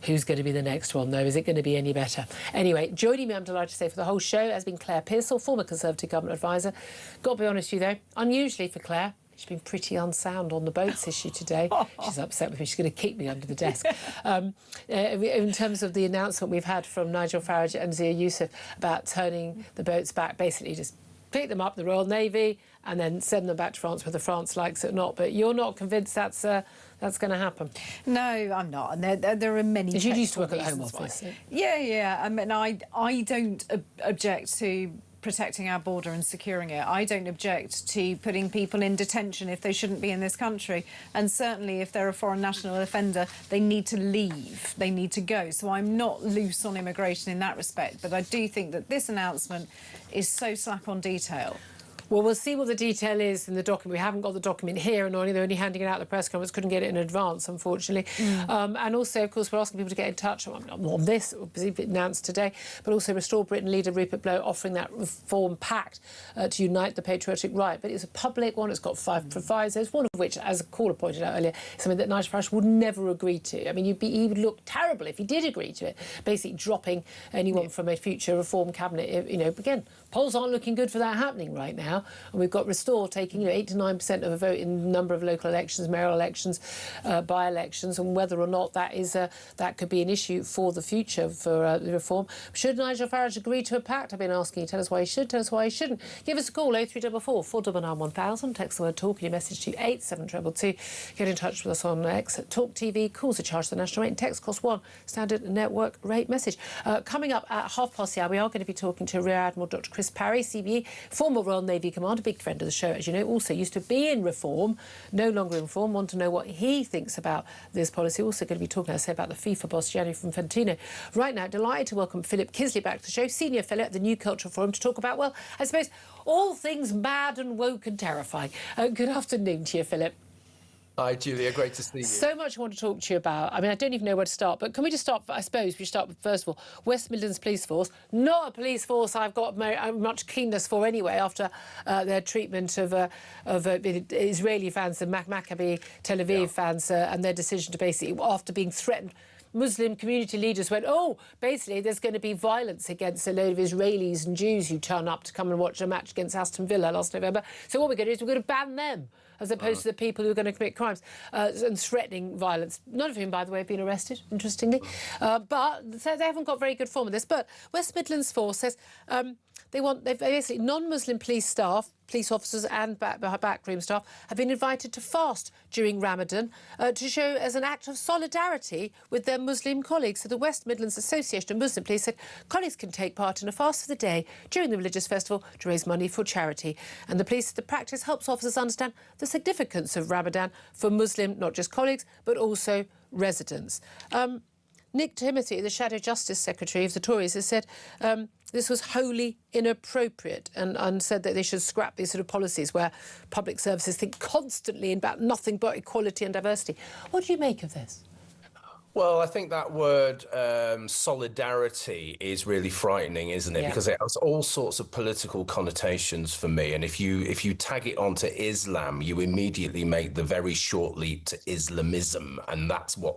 Who's going to be the next one, though? Is it going to be any better? Anyway, joining me, I'm delighted to say, for the whole show has been Claire Pearsall, former Conservative Government advisor. Got to be honest with you, though, unusually for Claire, she's been pretty unsound on the boats issue today. She's upset with me. She's going to keep me under the desk. In terms of the announcement we've had from Nigel Farage and Zia Youssef about turning the boats back, basically just pick them up, the Royal Navy, and then send them back to France, whether France likes it or not. But you're not convinced that's going to happen? No, I'm not. And there are many. You used to work at the Home Office. Yeah. I mean, I don't object to protecting our border and securing it. I don't object to putting people in detention if they shouldn't be in this country. And certainly if they're a foreign national offender, they need to leave. They need to go. So I'm not loose on immigration in that respect. But I do think that this announcement is so slap on detail. Well, we'll see what the detail is in the document. We haven't got the document here, and they're only handing it out at the press conference. Couldn't get it in advance, unfortunately. And also, of course, we're asking people to get in touch on this, obviously announced today, but also Restore Britain leader Rupert Blow offering that reform pact to unite the patriotic right. But it's a public one. It's got 5 provisos, one of which, as a caller pointed out earlier, is something that Nigel Farage would never agree to. I mean, he would look terrible if he did agree to it, basically dropping anyone from a future reform cabinet. You know, again, polls aren't looking good for that happening right now. And we've got Restore taking 8 to 9% of a vote in a number of local elections, mayoral elections, by-elections, and whether or not that is that could be an issue for the future for the reform. Should Nigel Farage agree to a pact? I've been asking you. Tell us why he should, tell us why he shouldn't. Give us a call, 0344 499 1000. Text the word TALK and your message to 87222. Get in touch with us on X at Talk TV. Calls are charged the national rate and text cost 1 standard network rate message. Coming up at 5:30, we are going to be talking to Rear Admiral Dr. Chris Parry, CBE, former Royal Navy Commander, big friend of the show, as you know, also used to be in reform, no longer in reform. Want to know what he thinks about this policy. Also going to be talking, as I say, about the FIFA boss, Gianni Infantino. Right now, delighted to welcome Philip Kisley back to the show, Senior Fellow at the New Cultural Forum, to talk about, well, I suppose, all things mad and woke and terrifying. Good afternoon to you, Philip. Hi, Julia. Great to see you. So much I want to talk to you about. I mean, I don't even know where to start, but can we just start, I suppose, we start with, first of all, West Midlands Police Force. Not a police force I've got much keenness for anyway, after their treatment of Israeli fans and Maccabi Tel Aviv fans and their decision to basically, after being threatened, Muslim community leaders went, oh, basically there's going to be violence against a load of Israelis and Jews who turn up to come and watch a match against Aston Villa last November. So what we're going to do is we're going to ban them, as opposed to the people who are going to commit crimes and threatening violence, none of whom, by the way, have been arrested, interestingly. But so they haven't got very good form of this. But West Midlands Force says they've basically non-Muslim police staff, police officers and backroom staff have been invited to fast during Ramadan to show as an act of solidarity with their Muslim colleagues. So the West Midlands Association of Muslim Police said colleagues can take part in a fast for the day during the religious festival to raise money for charity. And the police said the practice helps officers understand the significance of Ramadan for Muslim, not just colleagues, but also residents. Nick Timothy, the Shadow Justice Secretary of the Tories, has said this was wholly inappropriate and said that they should scrap these sort of policies where public services think constantly about nothing but equality and diversity. What do you make of this? Well, I think that word solidarity is really frightening, isn't it? Yeah. Because it has all sorts of political connotations for me. And if you tag it onto Islam, you immediately make the very short leap to Islamism, and that's what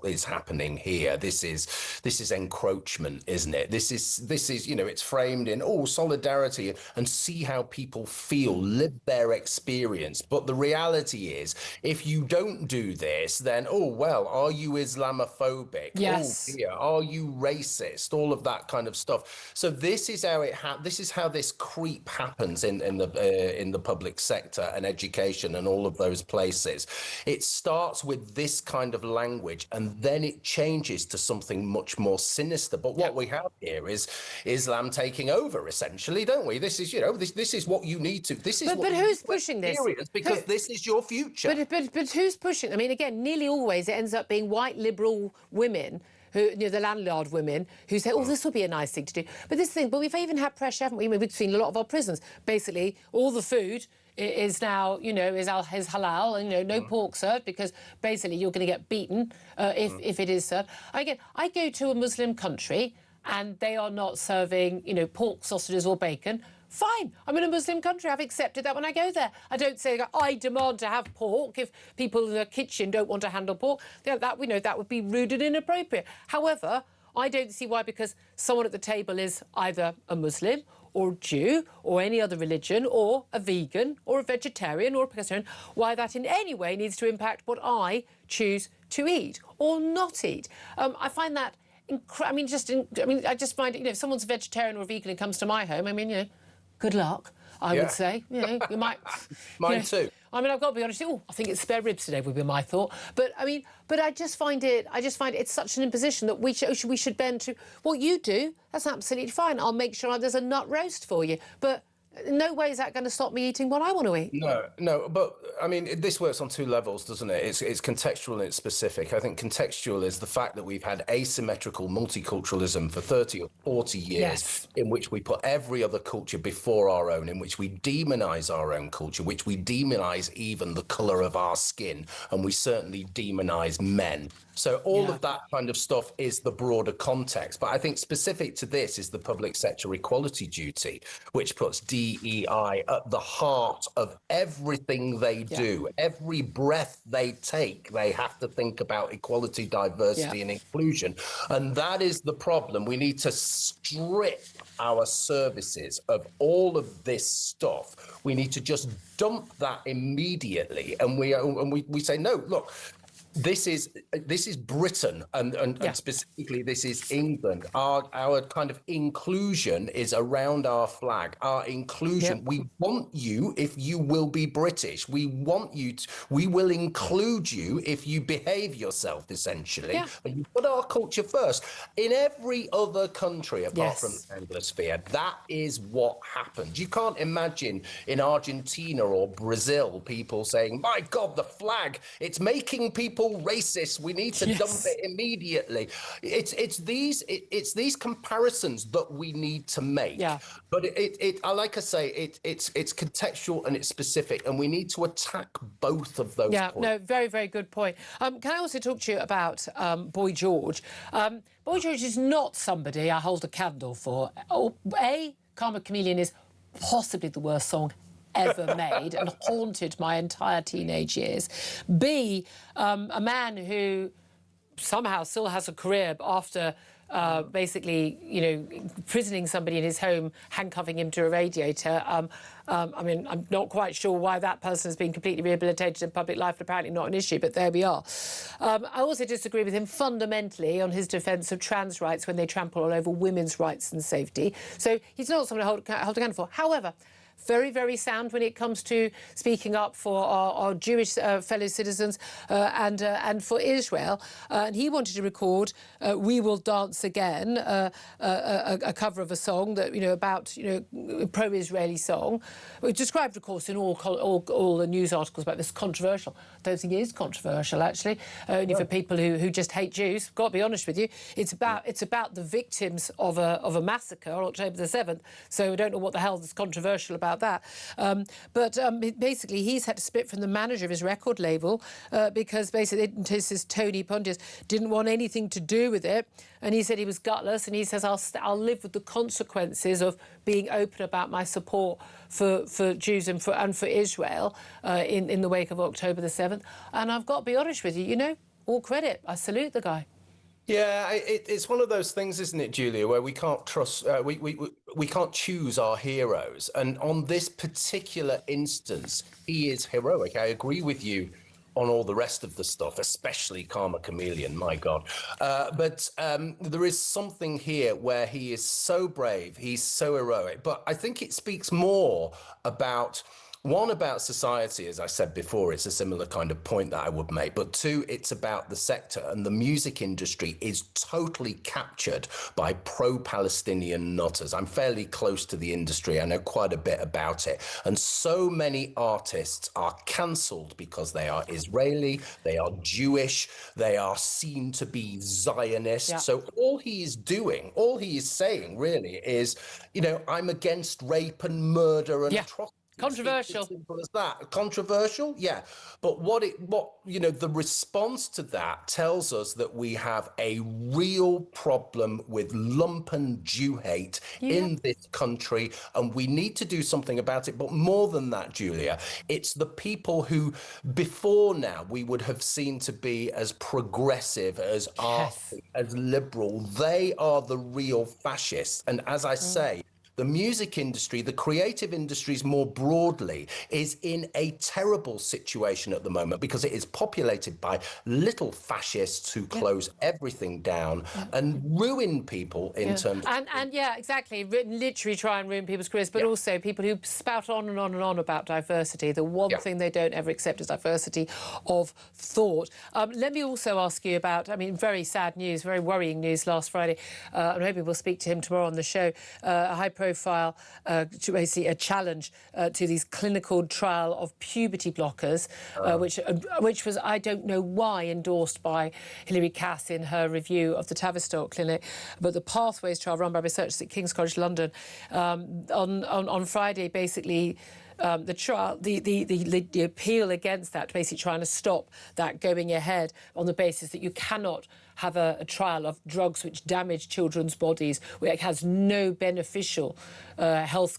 is happening here. This is encroachment, isn't it? This is it's framed in solidarity and see how people feel, live their experience. But the reality is, if you don't do this, then are you Islam? Islamophobic? Yes. Oh dear, are you racist? All of that kind of stuff. So this is how this is how this creep happens in the public sector and education and all of those places. It starts with this kind of language, and then it changes to something much more sinister. But what we have here is Islam taking over, essentially, don't we? This is, this is what you need to. This is. But who's pushing this? Because this is your future. But who's pushing? I mean, again, nearly always it ends up being white liberal women who, the landlord women, who say, "Oh, this will be a nice thing to do." But we've even had pressure, haven't we? We've seen a lot of our prisons. Basically, all the food is now, is halal, and no pork served, because basically you're going to get beaten if it is served. Again, I go to a Muslim country and they are not serving, pork sausages or bacon. Fine, I'm in a Muslim country. I've accepted that when I go there. I don't say I demand to have pork if people in the kitchen don't want to handle pork. That would be rude and inappropriate. However, I don't see why, because someone at the table is either a Muslim or a Jew or any other religion or a vegan or a vegetarian or a pescatarian, why that in any way needs to impact what I choose to eat or not eat. I find that I just find it, if someone's a vegetarian or a vegan and comes to my home, good luck, I would say. You might. Mine too. I mean, I've got to be honest. I think it's spare ribs today would be my thought. But I just find it's such an imposition that we should bend to what you do. That's absolutely fine. I'll make sure there's a nut roast for you. But in no way is that going to stop me eating what I want to eat. No, but I mean, this works on two levels, doesn't it? It's contextual and it's specific. I think contextual is the fact that we've had asymmetrical multiculturalism for 30 or 40 years, in which we put every other culture before our own, in which we demonize our own culture, which we demonize even the color of our skin, and we certainly demonize men. So all of that kind of stuff is the broader context. But I think specific to this is the public sector equality duty, which puts DEI at the heart of everything they do. Every breath they take, they have to think about equality, diversity and inclusion. And that is the problem. We need to strip our services of all of this stuff. We need to just dump that immediately. And we say, no, look, this is Britain, and specifically this is England. Our kind of inclusion is around our flag. Our inclusion. We want you if you will be British. We want you. We will include you if you behave yourself. Essentially, and you put our culture first. In every other country apart from the Anglosphere, that is what happens. You can't imagine in Argentina or Brazil people saying, "My God, the flag! It's making people racist. We need to dump it immediately." It's these comparisons that we need to make. But like I say, it's contextual and it's specific, and we need to attack both of those points. No, very, very good point. Can I also talk to you about Boy George? Boy George is not somebody I hold a candle for. Karma Chameleon is possibly the worst song ever made and haunted my entire teenage years. B, a man who somehow still has a career after basically, imprisoning somebody in his home, handcuffing him to a radiator. I mean, I'm not quite sure why that person has been completely rehabilitated in public life, apparently not an issue, but there we are. I also disagree with him fundamentally on his defence of trans rights when they trample all over women's rights and safety. So he's not someone to hold a candle for. However, very, very sound when it comes to speaking up for our Jewish fellow citizens and for Israel. And he wanted to record "We Will Dance Again," a cover of a song that about pro-Israeli song. It's described, of course, in all the news articles about this controversial. I don't think it is controversial, actually. Only for people who just hate Jews. Got to be honest with you, it's about the victims of a massacre on October the 7th. So I don't know what the hell is controversial about that. But basically, he's had to split from the manager of his record label because basically his Tony Pundit didn't want anything to do with it. And he said he was gutless, and he says, I'll live with the consequences of being open about my support for Jews and for Israel in the wake of October the 7th. And I've got to be honest with you, all credit. I salute the guy. Yeah, it's one of those things, isn't it, Julia, where we can't trust, we can't choose our heroes. And on this particular instance, he is heroic. I agree with you on all the rest of the stuff, especially Karma Chameleon, my God. But there is something here where he is so brave, he's so heroic. But I think it speaks more about, one, about society, as I said before, it's a similar kind of point that I would make. But two, it's about the sector, and the music industry is totally captured by pro-Palestinian nutters. I'm fairly close to the industry. I know quite a bit about it. And so many artists are cancelled because they are Israeli, they are Jewish, they are seen to be Zionist. Yeah. So all he is doing, all he is saying really is, you know, I'm against rape and murder and atrocity. Controversial. It's simple as that. Controversial, yeah. But what you know, the response to that tells us that we have a real problem with lumpen Jew hate in this country, and we need to do something about it. But more than that, Julia, it's the people who before now we would have seen to be as progressive, as arty, as liberal. They are the real fascists. And as I say, the music industry, the creative industries more broadly, is in a terrible situation at the moment because it is populated by little fascists who close everything down and ruin people in terms of... And yeah, exactly. Literally try and ruin people's careers, but also people who spout on and on and on about diversity. The one thing they don't ever accept is diversity of thought. Let me also ask you about, I mean, very sad news, very worrying news last Friday. I'm hoping we'll speak to him tomorrow on the show. A high-profile, basically a challenge to these clinical trial of puberty blockers, which was, I don't know why, endorsed by Hilary Cass in her review of the Tavistock Clinic, but the Pathways trial run by researchers at King's College London on Friday, basically. The trial, the appeal against that, basically trying to stop that going ahead on the basis that you cannot have a trial of drugs which damage children's bodies, where it has no beneficial health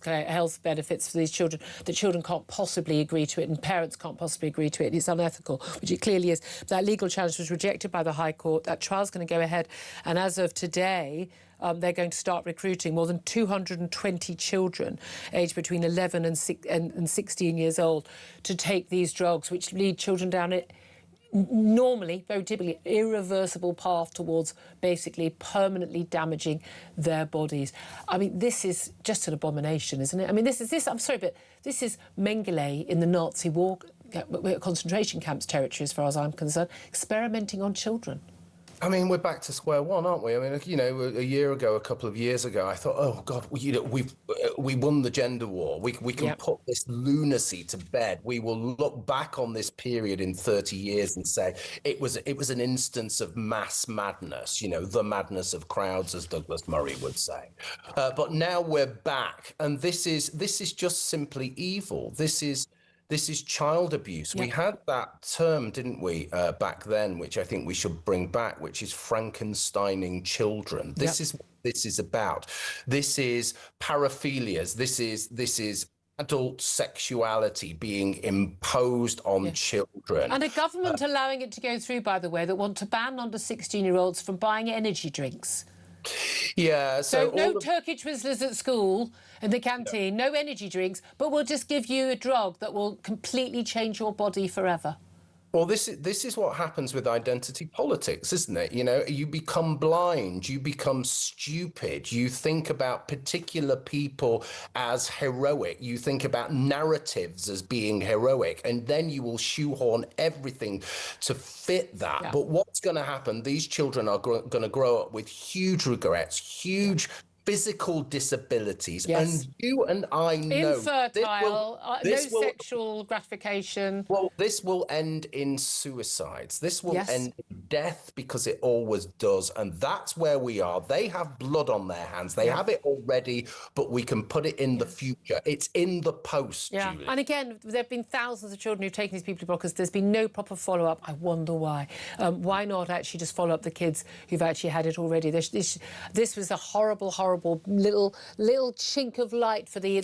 benefits for these children. The children can't possibly agree to it, and parents can't possibly agree to it. It's unethical, which it clearly is. That legal challenge was rejected by the High Court. That trial's going to go ahead, and as of today, they're going to start recruiting more than 220 children aged between 11 and 16 years old to take these drugs, which lead children down it normally, very typically, irreversible path towards basically permanently damaging their bodies. I mean, this is just an abomination, isn't it? I mean, I'm sorry, but this is Mengele in the Nazi war concentration camps territory, as far as I'm concerned, experimenting on children. I mean, we're back to square one, aren't we? I mean, you know, a year ago, a couple of years ago, I thought, oh God, you know, we won the gender war. We can put this lunacy to bed. We will look back on this period in 30 years and say it was an instance of mass madness. You know, the madness of crowds, as Douglas Murray would say. But now we're back, and this is just simply evil. This is child abuse. We had that term, didn't we, back then, which I think we should bring back, which is Frankensteining children. This is what this is about. This is paraphilias. This is adult sexuality being imposed on children. And a government allowing it to go through, by the way, that want to ban under 16-year-olds from buying energy drinks. Yeah, so no Turkish Twizzlers at school in the canteen, no energy drinks, but we'll just give you a drug that will completely change your body forever. Well, this is what happens with identity politics, isn't it? You know, you become blind, you become stupid, you think about particular people as heroic, you think about narratives as being heroic, and then you will shoehorn everything to fit that. But what's going to happen? These children are going to grow up with huge regrets, huge physical disabilities, and you and I know infertile, no sexual gratification. Well, this will end in suicides. This will end in death, because it always does, and that's where we are. They have blood on their hands. They have it already, but we can put it in the future. It's in the post. Julie. And again, there have been thousands of children who've taken these puberty blockers. There's been no proper follow-up. I wonder why. Why not actually just follow up the kids who've actually had it already? This was a horrible little chink of light for the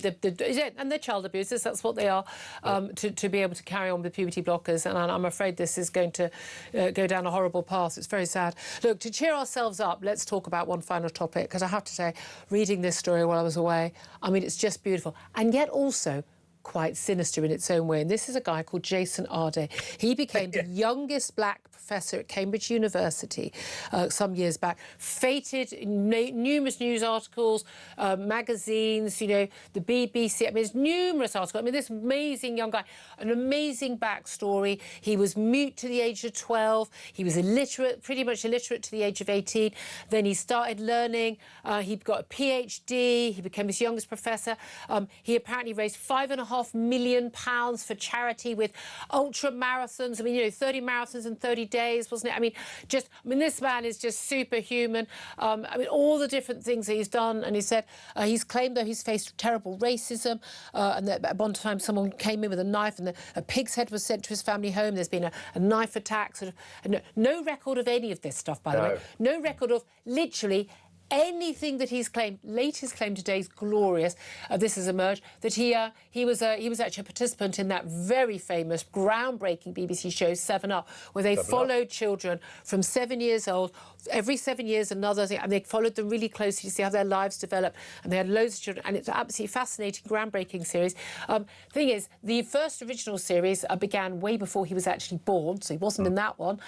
and they're child abusers. That's what they are, to be able to carry on with puberty blockers. And I'm afraid this is going to go down a horrible path. It's very sad. Look, to cheer ourselves up, let's talk about one final topic, because I have to say, reading this story while I was away, I mean, it's just beautiful. And yet also quite sinister in its own way. And this is a guy called Jason Arde. He became the youngest black professor at Cambridge University some years back, feted in numerous news articles, magazines, you know, the BBC. I mean, there's numerous articles. I mean, this amazing young guy, an amazing backstory. He was mute to the age of 12. He was illiterate, pretty much illiterate to the age of 18. Then he started learning. He got a PhD. He became his youngest professor. He apparently raised £5.5 million for charity with ultra marathons. I mean, you know, 30 marathons in 30 days, wasn't it? I mean, this man is just superhuman. I mean, all the different things that he's done. And he said he's claimed, though, he's faced terrible racism, and that at one time someone came in with a knife and a pig's head was sent to his family home. There's been a knife attack. No record of any of this stuff, by the way. No record of literally anything that he's claimed. Latest claim today is glorious. This has emerged that he was actually a participant in that very famous, groundbreaking BBC show 7 Up, where they followed children from 7 years old. Every 7 years, another thing, and they followed them really closely to see how their lives develop. And they had loads of children, and it's an absolutely fascinating, groundbreaking series. Thing is, the first original series began way before he was actually born, so he wasn't in that one.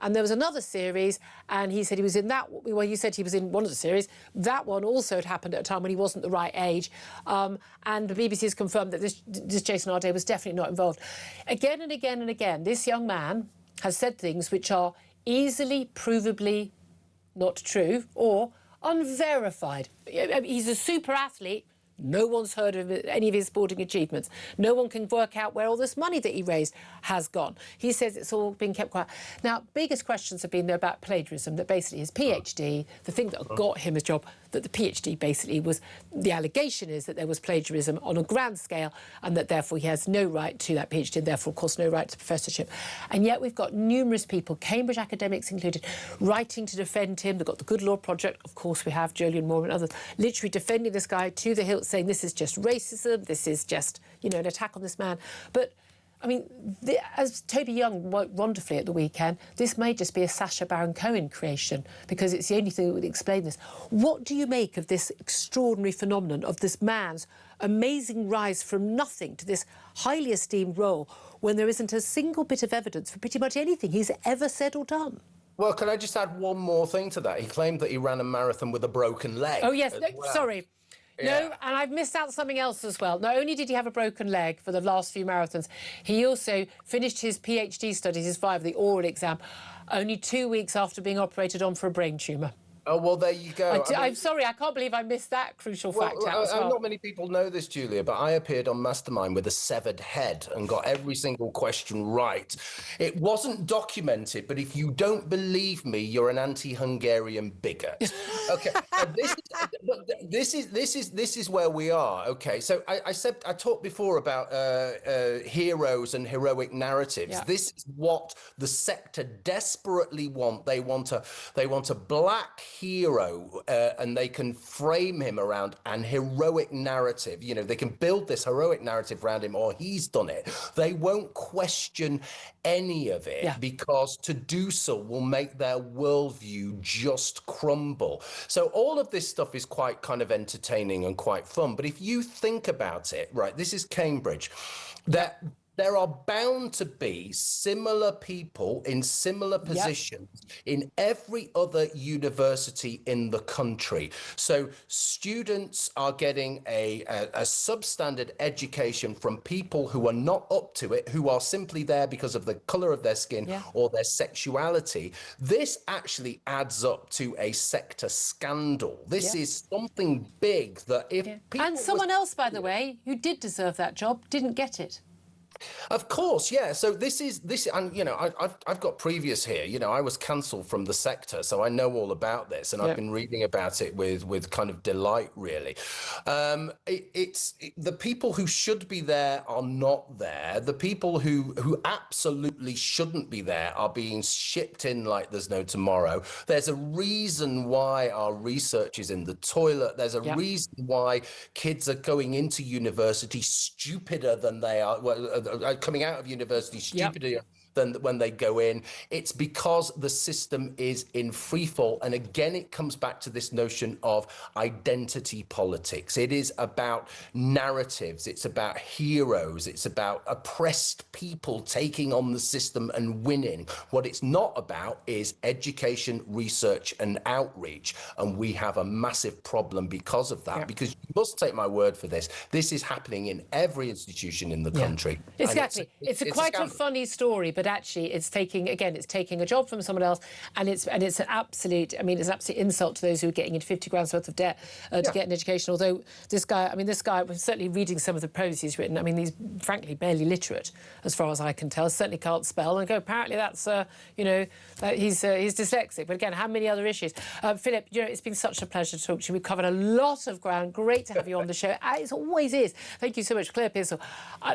And there was another series, and he said he was in that. Well, you said he was in one of the series. That one also had happened at a time when he wasn't the right age. And the BBC has confirmed that this Jason Arde was definitely not involved. Again and again and again, this young man has said things which are easily, provably not true or unverified. He's a super athlete. No one's heard of any of his sporting achievements. No one can work out where all this money that he raised has gone. He says it's all been kept quiet. Now, biggest questions have been about plagiarism, that basically his PhD, the thing that got him a job, that the PhD basically was, the allegation is that there was plagiarism on a grand scale and that therefore he has no right to that PhD and therefore, of course, no right to professorship. And yet we've got numerous people, Cambridge academics included, writing to defend him. They've got the Good Law Project, of course we have, Julian Moore and others, literally defending this guy to the hilt, saying this is just racism, this is just, you know, an attack on this man. But I mean, as Toby Young wrote wonderfully at the weekend, this may just be a Sacha Baron Cohen creation because it's the only thing that would explain this. What do you make of this extraordinary phenomenon of this man's amazing rise from nothing to this highly esteemed role when there isn't a single bit of evidence for pretty much anything he's ever said or done? Well, can I just add one more thing to that? He claimed that he ran a marathon with a broken leg. Oh, yes. Well. Sorry. Yeah. No, and I've missed out something else as well. Not only did he have a broken leg for the last few marathons, he also finished his PhD studies, his the oral exam, only 2 weeks after being operated on for a brain tumour. Oh, well, there you go. I'm sorry, I can't believe I missed that crucial fact out as well. Not many people know this, Julia, but I appeared on Mastermind with a severed head and got every single question right. It wasn't documented, but if you don't believe me, you're an anti-Hungarian bigot. Okay, this is where we are. Okay, so I talked before about heroes and heroic narratives. Yeah. This is what the sector desperately want. They want a black hero, and they can frame him around an heroic narrative. You know, they can build this heroic narrative around him, or he's done it. They won't question any of it because to do so will make their worldview just crumble. So all of this stuff is quite kind of entertaining and quite fun. But if you think about it, right, this is Cambridge, that there are bound to be similar people in similar positions in every other university in the country. So students are getting a substandard education from people who are not up to it, who are simply there because of the colour of their skin or their sexuality. This actually adds up to a sector scandal. This is something big that if people... And someone else, by the way, who did deserve that job, didn't get it. Of course, yeah. So this, and you know, I've got previous here. You know, I was cancelled from the sector, so I know all about this, and I've been reading about it with kind of delight, really. It's the people who should be there are not there. The people who absolutely shouldn't be there are being shipped in like there's no tomorrow. There's a reason why our research is in the toilet. There's a reason why kids are going into university stupider than they are. Coming out of university stupider than when they go in. It's because the system is in free fall. And again, it comes back to this notion of identity politics. It is about narratives. It's about heroes. It's about oppressed people taking on the system and winning. What it's not about is education, research, and outreach. And we have a massive problem because of that, because you must take my word for this. This is happening in every institution in the country. Exactly. It's quite a funny story, but actually it's taking a job from someone else, and it's an absolute, I mean, it's an absolute insult to those who are getting into 50 grand's worth of debt to get an education. Although this guy was certainly reading some of the prose he's written. I mean, he's frankly barely literate, as far as I can tell. Certainly can't spell. And apparently that's, he's dyslexic. But again, how many other issues? Philip, it's been such a pleasure to talk to you. We've covered a lot of ground. Great to have you on the show. It always is. Thank you so much, Claire Pearsall.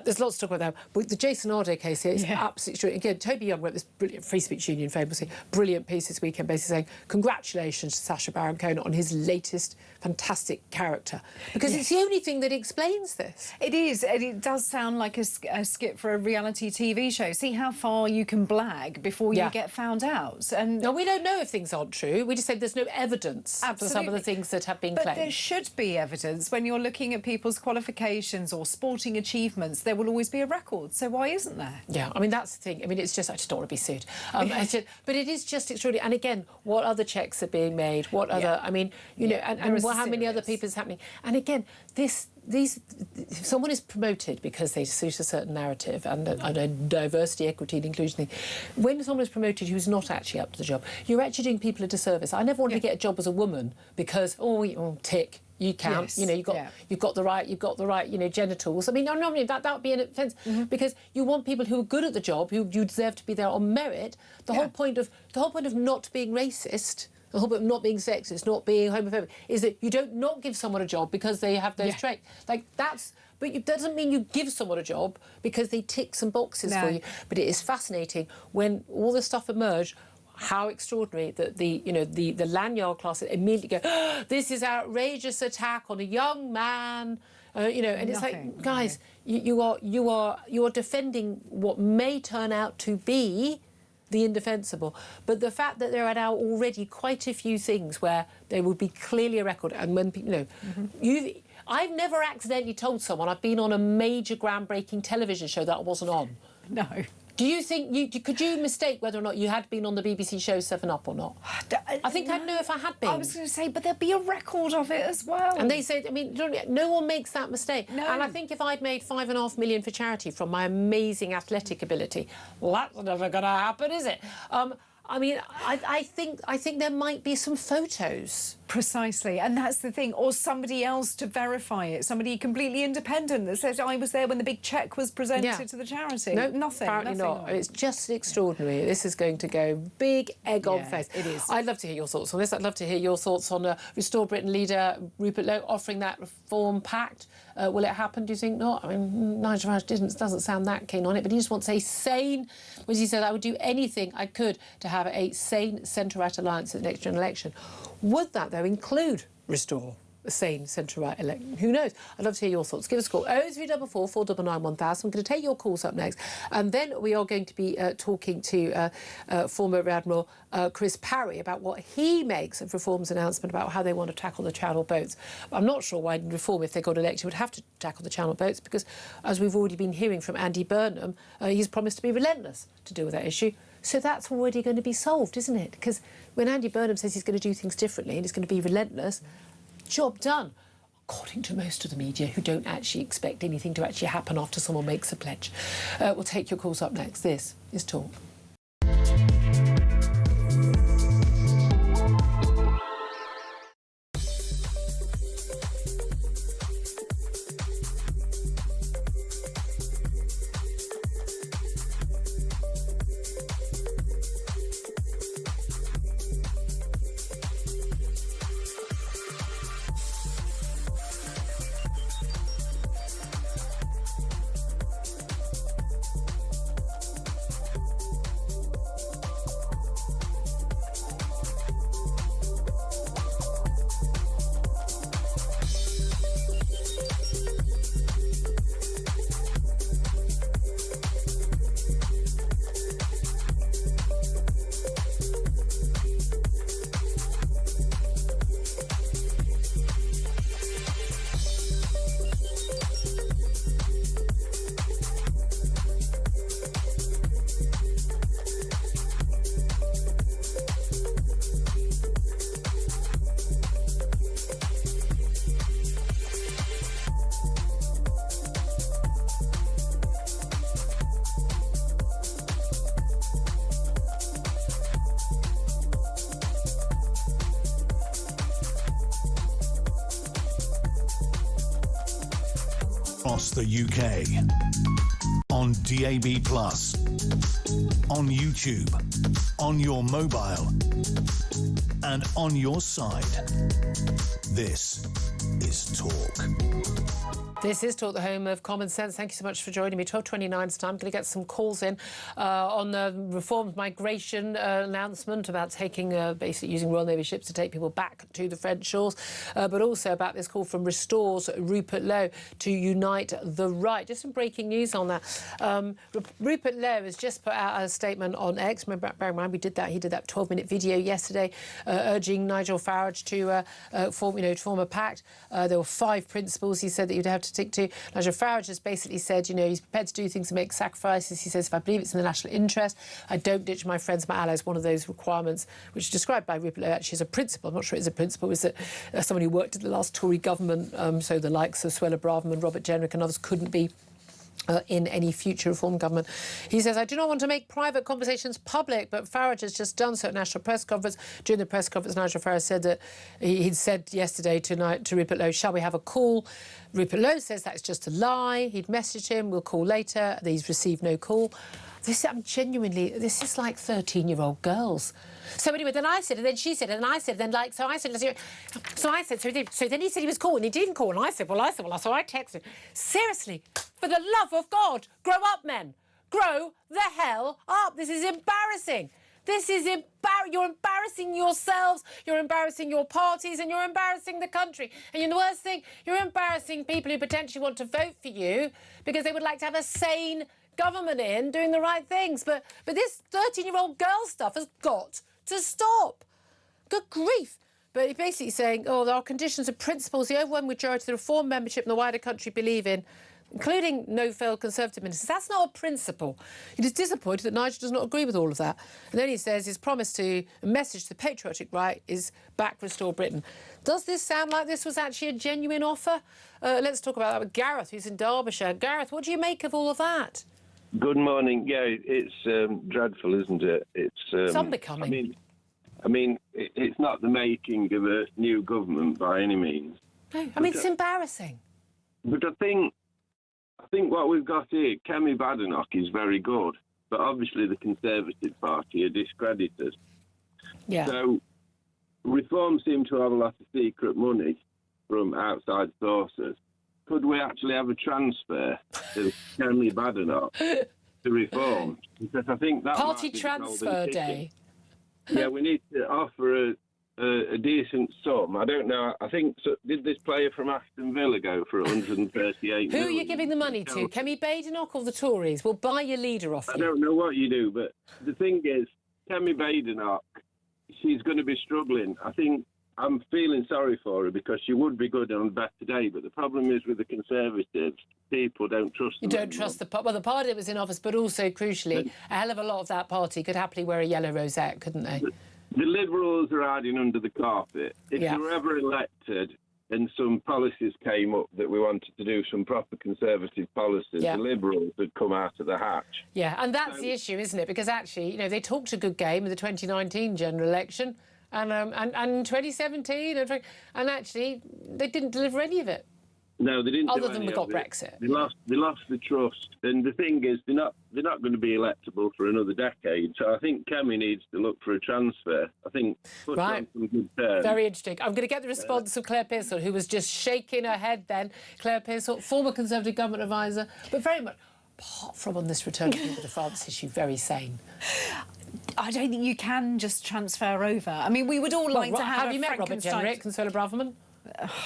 There's lots to talk about now. But the Jason Ardo case here is absolutely true. Again, Toby Young wrote this brilliant Free Speech Union famously brilliant piece this weekend, basically saying congratulations to Sacha Baron Cohen on his latest fantastic character, because it's the only thing that explains this. It is, and it does sound like a skit for a reality TV show. See how far you can blag before you get found out. And no, we don't know if things aren't true. We just say there's no evidence for some of the things that have been claimed. But there should be evidence when you're looking at people's qualifications or sporting achievements. There will always be a record. So why isn't there? Yeah, I mean, that's the thing. I mean, it's just, I just don't want to be sued. But it is just extraordinary. And again, what other checks are being made? What other, I mean, how many other people is happening? And again, if someone is promoted because they suit a certain narrative and a diversity, equity and inclusion thing, when someone is promoted who's not actually up to the job, you're actually doing people a disservice. I never wanted to get a job as a woman because, tick. You count, you've got the right, genitals. I mean, normally that would be an offence because you want people who are good at the job, who you deserve to be there on merit. The whole point of not being racist, the whole point of not being sexist, not being homophobic, is that you don't not give someone a job because they have those traits. Like that's. But it doesn't mean you give someone a job because they tick some boxes for you. But it is fascinating when all this stuff emerged. How extraordinary that the lanyard class immediately go, this is outrageous attack on a young man, and it's like, guys, you are defending what may turn out to be the indefensible. But the fact that there are now already quite a few things where there would be clearly a record, and when people, I've never accidentally told someone I've been on a major groundbreaking television show that I wasn't on. No. Do you think could you mistake whether or not you had been on the BBC show 7 Up or not? I think I'd know if I had been. I was going to say, but there'd be a record of it as well. And they say, I mean, no one makes that mistake. No. And I think if I'd made $5.5 million for charity from my amazing athletic ability, well, that's never going to happen, is it? I mean, I think there might be some photos. Precisely, and that's the thing. Or somebody else to verify it, somebody completely independent that says, I was there when the big cheque was presented to the charity. No, nothing. Apparently not. It's just extraordinary. This is going to go big egg on face. It is. I'd love to hear your thoughts on this. I'd love to hear your thoughts on Restore Britain leader Rupert Lowe offering that reform pact. Will it happen? Do you think not? I mean, Nigel Farage doesn't sound that keen on it, but he just wants a sane, as he said, I would do anything I could to have a sane centre-right alliance at the next general election. Would that, though, include Restore a sane centre-right election? Who knows? I'd love to hear your thoughts. Give us a call, 03444 499 1000. I'm going to take your calls up next. And then we are going to be talking to former Rear Admiral Chris Parry about what he makes of Reform's announcement about how they want to tackle the Channel boats. I'm not sure why Reform, if they got elected, would have to tackle the Channel boats because, as we've already been hearing from Andy Burnham, he's promised to be relentless to deal with that issue. So that's already going to be solved, isn't it? Because when Andy Burnham says he's going to do things differently and he's going to be relentless, job done. According to most of the media who don't actually expect anything to actually happen after someone makes a pledge. We'll take your calls up next. This is Talk. across the UK. On DAB+, on YouTube, on your mobile, and on your side. This is Talk. This is Talk, the home of common sense. Thank you so much for joining me. 12:29 time. I'm going to get some calls in on the reformed migration announcement about taking, basically using Royal Navy ships to take people back to the French shores, but also about this call from Restore's Rupert Lowe to unite the right. Just some breaking news on that. Rupert Lowe has just put out a statement on X. Remember, bear in mind, he did that 12-minute video yesterday urging Nigel Farage to form a pact. There were 5 principles he said that you'd have to stick to. Nigel Farage has basically said, he's prepared to do things and make sacrifices. He says, if I believe it's in the national interest, I don't ditch my friends, my allies. One of those requirements, which is described by Rupert Lowe actually as a principle, I'm not sure it's a principle, is that someone who worked in the last Tory government, so the likes of Suella Braverman, Robert Jenrick and others couldn't be in any future reform government. He says, I do not want to make private conversations public, but Farage has just done so at National Press Conference. During the press conference, Nigel Farage said that he'd said yesterday to Rupert Lowe, shall we have a call? Rupert Lowe says that's just a lie. He'd messaged him, we'll call later. He's received no call. This is like 13-year-old girls. So anyway, then I said, and then she said, and then I said, then so I said, so then he said he was cool, and he didn't call, and I said, so I texted, seriously, for the love of God, grow up, men. Grow the hell up. This is embarrassing. This is you're embarrassing yourselves, you're embarrassing your parties, and you're embarrassing the country. And the worst thing, you're embarrassing people who potentially want to vote for you because they would like to have a sane government in doing the right things. But this 13-year-old girl stuff has got to stop. Good grief. But he's basically saying, there are conditions and principles the overwhelming majority of the reform membership in the wider country believe in, including no-failed Conservative ministers. That's not a principle. He is disappointed that Nigel does not agree with all of that. And then he says his message to the patriotic right is back, restore Britain. Does this sound like this was actually a genuine offer? Let's talk about that with Gareth, who's in Derbyshire. Gareth, what do you make of all of that? Good morning. Yeah, it's dreadful, isn't it? It's unbecoming. I mean, it's not the making of a new government by any means. No, it's embarrassing. But I think what we've got here, Kemi Badenoch is very good, but obviously the Conservative Party are discredited. Yeah. So Reform seem to have a lot of secret money from outside sources. Could we actually have a transfer to Kemi Badenoch to Reform? Because I think that party transfer day. Yeah, we need to offer a decent sum. I don't know. I think did this player from Aston Villa go for 138 Who million? are you giving the money to? Kemi Badenoch or the Tories? We'll buy your leader off you. I don't know what you do, but the thing is, Kemi Badenoch, she's going to be struggling. I think I'm feeling sorry for her because she would be good on a better day, but the problem is with the Conservatives, people don't trust them. You don't trust the party that was in office, but also, crucially, a hell of a lot of that party could happily wear a yellow rosette, couldn't they? The Liberals are hiding under the carpet. If they were ever elected and some policies came up that we wanted to do some proper Conservative policies, the Liberals would come out of the hatch. Yeah, and that's the issue, isn't it? Because actually, they talked a good game in the 2019 general election and 2017, and actually they didn't deliver any of it. No, they didn't. Other than we got Brexit. They lost the trust, and the thing is, they're not going to be electable for another decade. So I think Kemi needs to look for a transfer. I think put on some good terms. Very interesting. I'm going to get the response of Claire Pearsall, who was just shaking her head then. Claire Pearsall, former Conservative government advisor, but very much, apart from on this return of people to France issue, very sane. I don't think you can just transfer over. I mean, we would all like to have you met Robert Jenrick and Suella Braverman?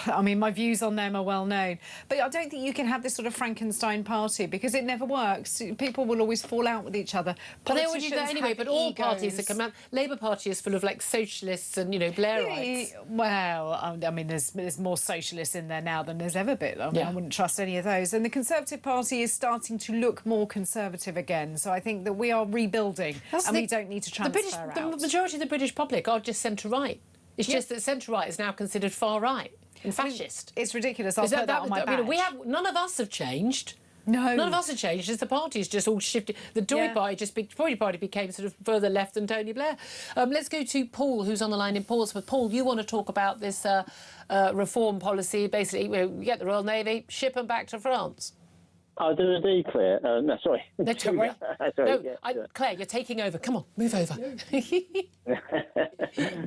I mean, my views on them are well known. But I don't think you can have this sort of Frankenstein party because it never works. People will always fall out with each other. But they always do that anyway, but all parties that come out... Labour Party is full of, socialists and, Blairites. Well, I mean, there's more socialists in there now than there's ever been. I mean, I wouldn't trust any of those. And the Conservative Party is starting to look more conservative again. So I think that we are rebuilding we don't need to transfer out. The majority of the British public are just centre-right. It's just that centre-right is now considered far-right and fascist. It's ridiculous. I'll put that on my badge. None of us have changed. No. None of us have changed. It's the party's just all shifted. The Tory party became sort of further left than Tony Blair. Let's go to Paul, who's on the line in Portsmouth. Paul, you want to talk about this reform policy. Basically, we get the Royal Navy, ship them back to France. I do indeed, Claire. No, sorry. No, don't worry. Sorry, no, Claire, you're taking over. Come on, move over.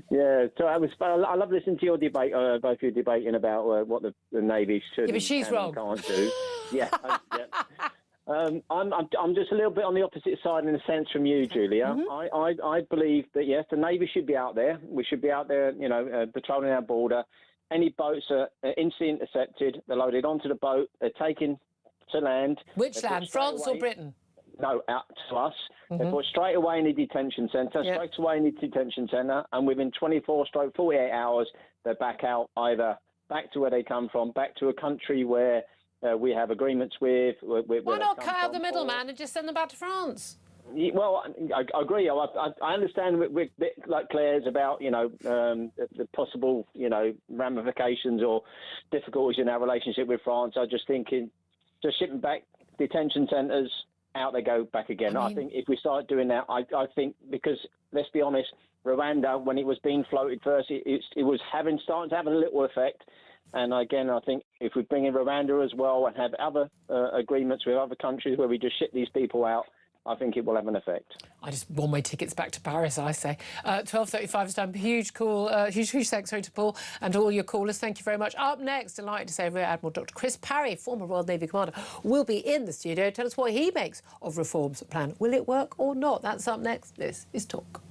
Yeah, so I love listening to your debate, both of you debating about what the Navy should but she's wrong. And can't do. Yeah. I'm just a little bit on the opposite side in a sense from you, Julia. I believe that, yes, the Navy should be out there. We should be out there, patrolling our border. Any boats are instantly intercepted. They're loaded onto the boat. They're taken to land. Which land, France or Britain? No, out to us. They're put straight away in the detention centre, straight away in the detention centre, and within 24/48 hours, they're back out, either back to where they come from, back to a country where we have agreements with. Why not cut out the middleman and just send them back to France? Well, I agree. I understand with like Claire's about the possible ramifications or difficulties in our relationship with France. I just think just shipping back detention centres, out they go back again. I think if we start doing that, I think, because let's be honest, Rwanda, when it was being floated first, it was starting to have a little effect. And again, I think if we bring in Rwanda as well and have other agreements with other countries where we just ship these people out, I think it will have an effect. I just one-way tickets back to Paris, I say. 12:35 is time. Huge call, huge thanks to Paul and all your callers. Thank you very much. Up next, delighted to say Rear Admiral Dr. Chris Parry, former Royal Navy commander, will be in the studio. Tell us what he makes of reform's plan. Will it work or not? That's up next. This is Talk.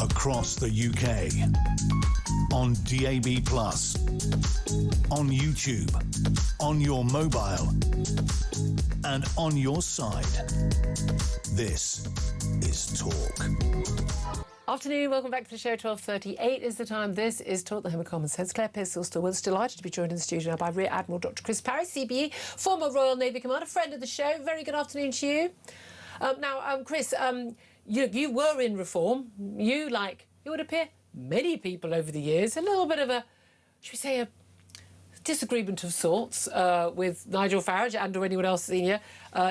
Across the UK, on DAB+, on YouTube, on your mobile, and on your side. This is Talk. Afternoon, welcome back to the show. 12:38 is the time. This is Talk, the Home of Common Sense. Claire Pearsall still with us. Delighted to be joined in the studio now by Rear Admiral Dr. Chris Parry, CBE, former Royal Navy commander, friend of the show. Very good afternoon to you. Chris, you were in reform. You, like it would appear, many people over the years, a little bit of a, should we say, a disagreement of sorts with Nigel Farage and or anyone else senior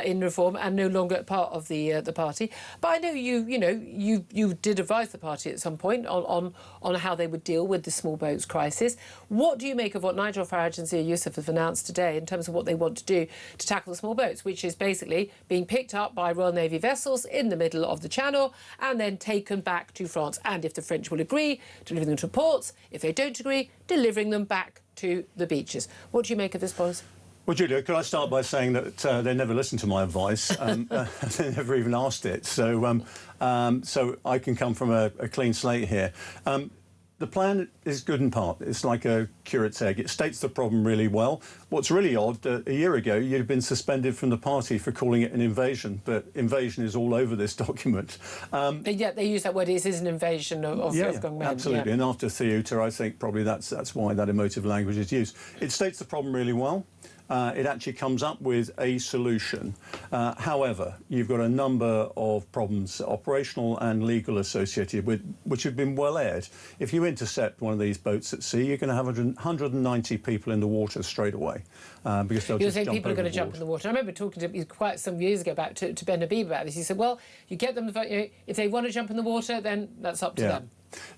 in reform, and no longer part of the party. But I know you did advise the party at some point on how they would deal with the small boats crisis. What do you make of what Nigel Farage and Zia Youssef have announced today in terms of what they want to do to tackle the small boats, which is basically being picked up by Royal Navy vessels in the middle of the Channel and then taken back to France? And if the French will agree, delivering them to ports. If they don't agree, delivering them back to the beaches. What do you make of this policy? Well, Julia, could I start by saying that they never listened to my advice. They never even asked it. So I can come from a clean slate here. the plan is good in part. It's like a curate's egg. It states the problem really well. What's really odd, a year ago, you'd have been suspended from the party for calling it an invasion, but invasion is all over this document. Yeah, they use that word. It is an invasion of young men. Absolutely. Yeah. And after Ceuta, I think probably that's why that emotive language is used. It states the problem really well. It actually comes up with a solution. However, you've got a number of problems, operational and legal, associated with which have been well aired. If you intercept one of these boats at sea, you're going to have 190 people in the water straight away because they'll You're just saying jump people are going to jump in the water. I remember talking to you quite some years ago to Ben Habib about this. He said, well, you get them, if they want to jump in the water, then that's up to them.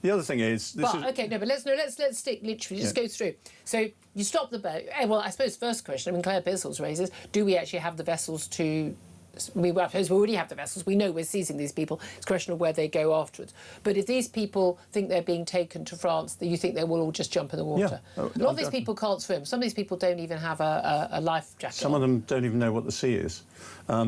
The other thing is... But let's stick literally, just go through. So you stop the boat. Well, I suppose first question, I mean, Claire Bissell's raises, do we actually have the vessels to... I suppose we already have the vessels. We know we're seizing these people. It's a question of where they go afterwards. But if these people think they're being taken to France, you think they will all just jump in the water? Yeah. A lot of these people can't swim. Some of these people don't even have a life jacket. Some of them don't even know what the sea is.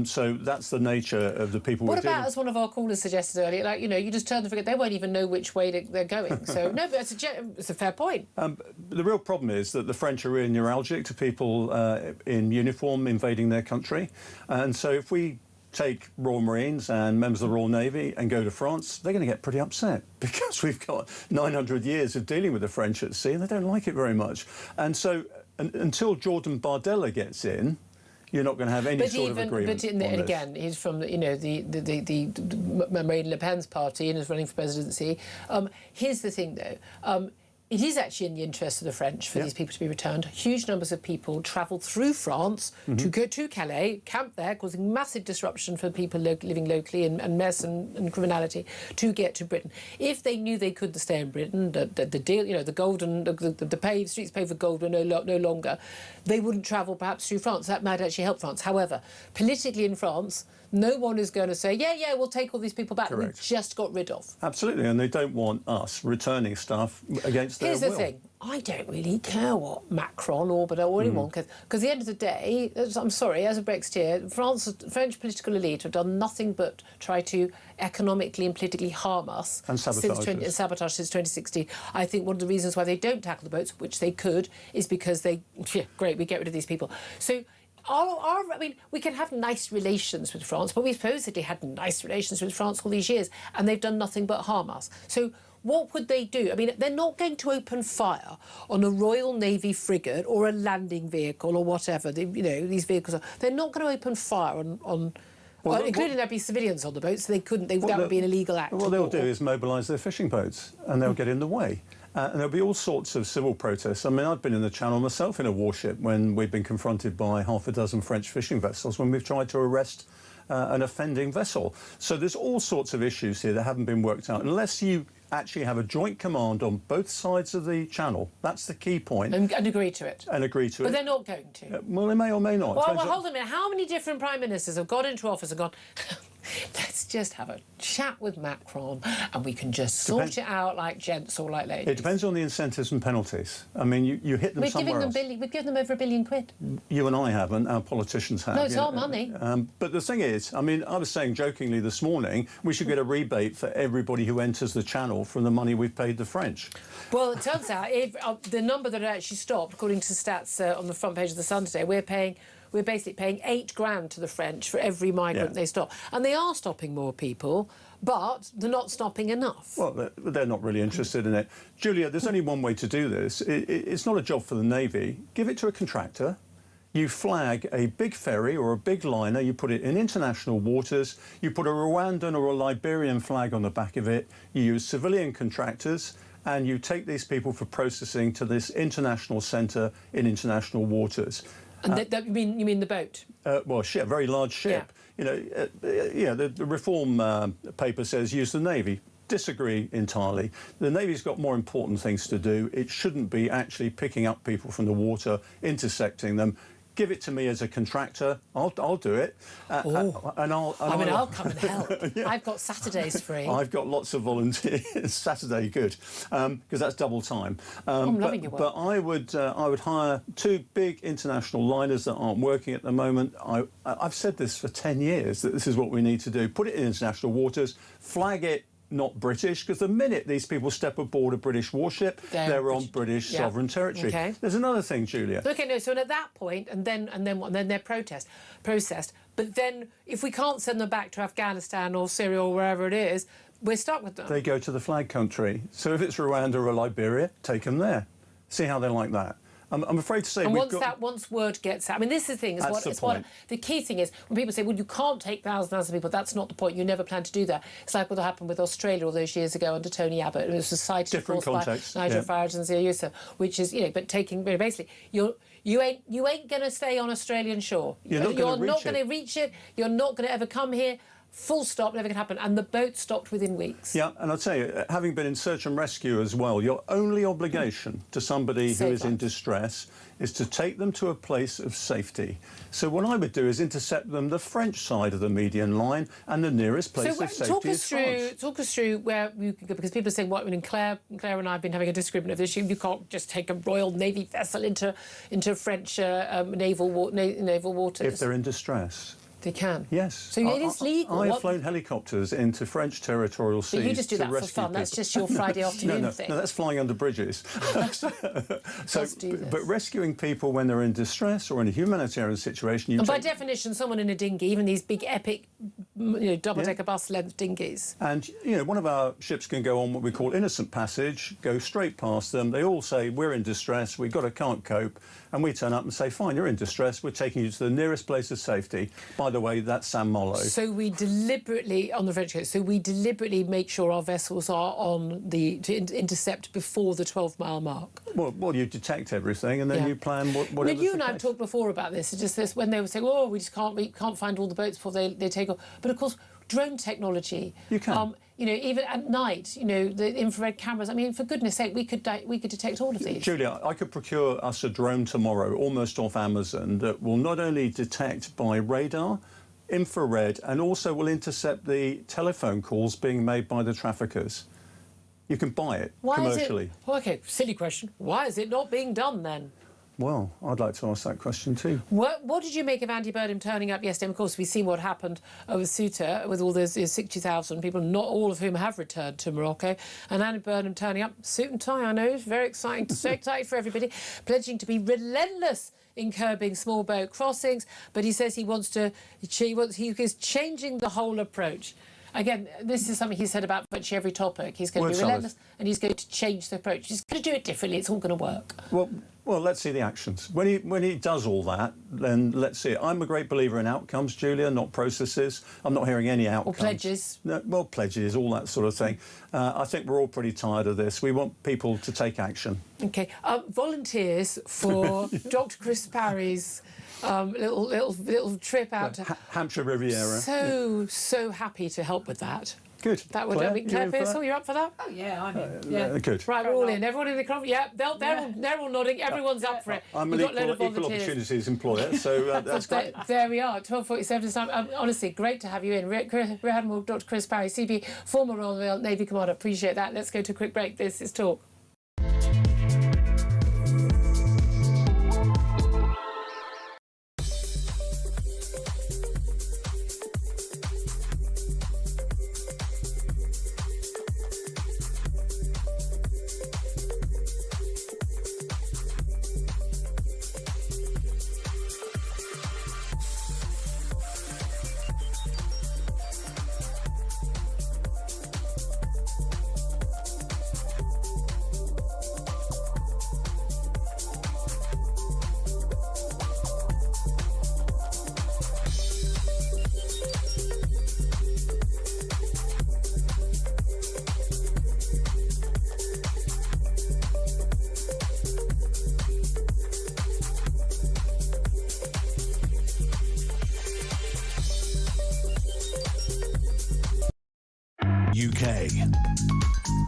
So that's the nature of the people we're dealing with. What about, as one of our callers suggested earlier, like, you just turn the figure, they won't even know which way they're going. So, no, but it's a fair point. The real problem is that the French are really neuralgic to people in uniform invading their country. And so if we take Royal Marines and members of the Royal Navy and go to France, they're going to get pretty upset because we've got 900 years of dealing with the French at sea and they don't like it very much. And so until Jordan Bardella gets in, you're not going to have any sort of agreement. But again, he's from the Marine Le Pen's party and is running for presidency. Here's the thing, though. It is actually in the interest of the French for these people to be returned. Huge numbers of people travel through France to go to Calais, camp there, causing massive disruption for people living locally and mess and criminality to get to Britain. If they knew they could stay in Britain, the deal, the paved streets paved with gold were no longer, they wouldn't travel perhaps through France. That might actually help France. However, politically in France, no one is going to say, yeah, we'll take all these people back that we just got rid of. Absolutely, and they don't want us returning stuff against their will. Here's the thing. I don't really care what Macron or anyone, because at the end of the day, I'm sorry, as a Brexiteer, French political elite have done nothing but try to economically and politically harm us and sabotage since 2016. I think one of the reasons why they don't tackle the boats, which they could, is because we get rid of these people. So I mean, we can have nice relations with France, but we supposedly had nice relations with France all these years, and they've done nothing but harm us. So what would they do? I mean, they're not going to open fire on a Royal Navy frigate or a landing vehicle or whatever. These vehicles are. They're not going to open fire on including there'd be civilians on the boat, so they couldn't. That would be an illegal act. What they'll do is mobilise their fishing boats, and they'll get in the way. And there'll be all sorts of civil protests. I mean, I've been in the Channel myself in a warship when we've been confronted by half a dozen French fishing vessels when we've tried to arrest an offending vessel. So there's all sorts of issues here that haven't been worked out. Unless you actually have a joint command on both sides of the Channel, that's the key point. And agree to it. And agree to it. But they're not going to. Well, they may or may not. Well, hold on a minute. How many different prime ministers have got into office and gone, let's just have a chat with Macron and we can just sort it out like gents or like ladies? It depends on the incentives and penalties. I mean, you hit them somewhere else. We've given them over £1 billion. You and I haven't, our politicians have. No, it's our money. But the thing is, I mean, I was saying jokingly this morning, we should get a rebate for everybody who enters the Channel from the money we've paid the French. Well, it turns out the number that actually stopped, according to stats on the front page of the Sun today, we're basically paying £8,000 to the French for every migrant they stop. And they are stopping more people, but they're not stopping enough. Well, they're not really interested in it. Julia, there's only one way to do this. It's not a job for the Navy. Give it to a contractor. You flag a big ferry or a big liner, you put it in international waters, you put a Rwandan or a Liberian flag on the back of it, you use civilian contractors, and you take these people for processing to this international centre in international waters. And you mean the boat? Well, a very large ship. Yeah. The reform paper says use the Navy. Disagree entirely. The Navy's got more important things to do. It shouldn't be actually picking up people from the water, intersecting them. Give it to me as a contractor. I'll do it. I'll come and help. Yeah. I've got Saturdays free. I've got lots of volunteers. Saturday, good, because that's double time. I'm loving your work. But I would hire 2 big international liners that aren't working at the moment. I've said this for 10 years that this is what we need to do. Put it in international waters, flag it not British, because the minute these people step aboard a British warship, they're on British sovereign territory. Okay. There's another thing, Julia. Okay, no, so at that point, and then what? And then they're processed. But then if we can't send them back to Afghanistan or Syria or wherever it is, we're stuck with them. They go to the flag country. So if it's Rwanda or Liberia, take them there. See how they like that. I'm afraid to say and once word gets out, I mean, this is the thing. The key thing is when people say, well, you can't take thousands of people. That's not the point. You never plan to do that. It's like what happened with Australia all those years ago under Tony Abbott. It was cited, of course, by Nigel Farage and Zia Youssef, which is, but taking basically you ain't going to stay on Australian shore. You're not going to reach it. You're not going to ever come here. Full stop, never going to happen. And the boat stopped within weeks. Yeah, and I'll tell you, having been in search and rescue as well, your only obligation to somebody who is in distress is to take them to a place of safety. So what I would do is intercept them the French side of the median line, and the nearest place of safety is France. Talk us through where you can go, because people are saying, Claire and I have been having a disagreement of this issue. You can't just take a Royal Navy vessel into French naval waters. If they're in distress. They can? Yes. So it is legal? I have flown helicopters into French territorial seas. But you just do that for fun. People. That's just your Friday afternoon thing. No, that's flying under bridges. But rescuing people when they're in distress or in a humanitarian situation... And by definition, someone in a dinghy, even these big, epic, double-decker bus-length dinghies. And, one of our ships can go on what we call innocent passage, go straight past them. They all say, we're in distress, can't cope. And we turn up and say, fine, you're in distress, we're taking you to the nearest place of safety. By the way, that's San Malo. So we deliberately, on the French coast, make sure our vessels are on to intercept before the 12-mile mark. Well, you detect everything and then you plan whatever. I mean, you and I have talked before about this. It's just this when they were saying, we can't find all the boats before they take off. But of course, drone technology. You can. Even at night, the infrared cameras. I mean, for goodness sake, we could detect all of these. Julia, I could procure us a drone tomorrow, almost off Amazon, that will not only detect by radar, infrared, and also will intercept the telephone calls being made by the traffickers. You can buy it commercially. Okay, silly question. Why is it not being done then? Well, I'd like to ask that question too. What did you make of Andy Burnham turning up yesterday? Of course, we've seen what happened with Ceuta, with all those 60,000 people, not all of whom have returned to Morocco. And Andy Burnham turning up, suit and tie, I know, it's very exciting, so exciting for everybody, pledging to be relentless in curbing small boat crossings. But he says he is changing the whole approach. Again, this is something he said about virtually every topic. He's going to be relentless and he's going to change the approach. He's going to do it differently. It's all going to work. Well, let's see the actions. When he does all that, then let's see it. I'm a great believer in outcomes, Julia, not processes. I'm not hearing any outcomes. Or pledges. No, pledges, all that sort of thing. I think we're all pretty tired of this. We want people to take action. OK. Volunteers for Dr. Chris Parry's little trip out to Hampshire Riviera. So happy to help with that. Good. That would Claire Pearsall, you're up for that? Oh yeah, I'm in. Good. Right, we're all in. Everyone in the conference. Yeah, they're all nodding. Everyone's up for it. I'm an equal opportunities employer, so that's great. There we are. 12:47 time. Honestly, great to have you in. Rear Admiral Dr. Chris Parry, CP, former Royal Navy Commander. Appreciate that. Let's go to a quick break. This is Talk. UK,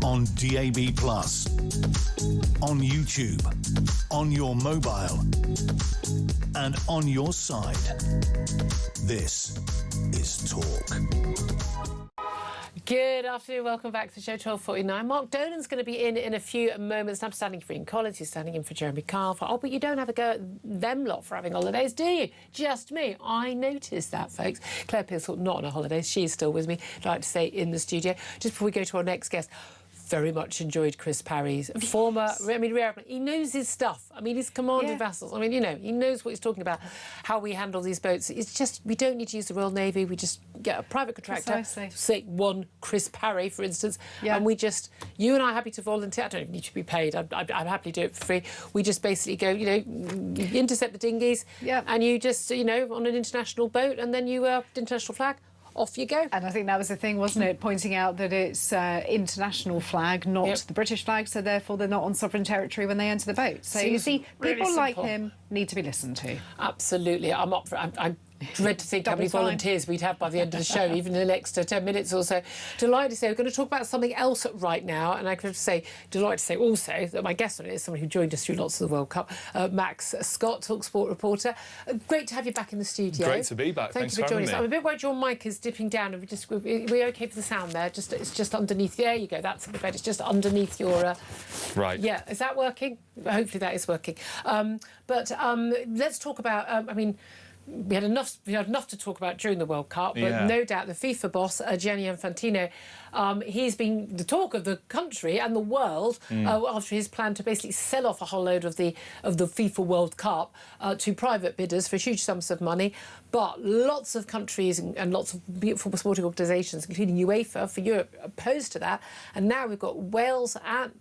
on DAB+, on YouTube, on your mobile, and on your side. This is Talk. Good afternoon, welcome back to the show, 12:49. Mark Dolan's going to be in a few moments. I'm standing for Ian Collins, he's standing in for Jeremy Kyle. But you don't have a go at them lot for having holidays, do you? Just me. I noticed that, folks. Claire Pearsall not on her holidays, she's still with me, I'd like to say, in the studio. Just before we go to our next guest, very much enjoyed Chris Parry's former... I mean, he knows his stuff. I mean, he's commanded vessels. I mean, you know, he knows what he's talking about, how we handle these boats. It's just, we don't need to use the Royal Navy. We just get a private contractor, say one Chris Parry, for instance, and we just... You and I are happy to volunteer. I don't even need to be paid. I'd happily do it for free. We just basically go, you know, you intercept the dinghies and you just, you know, on an international boat, and then you, international flag, off you go. And I think that was the thing, wasn't it? Pointing out that it's international flag, not the British flag, so therefore they're not on sovereign territory when they enter the boat. So you see, people like him need to be listened to. Absolutely. I'm up for it. I dread to think how many volunteers we'd have by the end of the show, even in the next 10 minutes or so. Delighted to say we're going to talk about something else right now, and I could say, delighted to say also that my guest on it is someone who joined us through lots of the World Cup, Max Scott, TalkSport reporter. Great to have you back in the studio. Great to be back. Thanks for joining us. I'm a bit worried your mic is dipping down. Are we OK for the sound there? It's just underneath. There you go. That's a bit better. It's just underneath your... Right. Yeah. Is that working? Hopefully that is working. Let's talk about... I mean... We had enough to talk about during the World Cup, but no doubt the FIFA boss, Gianni Infantino, he's been the talk of the country and the world after his plan to basically sell off a whole load of the FIFA World Cup to private bidders for huge sums of money. But lots of countries and lots of beautiful sporting organisations, including UEFA for Europe, opposed to that. And now we've got Wales and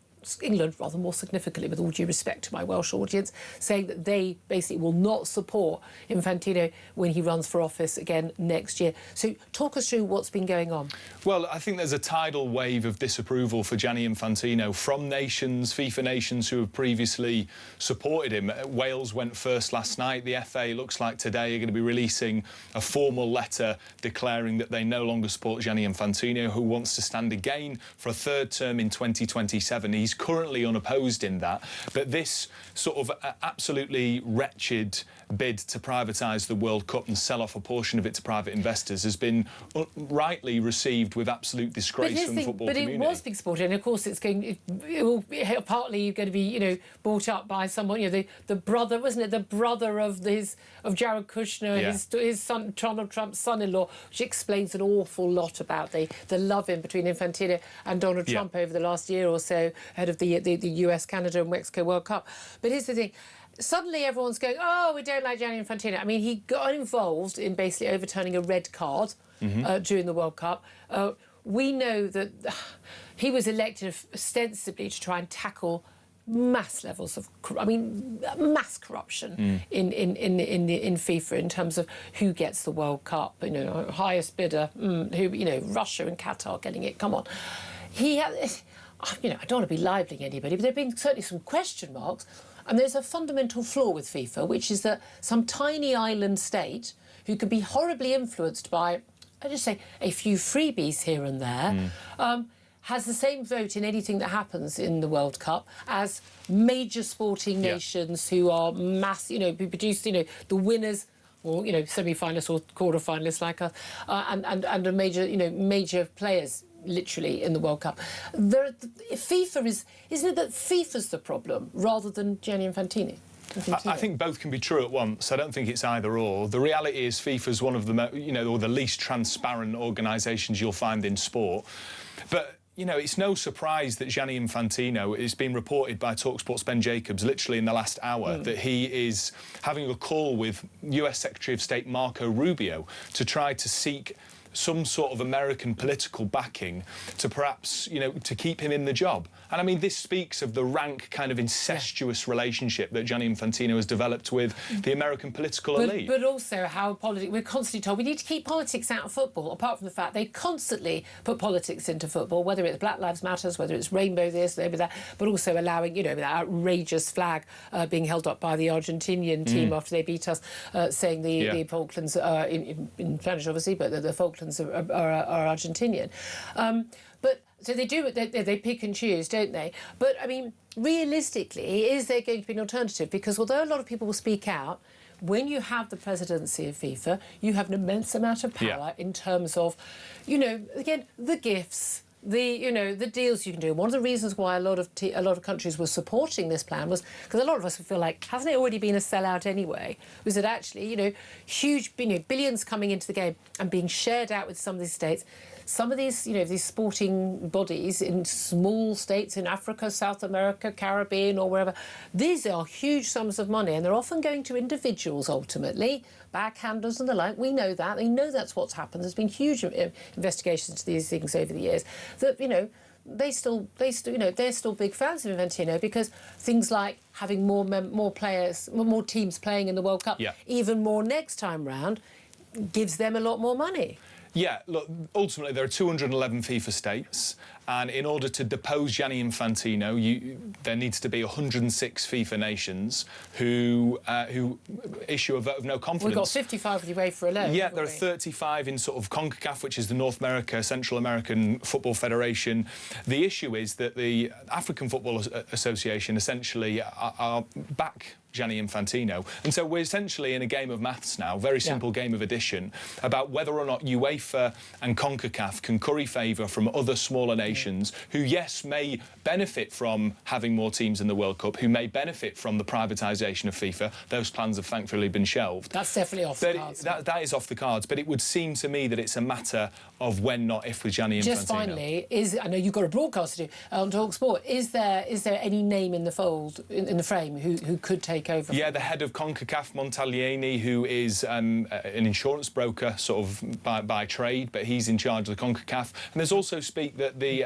England, rather more significantly, with all due respect to my Welsh audience, saying that they basically will not support Infantino when he runs for office again next year. So talk us through what's been going on. Well, I think there's a tidal wave of disapproval for Gianni Infantino from nations, FIFA nations who have previously supported him. Wales went first last night. The FA looks like today are going to be releasing a formal letter declaring that they no longer support Gianni Infantino, who wants to stand again for a third term in 2027. He's currently unopposed in that, but this sort of absolutely wretched bid to privatise the World Cup and sell off a portion of it to private investors has been rightly received with absolute disgrace from the football community. But it was being supported, and of course it's going. It will partly going to be, you know, bought up by someone. You know, the brother, wasn't it? The brother of Jared Kushner, his son, Donald Trump's son-in-law, which explains an awful lot about the love-in between Infantino and Donald Trump over the last year or so, ahead of the US, Canada and Mexico World Cup. But here's the thing. Suddenly everyone's going, oh, we don't like Gianni Infantino. I mean, he got involved in basically overturning a red card during the World Cup. We know that he was elected ostensibly to try and tackle mass levels of, mass corruption in FIFA in terms of who gets the World Cup. You know, highest bidder, Russia and Qatar getting it. Come on, he had. You know, I don't want to be libeling anybody, but there have been certainly some question marks. And there's a fundamental flaw with FIFA, which is that some tiny island state who can be horribly influenced by, I just say, a few freebies here and there, has the same vote in anything that happens in the World Cup as major sporting nations who are who produce, the winners, or, semi-finalists or quarter-finalists like us, and a major players, literally, in the World Cup. FIFA isn't it that FIFA's the problem rather than Gianni Infantino? I think both can be true at once. I don't think it's either or. The reality is FIFA's one of the, or the least transparent organisations you'll find in sport. But it's no surprise that Gianni Infantino, it's been reported by TalkSport's Ben Jacobs literally in the last hour that he is having a call with US Secretary of State Marco Rubio to try to seek some sort of American political backing to perhaps, to keep him in the job. And I mean, this speaks of the rank kind of incestuous relationship that Gianni Infantino has developed with the American political elite. But also how we're constantly told we need to keep politics out of football, apart from the fact they constantly put politics into football, whether it's Black Lives Matters, whether it's Rainbow this, Rainbow that, but also allowing, that outrageous flag being held up by the Argentinian team after they beat us, saying the Falklands, in Spanish obviously, but the Falklands are Argentinian. So they do, they pick and choose, don't they? But, I mean, realistically, is there going to be an alternative? Because although a lot of people will speak out, when you have the presidency of FIFA, you have an immense amount of power in terms of, you know, again, the gifts, the deals you can do. One of the reasons why a lot of countries were supporting this plan was because a lot of us would feel like, hasn't it already been a sellout anyway? Was it actually, you know, huge, billions coming into the game and being shared out with some of these states? Some of these, you know, these sporting bodies in small states in Africa, South America, Caribbean or wherever, these are huge sums of money and they're often going to individuals ultimately, backhanders and the like. We know that. We know that's what's happened. There's been huge investigations into these things over the years that, you know, they're still big fans of Infantino because things like having more players, more teams playing in the World Cup, even more next time round, gives them a lot more money. Yeah, look, ultimately there are 211 FIFA states, and in order to depose Gianni Infantino, there needs to be 106 FIFA nations who issue a vote of no confidence. We've got 55 with UEFA alone. Yeah, there are 35 in sort of CONCACAF, which is the North America, Central American Football Federation. The issue is that the African Football Association essentially are back Gianni Infantino. And so we're essentially in a game of maths now, very simple game of addition, about whether or not UEFA and CONCACAF can curry favour from other smaller nations who, yes, may benefit from having more teams in the World Cup, who may benefit from the privatisation of FIFA. Those plans have thankfully been shelved. That's definitely off the cards. That is off the cards, but it would seem to me that it's a matter of when, not if, with Gianni Infantino. Just finally, I know you've got a broadcast to do on Talk Sport. Is there any name in the fold, in the frame, who could take over? Yeah, the head of CONCACAF, Montagliani, who is an insurance broker, sort of by trade, but he's in charge of the CONCACAF. And there's also speak that the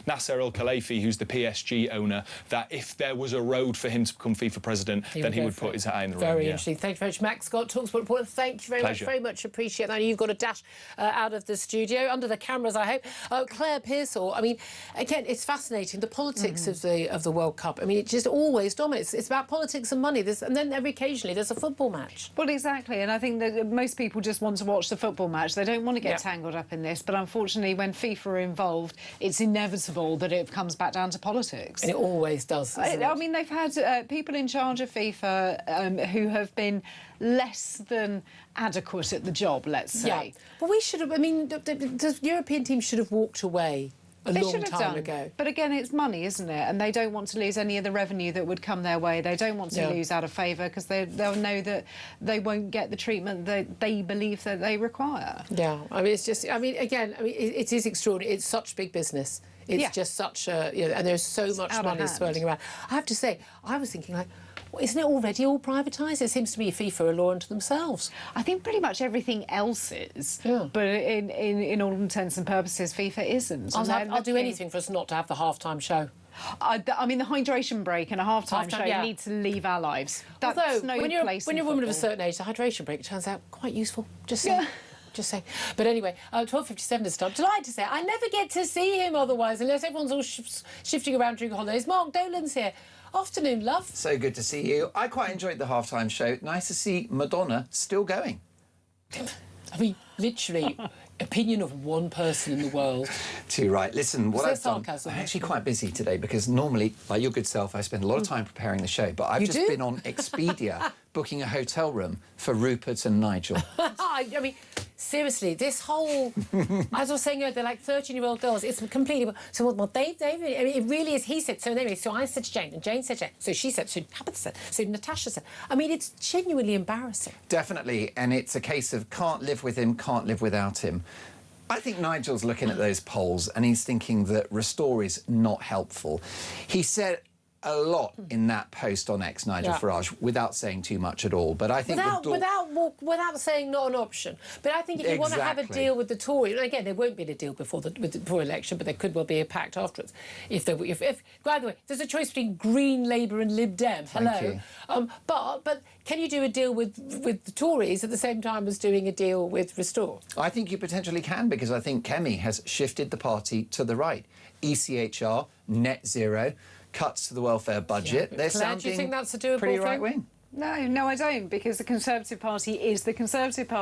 Nasser Al-Khelaifi, who's the PSG owner, that if there was a road for him to become FIFA president, then he would put his hat in the ring. Very interesting. Thank you very much, Max Scott, Talk Sport reporter. Thank you very much, appreciate that. You've got a dash out of the studio, under the cameras, I hope. Claire Pearsall, I mean, again, it's fascinating, the politics of the World Cup. I mean, it just always dominates. It's about politics and money. And then occasionally there's a football match. Well, exactly, and I think that most people just want to watch the football match. They don't want to get tangled up in this, but unfortunately when FIFA are involved, it's inevitable that it comes back down to politics. And it always does, I mean, they've had people in charge of FIFA who have been less than adequate at the job, let's say. Yeah, but we should have, I mean, the European team should have walked away a long time ago. But again, it's money, isn't it? And they don't want to lose any of the revenue that would come their way. They don't want to lose out of favour because they'll know that they won't get the treatment that they believe that they require. Yeah, I mean, it's just, I mean, again, I mean, it is extraordinary. It's such big business. It's just such a, you know, and there's so much money swirling around. I have to say, I was thinking, like, isn't it already all privatised? It seems to me FIFA are law unto themselves. I think pretty much everything else is, but in all intents and purposes, FIFA isn't. I'll do anything for us not to have the half-time show. I mean, the hydration break and a half-time show need to leave our lives. That's Although, when you're a woman of a certain age, the hydration break turns out quite useful. Just saying. Just saying. But anyway, 12:57 this time. Delighted to say, I never get to see him otherwise, unless everyone's all shifting around during holidays. Mark Dolan's here. Afternoon, love. So good to see you. I quite enjoyed the half-time show. Nice to see Madonna still going. I mean, literally, opinion of one person in the world. Too right. Listen, what I've done... sarcasm? I'm actually quite busy today because normally, like your good self, I spend a lot of time preparing the show, but I've just been on Expedia booking a hotel room for Rupert and Nigel. I mean, seriously, this whole... as I was saying earlier, they're like 13-year-old girls. It's completely... So, well, Dave, I mean, it really is... He said, so anyway, so I said to Jane, and Jane said Jane, so she said, so Tabitha said, so Natasha said. I mean, it's genuinely embarrassing. Definitely, and it's a case of can't live with him, can't live without him. I think Nigel's looking at those polls and he's thinking that Restore is not helpful. He said a lot in that post on X, Nigel Farage, without saying too much at all. But I think without saying not an option. But I think if you want to have a deal with the Tories, and again, there won't be a deal before the election, but there could well be a pact afterwards. By the way, there's a choice between Green, Labour, and Lib Dem. Hello, but can you do a deal with the Tories at the same time as doing a deal with Restore? I think you potentially can, because I think Kemi has shifted the party to the right. ECHR, net zero, cuts to the welfare budget. They're sounding do you think that's a doable pretty thing? right-wing. No, I don't, because the Conservative Party is the Conservative Party.